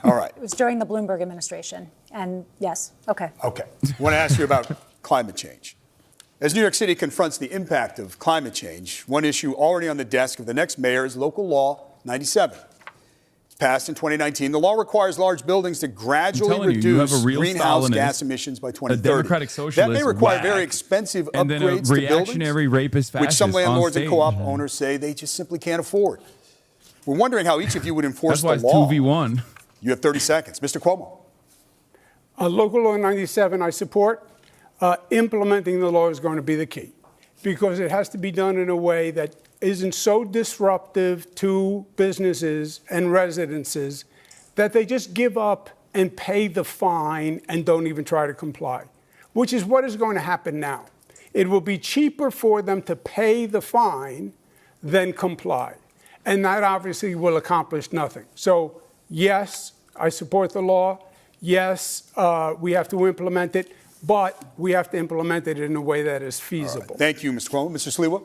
All right. It was during the Bloomberg administration. And yes, okay. Okay. I want to ask you about climate change. As New York City confronts the impact of climate change, one issue already on the desk of the next mayor is Local Law 97. passed in 2019. The law requires large buildings to gradually reduce greenhouse gas emissions by 2030. A democratic socialist, that may require very expensive and upgrades then a to reactionary buildings, rapist which some landlords and co-op stage. owners say they just simply can't afford. We're wondering how each of you would enforce That's the why law. it's 2v1. You have 30 seconds. Mr. Cuomo. Local Law 97, I support. Implementing the law is going to be the key because it has to be done in a way that isn't so disruptive to businesses and residences that they just give up and pay the fine and don't even try to comply, which is what is going to happen now. It will be cheaper for them to pay the fine than comply. And that obviously will accomplish nothing. So, yes, I support the law. Yes, we have to implement it, but we have to implement it in a way that is feasible. Right. Thank you, Mr. Cuomo. Mr. Sliwa?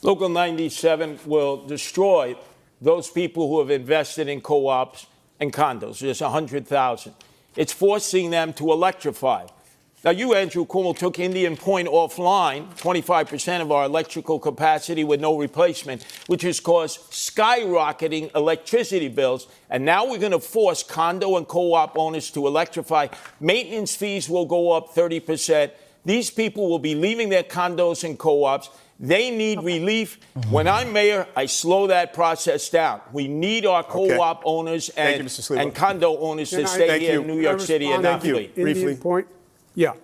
Local 97 will destroy those people who have invested in co-ops and condos. There's 100,000. It's forcing them to electrify. Now, you, Andrew Cuomo, took Indian Point offline, 25% of our electrical capacity with no replacement, which has caused skyrocketing electricity bills. And now we're going to force condo and co-op owners to electrify. Maintenance fees will go up 30%. These people will be leaving their condos and co-ops. They need relief. When I'm mayor, I slow that process down. We need our co-op owners and condo owners to stay here in New York City and not flee. Indian Point? Yeah.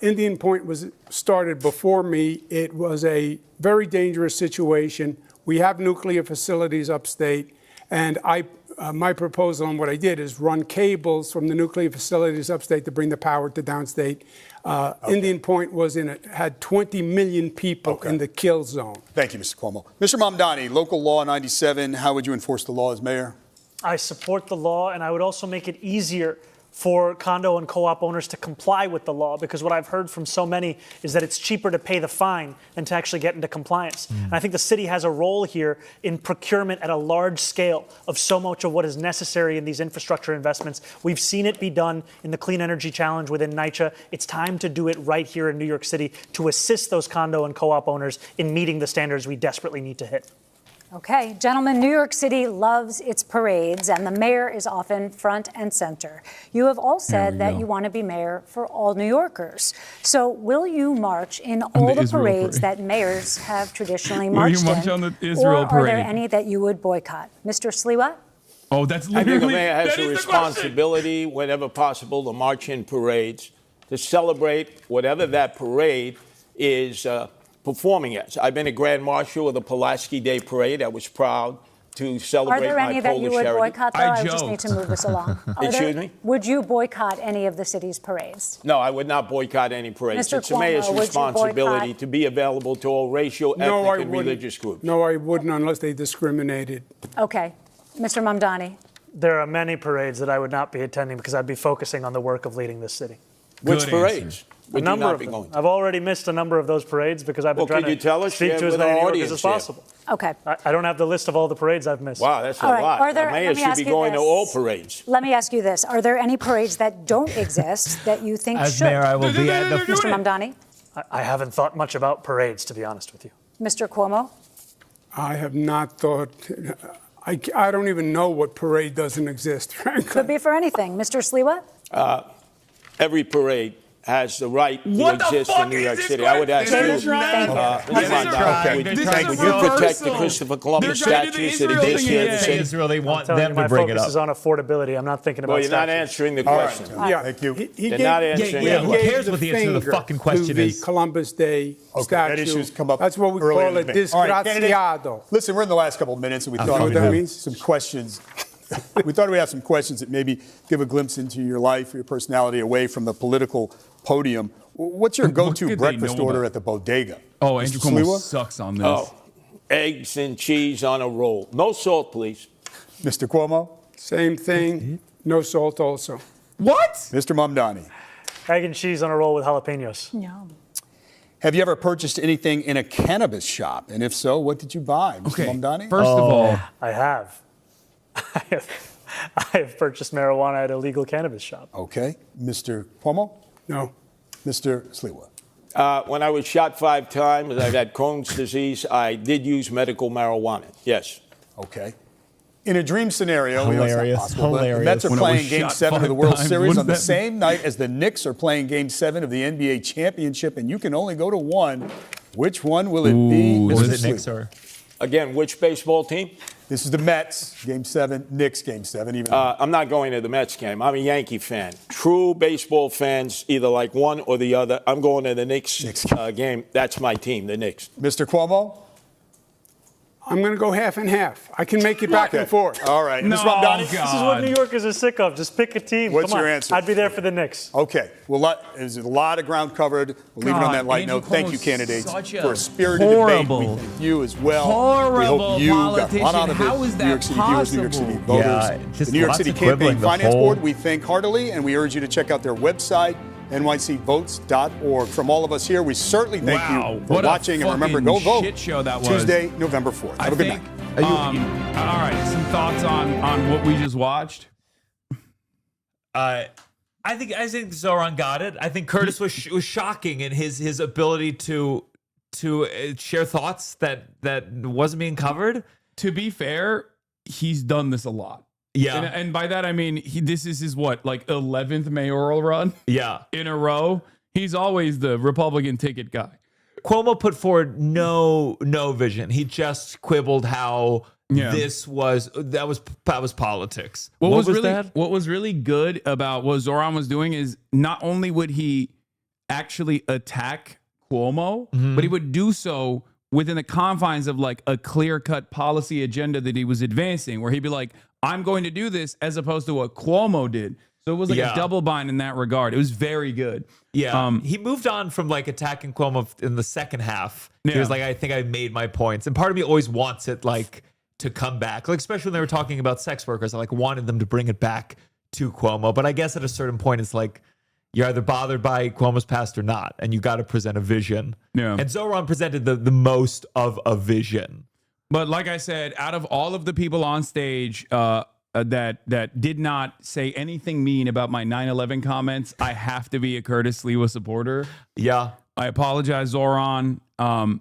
Indian Point was started before me. It was a very dangerous situation. We have nuclear facilities upstate, and my proposal on what I did is run cables from the nuclear facilities upstate to bring the power to downstate. Indian Point had 20 million people in the kill zone. Thank you, Mr. Cuomo. Mr. Mamdani, Local Law 97, how would you enforce the law as mayor? I support the law, and I would also make it easier for condo and co-op owners to comply with the law, because what I've heard from so many is that it's cheaper to pay the fine than to actually get into compliance. And I think the city has a role here in procurement at a large scale of so much of what is necessary in these infrastructure investments. We've seen it be done in the Clean Energy Challenge within NYCHA. It's time to do it right here in New York City to assist those condo and co-op owners in meeting the standards we desperately need to hit. Okay, gentlemen, New York City loves its parades, and the mayor is often front and center. You have all said that you want to be mayor for all New Yorkers. So will you march in all the parades that mayors have traditionally marched in? Will you march on the Israel parade? Or are there any that you would boycott? Mr. Sliwa? Oh, that's literally, I think the mayor has a responsibility, whenever possible, to march in parades, to celebrate whatever that parade is performing as. I've been a Grand Marshal of the Pulaski Day Parade. I was proud to celebrate my Polish heritage. Are there any that you would boycott, though? I just need to move this along. Excuse me? Would you boycott any of the city's parades? No, I would not boycott any parades. Mr. It's the mayor's responsibility to be available to all racial, ethnic, and religious groups. No, I wouldn't unless they discriminated. Okay. Mr. Mamdani. There are many parades that I would not be attending because I'd be focusing on the work of leading this city. Which parades? A number of them. I've already missed a number of those parades because I've been trying to speak to as many New Yorkers as possible. Okay. I don't have the list of all the parades I've missed. Wow, that's a lot. The mayor should be going to all parades. Let me ask you this. Are there any parades that don't exist that you think should? As mayor, I will be at the... Mr. Mamdani? I haven't thought much about parades, to be honest with you. Mr. Cuomo? I have not thought... I don't even know what parade doesn't exist, frankly. Could be for anything. Mr. Sliwa? Every parade has the right to exist in New York City. I would ask you, Mr. Mamdani, would you protect the Christopher Columbus statues that exist here in the city? Israel, they want them to bring it up. My focus is on affordability. I'm not thinking about statues. Well, you're not answering the question. Yeah, thank you. You're not answering the question. Who cares what the answer to the fucking question is? The Columbus Day statue. That issue's come up. That's what we call it, disgraziado. Listen, we're in the last couple of minutes, and we thought we'd have some questions. We thought we'd have some questions that maybe give a glimpse into your life, your personality, away from the political podium. What's your go-to breakfast order at the bodega? Oh, Andrew Cuomo sucks on this. Oh, eggs and cheese on a roll. No salt, please. Mr. Cuomo? Same thing. No salt also. What? Mr. Mamdani? Egg and cheese on a roll with jalapenos. No. Have you ever purchased anything in a cannabis shop? And if so, what did you buy, Mr. Mamdani? First of all, I have. I have purchased marijuana at a legal cannabis shop. Okay. Mr. Cuomo? No. Mr. Sliwa? When I was shot 5 times, I've had Crohn's disease. I did use medical marijuana. Yes. Okay. In a dream scenario, we know it's not possible, but the Hilarious. Mets are When it was playing Game shot 7 of the 5 World times. Series What on the does that same night as the Knicks are playing Game 7 of the NBA Championship, and you can only go to one. Which one will it be? Was Mr. it Knicks Sleep? or? Again, which baseball team? This is the Mets, Game 7, Knicks, Game 7. Even I'm not going to the Mets game. I'm a Yankee fan. True baseball fans either like one or the other. I'm going to the Knicks game. That's my team, the Knicks. Mr. Cuomo? I'm going to go half and half. I can make it back and forth. All right. No, Mr. Mamdani? This is what New Yorkers are sick of. Just pick a team. What's Come on. your answer? I'd be there for the Knicks. Okay. Well, there's a lot of ground covered. We'll leave it on that light note. Thank you, candidates, for a spirited debate. We thank you as well. We hope you got a lot out of it. How is that New York City viewers, New York City voters. Yeah, just the New York lots City of quibbling, Campaign the Finance whole- Board, we thank heartily, and we urge you to check out their website, nycvotes.org. From all of us here, we certainly thank you for watching. And remember, go vote. Shit show that was. Tuesday, November 4th. Have a good night. All right, some thoughts on what we just watched. I think Zohran got it. I think Curtis was shocking in his ability to share thoughts that wasn't being covered. To be fair, he's done this a lot. Yeah, and by that I mean this is his 11th mayoral run. Yeah, in a row. He's always the Republican ticket guy. Cuomo put forward no vision. He just quibbled how that was politics. What was really good about what Zohran was doing is not only would he actually attack Cuomo, but he would do so within the confines of like a clear-cut policy agenda that he was advancing, where he'd be like, I'm going to do this, as opposed to what Cuomo did. So it was like a double bind in that regard. It was very good. Yeah. He moved on from like attacking Cuomo in the second half. He was like, I think I made my points. And part of me always wants it like to come back. Like, especially when they were talking about sex workers, I like wanted them to bring it back to Cuomo. But I guess at a certain point, it's like, you're either bothered by Cuomo's past or not. And you got to present a vision. Yeah. And Zohran presented the most of a vision. But like I said, out of all of the people on stage, that did not say anything mean about my 9/11 comments, I have to be a Curtis Sliwa supporter. Yeah. I apologize, Zohran. I'll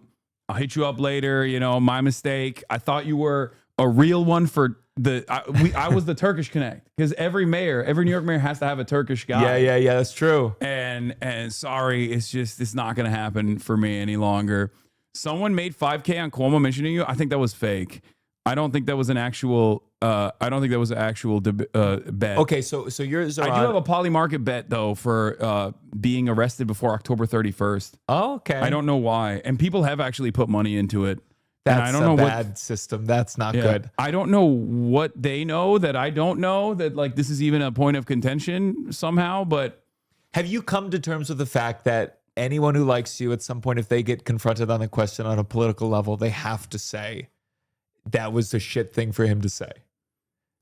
hit you up later. My mistake. I thought you were a real one for I was the Turkish Connect, because every New York mayor has to have a Turkish guy. Yeah, that's true. And sorry, it's not going to happen for me any longer. Someone made 5K on Cuomo mentioning you. I think that was fake. I don't think that was an actual. Bet. Okay, so you're Zohran. I do have a poly market bet though for being arrested before October 31st. Oh, okay. I don't know why, and people have actually put money into it. That's a bad system. That's not good. I don't know what they know that I don't know, that like this is even a point of contention somehow. But have you come to terms with the fact that anyone who likes you at some point, if they get confronted on a question on a political level, they have to say that was a shit thing for him to say?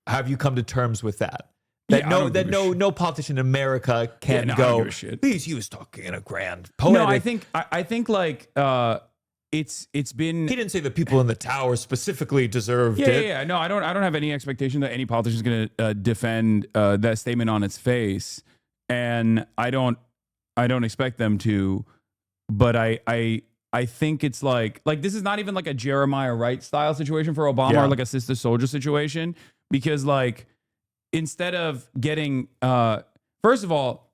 Have you come to terms with that? No politician in America can go, he was talking in a grand poetic. No, I think like it's been. He didn't say the people in the tower specifically deserved it. Yeah. No, I don't have any expectation that any politician is going to defend that statement on its face, and I don't expect them to. But I think it's like this is not even like a Jeremiah Wright style situation for Obama or like a Sister Soldier situation, because like instead of getting first of all,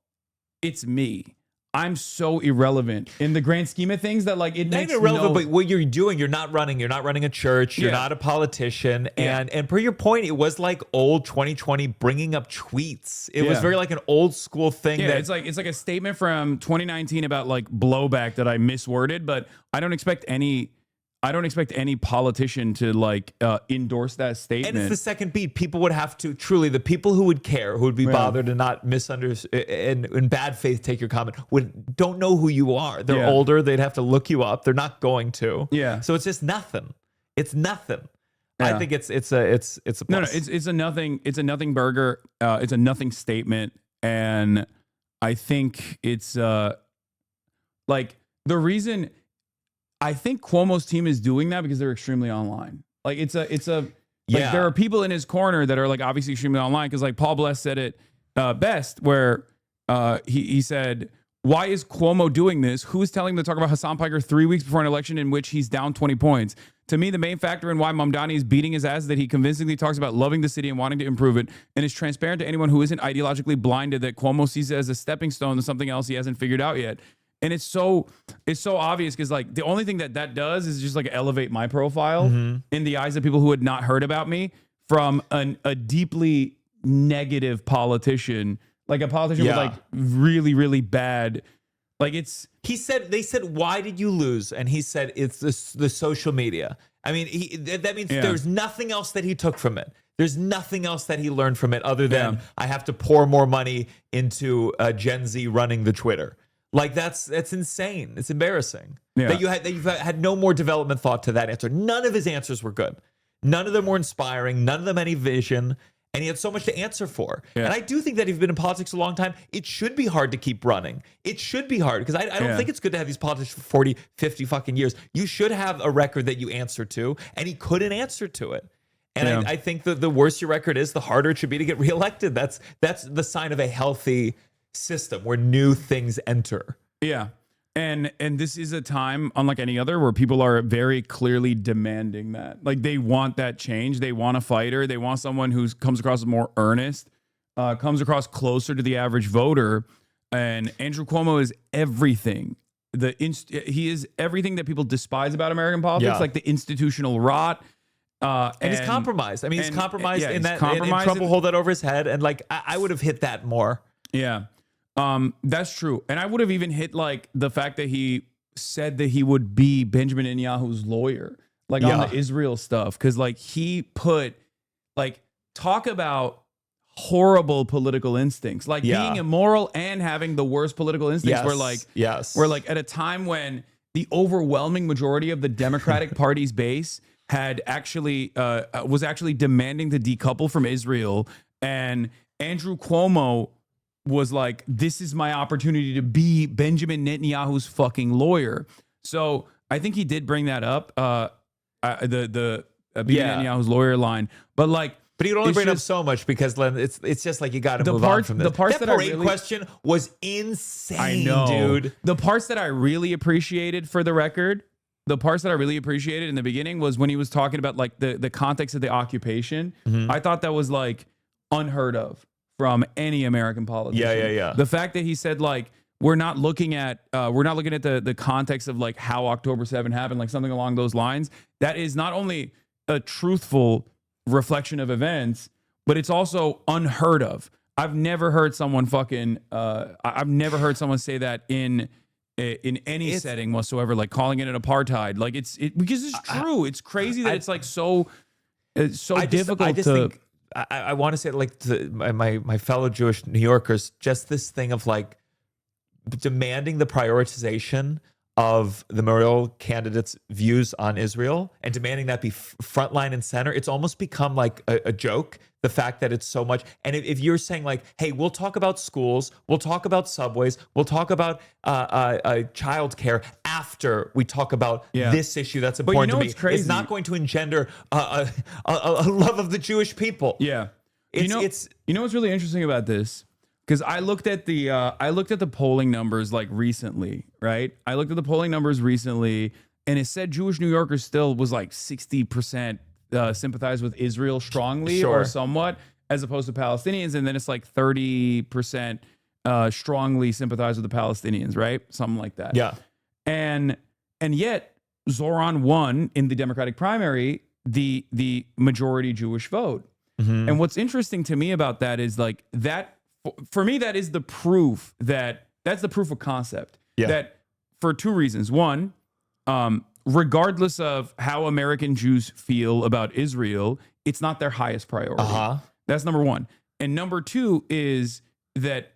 it's me. I'm so irrelevant in the grand scheme of things that like it makes irrelevant. But what you're doing, you're not running a church. You're not a politician. And per your point, it was like old 2020 bringing up tweets. It was very like an old school thing. Yeah, it's like a statement from 2019 about like blowback that I misworded, but I don't expect any politician to like endorse that statement. And it's the second beat. People would have to truly, the people who would care, who would be bothered and not misunderstand, and in bad faith take your comment, don't know who you are. They're older. They'd have to look you up. They're not going to. Yeah. So it's just nothing. It's nothing. Yeah. I think it's a plus. No, it's a nothing. It's a nothing burger. It's a nothing statement, and I think it's like the reason. I think Cuomo's team is doing that because they're extremely online. Like there are people in his corner that are like obviously extremely online, because like Paul Bless said it best, where he said, why is Cuomo doing this? Who is telling him to talk about Hassan Piker 3 weeks before an election in which he's down 20 points? To me, the main factor in why Mamdani is beating his ass is that he convincingly talks about loving the city and wanting to improve it, and is transparent to anyone who isn't ideologically blinded that Cuomo sees it as a stepping stone to something else he hasn't figured out yet. And it's so obvious because like the only thing that does is just like elevate my profile in the eyes of people who had not heard about me from a deeply negative politician, like a politician with like really, really bad. Like they said, why did you lose? And he said, it's the social media. I mean, that means there's nothing else that he took from it. There's nothing else that he learned from it other than I have to pour more money into Gen Z running the Twitter. Like that's insane. It's embarrassing that you've had no more development thought to that answer. None of his answers were good. None of them were inspiring. None of them any vision. And he had so much to answer for. Yeah. And I do think that if you've been in politics a long time, it should be hard to keep running. It should be hard because I don't think it's good to have these politics for 40, 50 fucking years. You should have a record that you answer to, and he couldn't answer to it. And I think that the worse your record is, the harder it should be to get reelected. That's the sign of a healthy system where new things enter. Yeah. And this is a time unlike any other where people are very clearly demanding that. Like they want that change. They want a fighter. They want someone who comes across as more earnest, comes across closer to the average voter. And Andrew Cuomo is everything. He is everything that people despise about American politics, like the institutional rot. And he's compromised. I mean, he's compromised in that Trump will hold that over his head. And like, I would have hit that more. Yeah. That's true. And I would have even hit like the fact that he said that he would be Benjamin Netanyahu's lawyer, like on the Israel stuff. Cause like he put like, talk about horrible political instincts, like being immoral and having the worst political instincts were like, we're like at a time when the overwhelming majority of the Democratic Party's base had actually, was actually demanding to decouple from Israel. And Andrew Cuomo was like, this is my opportunity to be Benjamin Netanyahu's fucking lawyer. So I think he did bring that up, the Netanyahu's lawyer line. But like, but he would only bring it up so much because it's just like you got to move on from this. The parts that parade question was insane, I know, dude. The parts that I really appreciated, for the record, the parts that I really appreciated in the beginning was when he was talking about like the context of the occupation. I thought that was like unheard of from any American politician. The fact that he said like we're not looking at the context of like how October 7 happened, like something along those lines. That is not only a truthful reflection of events, but it's also unheard of. I've never heard someone I've never heard someone say that in any setting whatsoever, like calling it an apartheid. Like because it's true. It's crazy that it's like it's so difficult to think. I want to say, like, to my fellow Jewish New Yorkers, just this thing of like demanding the prioritization of the mayoral candidates' views on Israel and demanding that be frontline and center. It's almost become like a joke, the fact that it's so much. And if you're saying like, hey, we'll talk about schools, we'll talk about subways, we'll talk about childcare after we talk about this issue that's important to me. It's not going to engender a love of the Jewish people. Yeah. You know what's really interesting about this? Because I looked at the polling numbers like recently, right? I looked at the polling numbers recently, and it said Jewish New Yorkers still was like 60% sympathize with Israel strongly or somewhat, as opposed to Palestinians, and then it's like 30% strongly sympathize with the Palestinians, right? Something like that. Yeah. And yet Zohran won in the Democratic primary the majority Jewish vote. And what's interesting to me about that is like that. For me, that is the proof that's the proof of concept. That for two reasons. One, regardless of how American Jews feel about Israel, it's not their highest priority. That's number one. And number two is that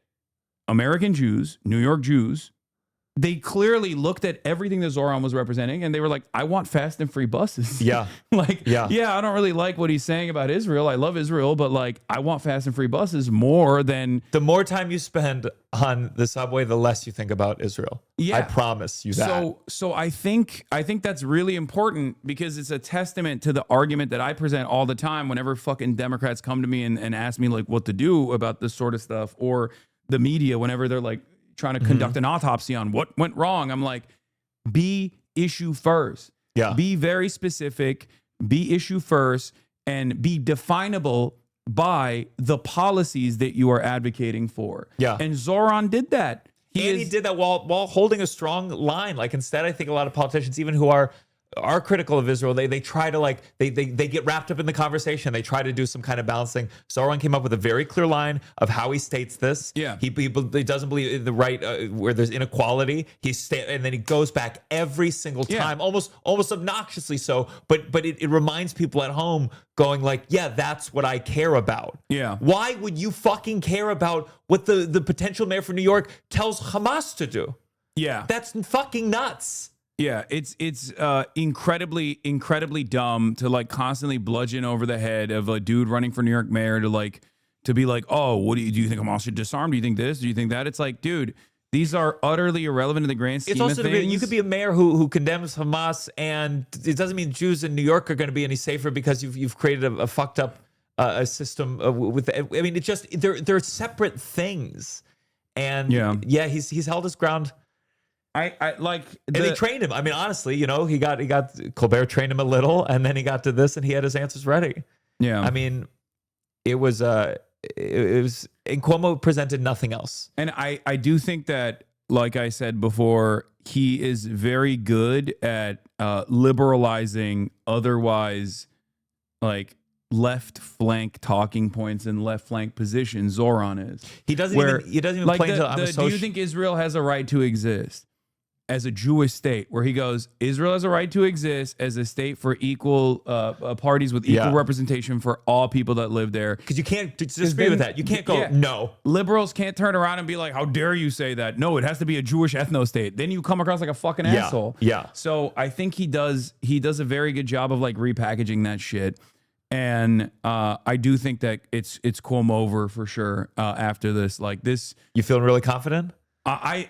American Jews, New York Jews, they clearly looked at everything that Zohran was representing and they were like, I want fast and free buses. Yeah. I don't really like what he's saying about Israel. I love Israel, but like, I want fast and free buses more than... The more time you spend on the subway, the less you think about Israel. Yeah. I promise you that. So I think that's really important because it's a testament to the argument that I present all the time whenever fucking Democrats come to me and ask me like what to do about this sort of stuff, or the media, whenever they're like, trying to conduct an autopsy on what went wrong. I'm like, be issue first. Yeah. Be very specific, be issue first, and be definable by the policies that you are advocating for. Yeah. And Zohran did that. He did that while holding a strong line. Like, instead, I think a lot of politicians, even who are critical of Israel, they try to, like, they get wrapped up in the conversation. They try to do some kind of balancing. Zohran came up with a very clear line of how he states this. Yeah. He doesn't believe in the right where there's inequality. And then he goes back every single time, almost obnoxiously so. But it reminds people at home, going like, yeah, that's what I care about. Yeah. Why would you fucking care about what the potential mayor for New York tells Hamas to do? Yeah. That's fucking nuts. Yeah, it's incredibly dumb to like constantly bludgeon over the head of a dude running for New York mayor to be like, oh, what do you think Hamas should disarm? Do you think this? Do you think that? It's like, dude, these are utterly irrelevant in the grand scheme of things. You could be a mayor who condemns Hamas, and it doesn't mean Jews in New York are going to be any safer because you've created a fucked up a system with. I mean, it's just they're separate things, and he's held his ground. I like, and they trained him. I mean, honestly, he got Colbert trained him a little, and then he got to this, and he had his answers ready. Yeah, I mean, it was and Cuomo presented nothing else. And I do think that, like I said before, he is very good at liberalizing otherwise like left flank talking points and left flank positions. Zohran is. He doesn't even like play into do you think Israel has a right to exist as a Jewish state, where he goes, Israel has a right to exist as a state for equal parties with equal representation for all people that live there. Because you can't disagree with that. You can't go, no. Liberals can't turn around and be like, how dare you say that? No, it has to be a Jewish ethno state. Then you come across like a fucking asshole. Yeah. So I think he does a very good job of like repackaging that shit. And I do think that it's Cuomo over for sure after this. Like this. You feeling really confident? I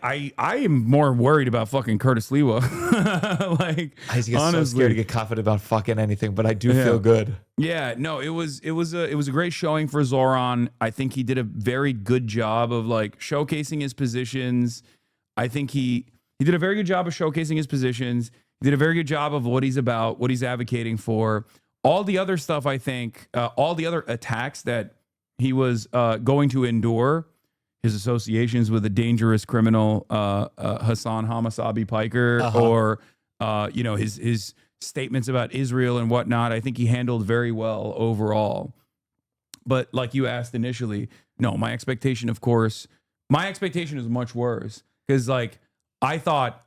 am more worried about fucking Curtis Lewa. Like, I get so scared to get confident about fucking anything, but I do feel good. Yeah, no, it was a great showing for Zohran. I think he did a very good job of like showcasing his positions. I think he did a very good job of showcasing his positions. He did a very good job of what he's about, what he's advocating for. All the other stuff, I think, all the other attacks that he was going to endure, his associations with a dangerous criminal, Hassan Hasanabi piker, or his statements about Israel and whatnot, I think he handled very well overall. But like you asked initially, no, my expectation is much worse, because like I thought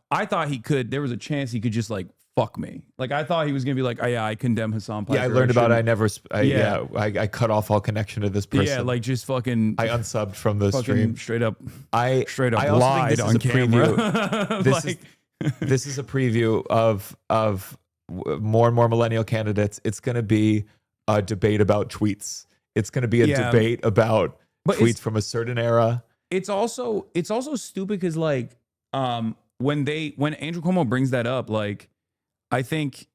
he could. There was a chance he could just like fuck me. Like I thought he was gonna be like, oh, yeah, I condemn Hassan Piker. Yeah, I learned about it. I cut off all connection to this person. Yeah, like just fucking. I unsubbed from the stream. Straight up I lied on camera. This is a preview of more and more millennial candidates. It's gonna be a debate about tweets. It's gonna be a debate about tweets from a certain era. It's also stupid because like when Andrew Cuomo brings that up, like I think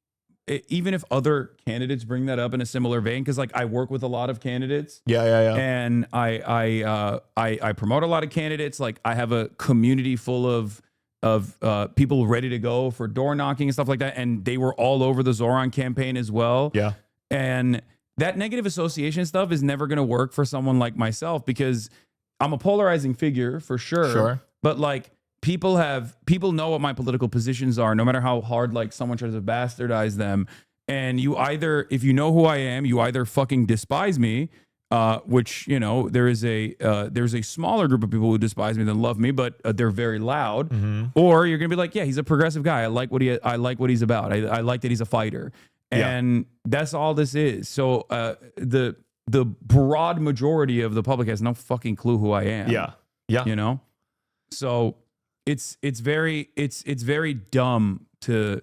even if other candidates bring that up in a similar vein, because like I work with a lot of candidates, and I promote a lot of candidates. Like I have a community full of people ready to go for door knocking and stuff like that, and they were all over the Zohran campaign as well. Yeah, and that negative association stuff is never going to work for someone like myself, because I'm a polarizing figure for sure. But like people know what my political positions are, no matter how hard like someone tries to bastardize them. And you either, if you know who I am, you either fucking despise me, which, there's a smaller group of people who despise me than love me, but they're very loud. Mm-hmm. Or you're gonna be like, yeah, he's a progressive guy. I like what he's about. I like that he's a fighter. And that's all this is. So the broad majority of the public has no fucking clue who I am. Yeah. So it's very dumb to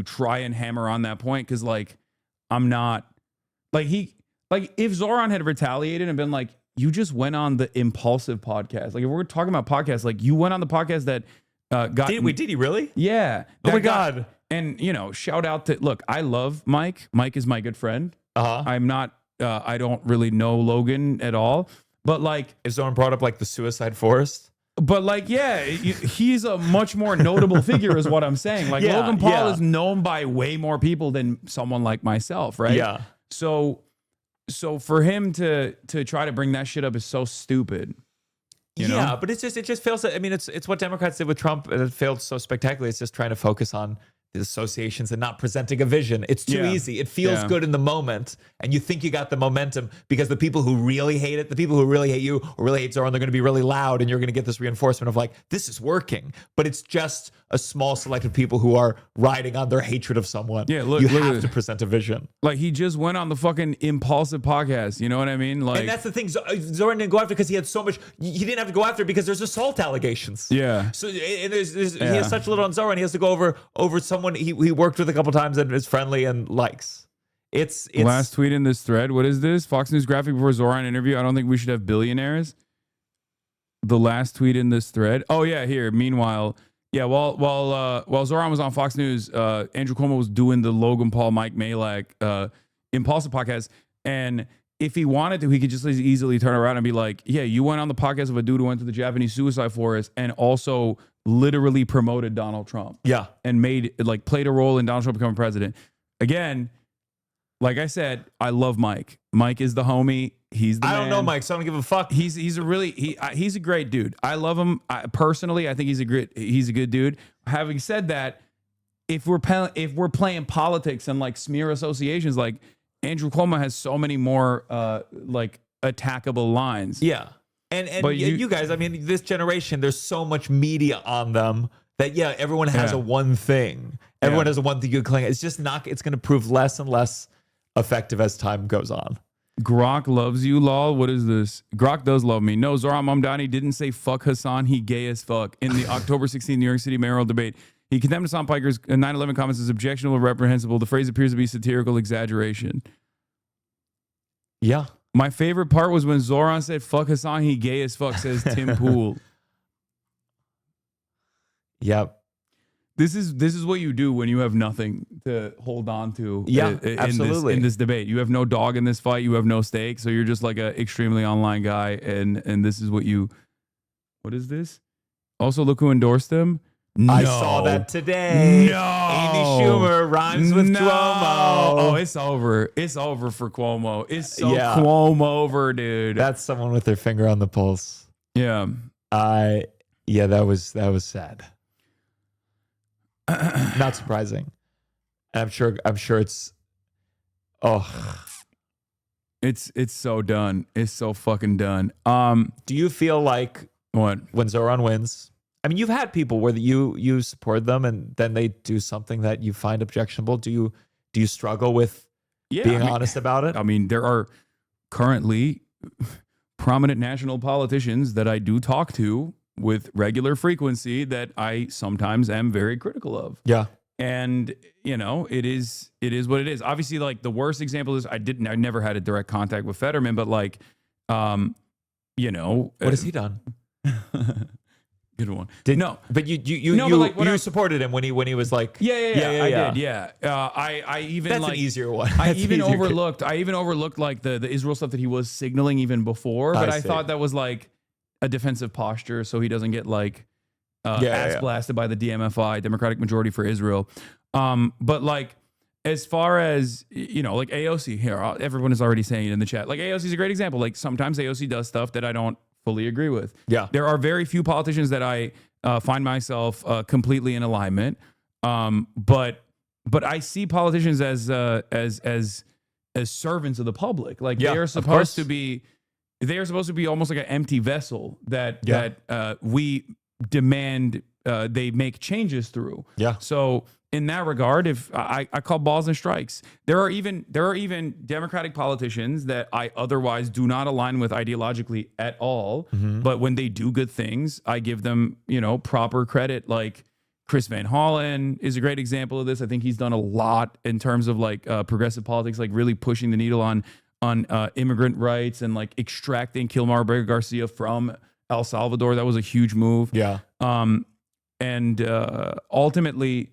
try and hammer on that point, because like I'm not like if Zohran had retaliated and been like, you just went on the Impulsive podcast, like if we're talking about podcasts, like you went on the podcast that did he really? Yeah. Oh my God. And shout out to, look, I love Mike. Mike is my good friend. I'm not I don't really know Logan at all, but like if someone brought up like the Suicide Forest. But like, yeah, he's a much more notable figure is what I'm saying. Like Logan Paul is known by way more people than someone like myself, right? Yeah. So for him to try to bring that shit up is so stupid. You know? But it just fails. I mean, it's what Democrats did with Trump, and it failed so spectacularly. It's just trying to focus on the associations and not presenting a vision. It's too easy. It feels good in the moment, and you think you got the momentum because the people who really hate it, the people who really hate you or really hate Zohran, they're going to be really loud, and you're going to get this reinforcement of like, this is working. But it's just a small select of people who are riding on their hatred of someone. Yeah, look, you have to present a vision. Like he just went on the fucking Impulsive podcast. You know what I mean? Like, and that's the thing. Zohran didn't go after because he had so much. He didn't have to go after because there's assault allegations. Yeah. So and he has such little on Zohran. He has to go over someone he worked with a couple times and is friendly and likes. It's last tweet in this thread. What is this? Fox News graphic before Zohran interview. I don't think we should have billionaires. The last tweet in this thread. Oh yeah, here. Meanwhile, yeah. While Zohran was on Fox News, Andrew Cuomo was doing the Logan Paul, Mike Malek, Impulsive podcast, and if he wanted to, he could just easily turn around and be like, "Yeah, you went on the podcast of a dude who went to the Japanese suicide forest and also literally promoted Donald Trump." Yeah, and played a role in Donald Trump becoming president. Again, like I said, I love Mike. Mike is the homie. He's the man. I don't know Mike, so I don't give a fuck. He's a great dude. I love him personally. I think he's a good dude. Having said that, if we're playing politics and like smear associations, like Andrew Cuomo has so many more like attackable lines. Yeah, and you guys, I mean, this generation, there's so much media on them that everyone has a one thing. Everyone has a one thing you cling. It's just not. It's going to prove less and less effective as time goes on. Grok loves you, lol. What is this? Grok does love me. No, Zohran Mamdani didn't say fuck Hasan. He gay as fuck. In the October 16th New York City mayoral debate, he condemned Hassan Piker's 9/11 comments as objectionable and reprehensible. The phrase appears to be satirical exaggeration. Yeah. My favorite part was when Zohran said fuck Hasan. He gay as fuck, says Tim Pool. Yep. This is what you do when you have nothing to hold on to. Absolutely. In this debate, you have no dog in this fight. You have no stake. So you're just like an extremely online guy. And this is what you. What is this? Also, look who endorsed him. No. I saw that today. No. Amy Schumer rhymes with Cuomo. Oh, it's over. It's over for Cuomo. It's so Cuomo over, dude. That's someone with their finger on the pulse. Yeah. That was sad. Not surprising. I'm sure it's it's so done. It's so fucking done. Do you feel like when Zohran wins? I mean, you've had people where you support them and then they do something that you find objectionable. Do you struggle with being honest about it? I mean, there are currently prominent national politicians that I do talk to with regular frequency that I sometimes am very critical of. Yeah. And it is what it is. Obviously, like the worst example is I never had a direct contact with Fetterman, but like, what has he done? Good one. But you supported him when he was like, I did. Yeah. I even that's like an easier one. I even overlooked like the Israel stuff that he was signaling even before, but I thought that was like a defensive posture so he doesn't get like ass blasted by the DMFI, Democratic Majority for Israel. But like as far as like AOC here, everyone is already saying it in the chat. Like AOC is a great example. Like sometimes AOC does stuff that I don't fully agree with. Yeah. There are very few politicians that I find myself completely in alignment. But I see politicians as servants of the public. Like they are supposed to be almost like an empty vessel that we demand they make changes through. Yeah. So in that regard, if I call balls and strikes, there are even Democratic politicians that I otherwise do not align with ideologically at all. Mm-hmm. But when they do good things, I give them, proper credit. Like Chris Van Hollen is a great example of this. I think he's done a lot in terms of like progressive politics, like really pushing the needle on immigrant rights and like extracting Kilmar Barrera Garcia from El Salvador. That was a huge move. Yeah. And ultimately,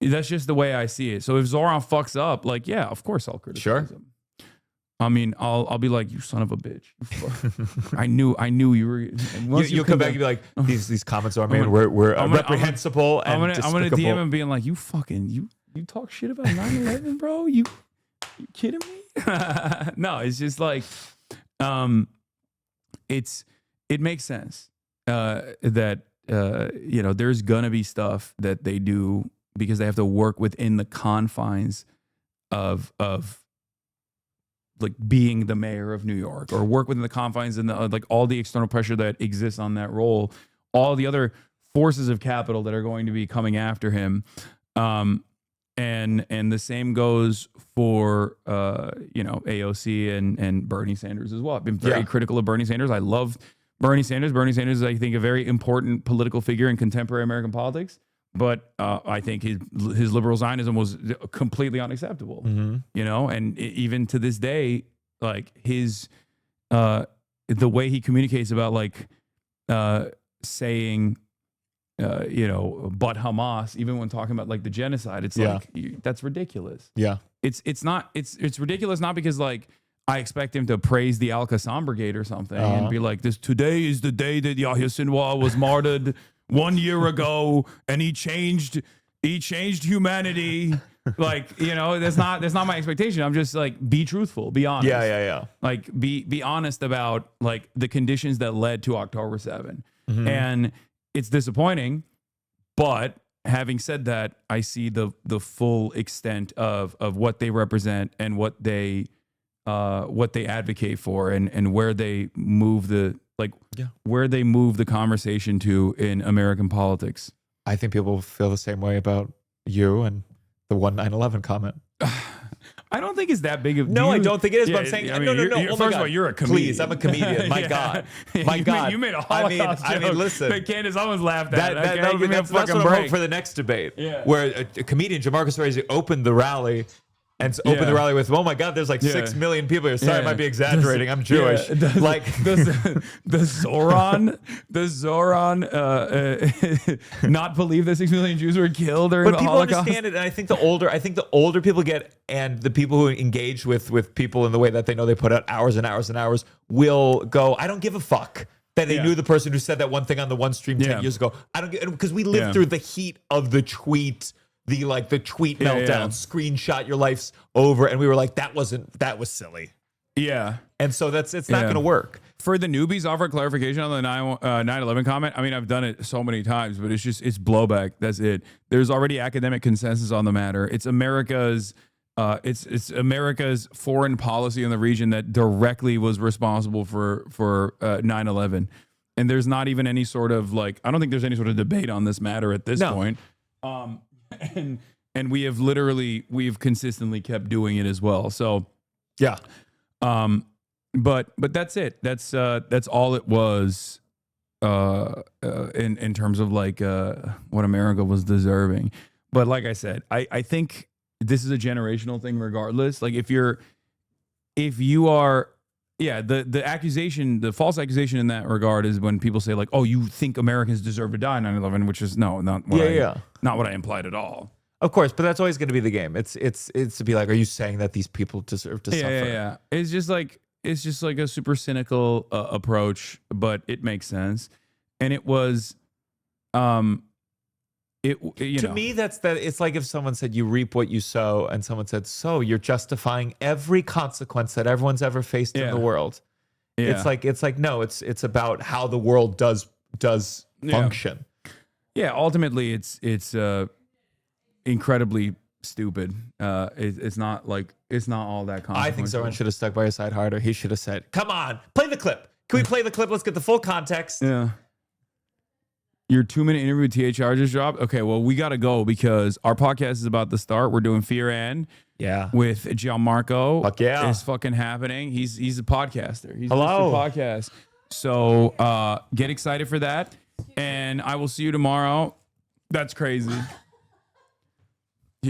that's just the way I see it. So if Zohran fucks up, like, yeah, of course I'll criticize him. I mean, I'll be like, you son of a bitch. I knew you were. You'll come back and be like, these comments are made were reprehensible and I'm gonna DM him being like, you talk shit about 9/11, bro. You kidding me? No, it's just like, it makes sense that there's gonna be stuff that they do because they have to work within the confines of like being the mayor of New York, or work within the confines and like all the external pressure that exists on that role, all the other forces of capital that are going to be coming after him. And the same goes for AOC and Bernie Sanders as well. I've been very critical of Bernie Sanders. I love Bernie Sanders. Bernie Sanders is, I think, a very important political figure in contemporary American politics. But I think his liberal Zionism was completely unacceptable. And even to this day, like his the way he communicates about like saying but Hamas, even when talking about like the genocide, it's like that's ridiculous. Yeah, it's ridiculous, not because like I expect him to praise the Al-Qassam Brigade or something and be like, today is the day that Yahya Sinwar was martyred 1 year ago, and he changed humanity. Like, that's not my expectation. I'm just like, be truthful, be honest. Yeah. Like, be honest about like the conditions that led to October 7. And it's disappointing, but having said that, I see the full extent of what they represent and what they advocate for, and where they move where they move the conversation to in American politics. I think people feel the same way about you and the 9/11 comment. I don't think it's that big of. No, I don't think it is. But I'm saying, no. First of all, you're a comedian. Please, I'm a comedian. My God, you made a Holocaust joke. I mean, listen. But Candace Owens laughed at it. That's what I'm hoping for the next debate, where a comedian, Jamarcus Raisy, opened the rally. And opened the rally with, oh my God, there's like 6 million people here. Sorry, I might be exaggerating. I'm Jewish. Like the Zohran not believe that 6 million Jews were killed during the Holocaust. But people understand it, and I think the older people get, and the people who engage with people in the way that they know they put out hours and hours and hours will go, I don't give a fuck that they knew the person who said that one thing on the one stream 10 years ago. I don't get, because we lived through the heat of the tweet. The tweet meltdown, screenshot your life's over, and we were like, that was silly. Yeah. And so it's not going to work. For the newbies, offer clarification on the 9/11 comment. I mean, I've done it so many times, but it's blowback. That's it. There's already academic consensus on the matter. It's America's it's America's foreign policy in the region that directly was responsible for 9/11. And there's not even any sort of I don't think there's any sort of debate on this matter at this point. And we've consistently kept doing it as well. So yeah. But that's it. That's all it was in terms of what America was deserving. But like I said, I think this is a generational thing regardless. Like if you are the accusation, the false accusation in that regard is when people say oh, you think Americans deserve to die in 9/11, which is not what I implied at all. Of course, but that's always going to be the game. It's to be like, are you saying that these people deserve to suffer? Yeah. It's just like a super cynical approach, but it makes sense. And it was, to me, it's like if someone said you reap what you sow, and someone said, so you're justifying every consequence that everyone's ever faced in the world. Yeah. It's like no, it's about how the world does function. Yeah, ultimately it's incredibly stupid. It's not all that consequential. I think Zohran should have stuck by his side harder. He should have said, come on, play the clip. Can we play the clip? Let's get the full context. Yeah. Your 2-minute interview with THR just dropped. Okay, well, we got to go because our podcast is about to start. We're doing Fear and with Gianmarco. Fuck yeah. It's fucking happening. He's a podcaster. He's Hello. Mr. Podcast. So get excited for that. And I will see you tomorrow. That's crazy.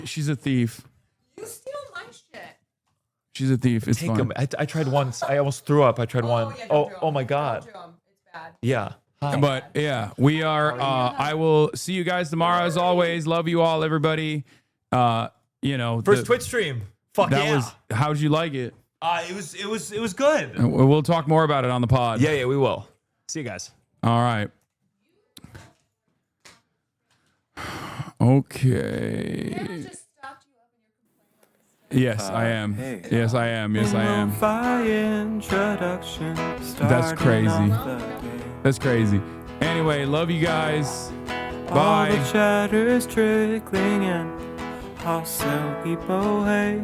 She's a thief. You steal my shit. She's a thief. It's fine. I tried once. I almost threw up. I tried one. Yeah, oh my God. Don't do 'em. It's bad. Yeah. Hi. But yeah, we are. I will see you guys tomorrow as always. Love you all, everybody. First Twitch stream. Fuck yeah. How'd you like it? It was good. We'll talk more about it on the pod. Yeah, we will. See you guys. All right. Okay. Yes, I am. Hey. Yes, I am. Yes, I am. That's crazy. That's crazy. Anyway, love you guys. Bye. All the chatter's trickling in. Hostile people, hey.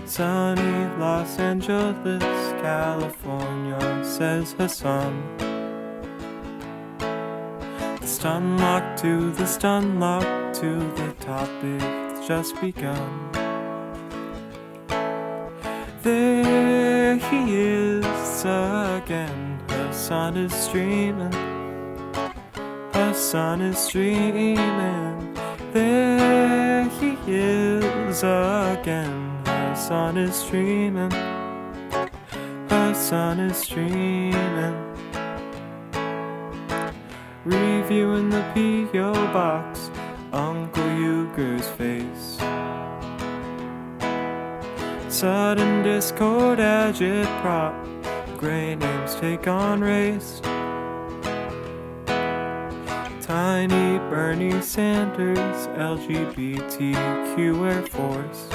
Sunny Los Angeles, California, says Hassan. The stun lock to the stun lock to the topic that's just begun. There he is again. Hassan is streaming. Hassan is streaming. There he is again. Hassan is streaming. Hassan is streaming. Reviewing the P.O. box, Uncle Euchre's face. Sudden discord agitprop, gray names take on race. Tiny Bernie Sanders, LGBTQ Air Force.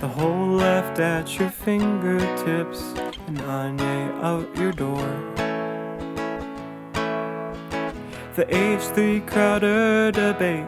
The whole left at your fingertips, and Anya out your door. The H3 Crowder debate,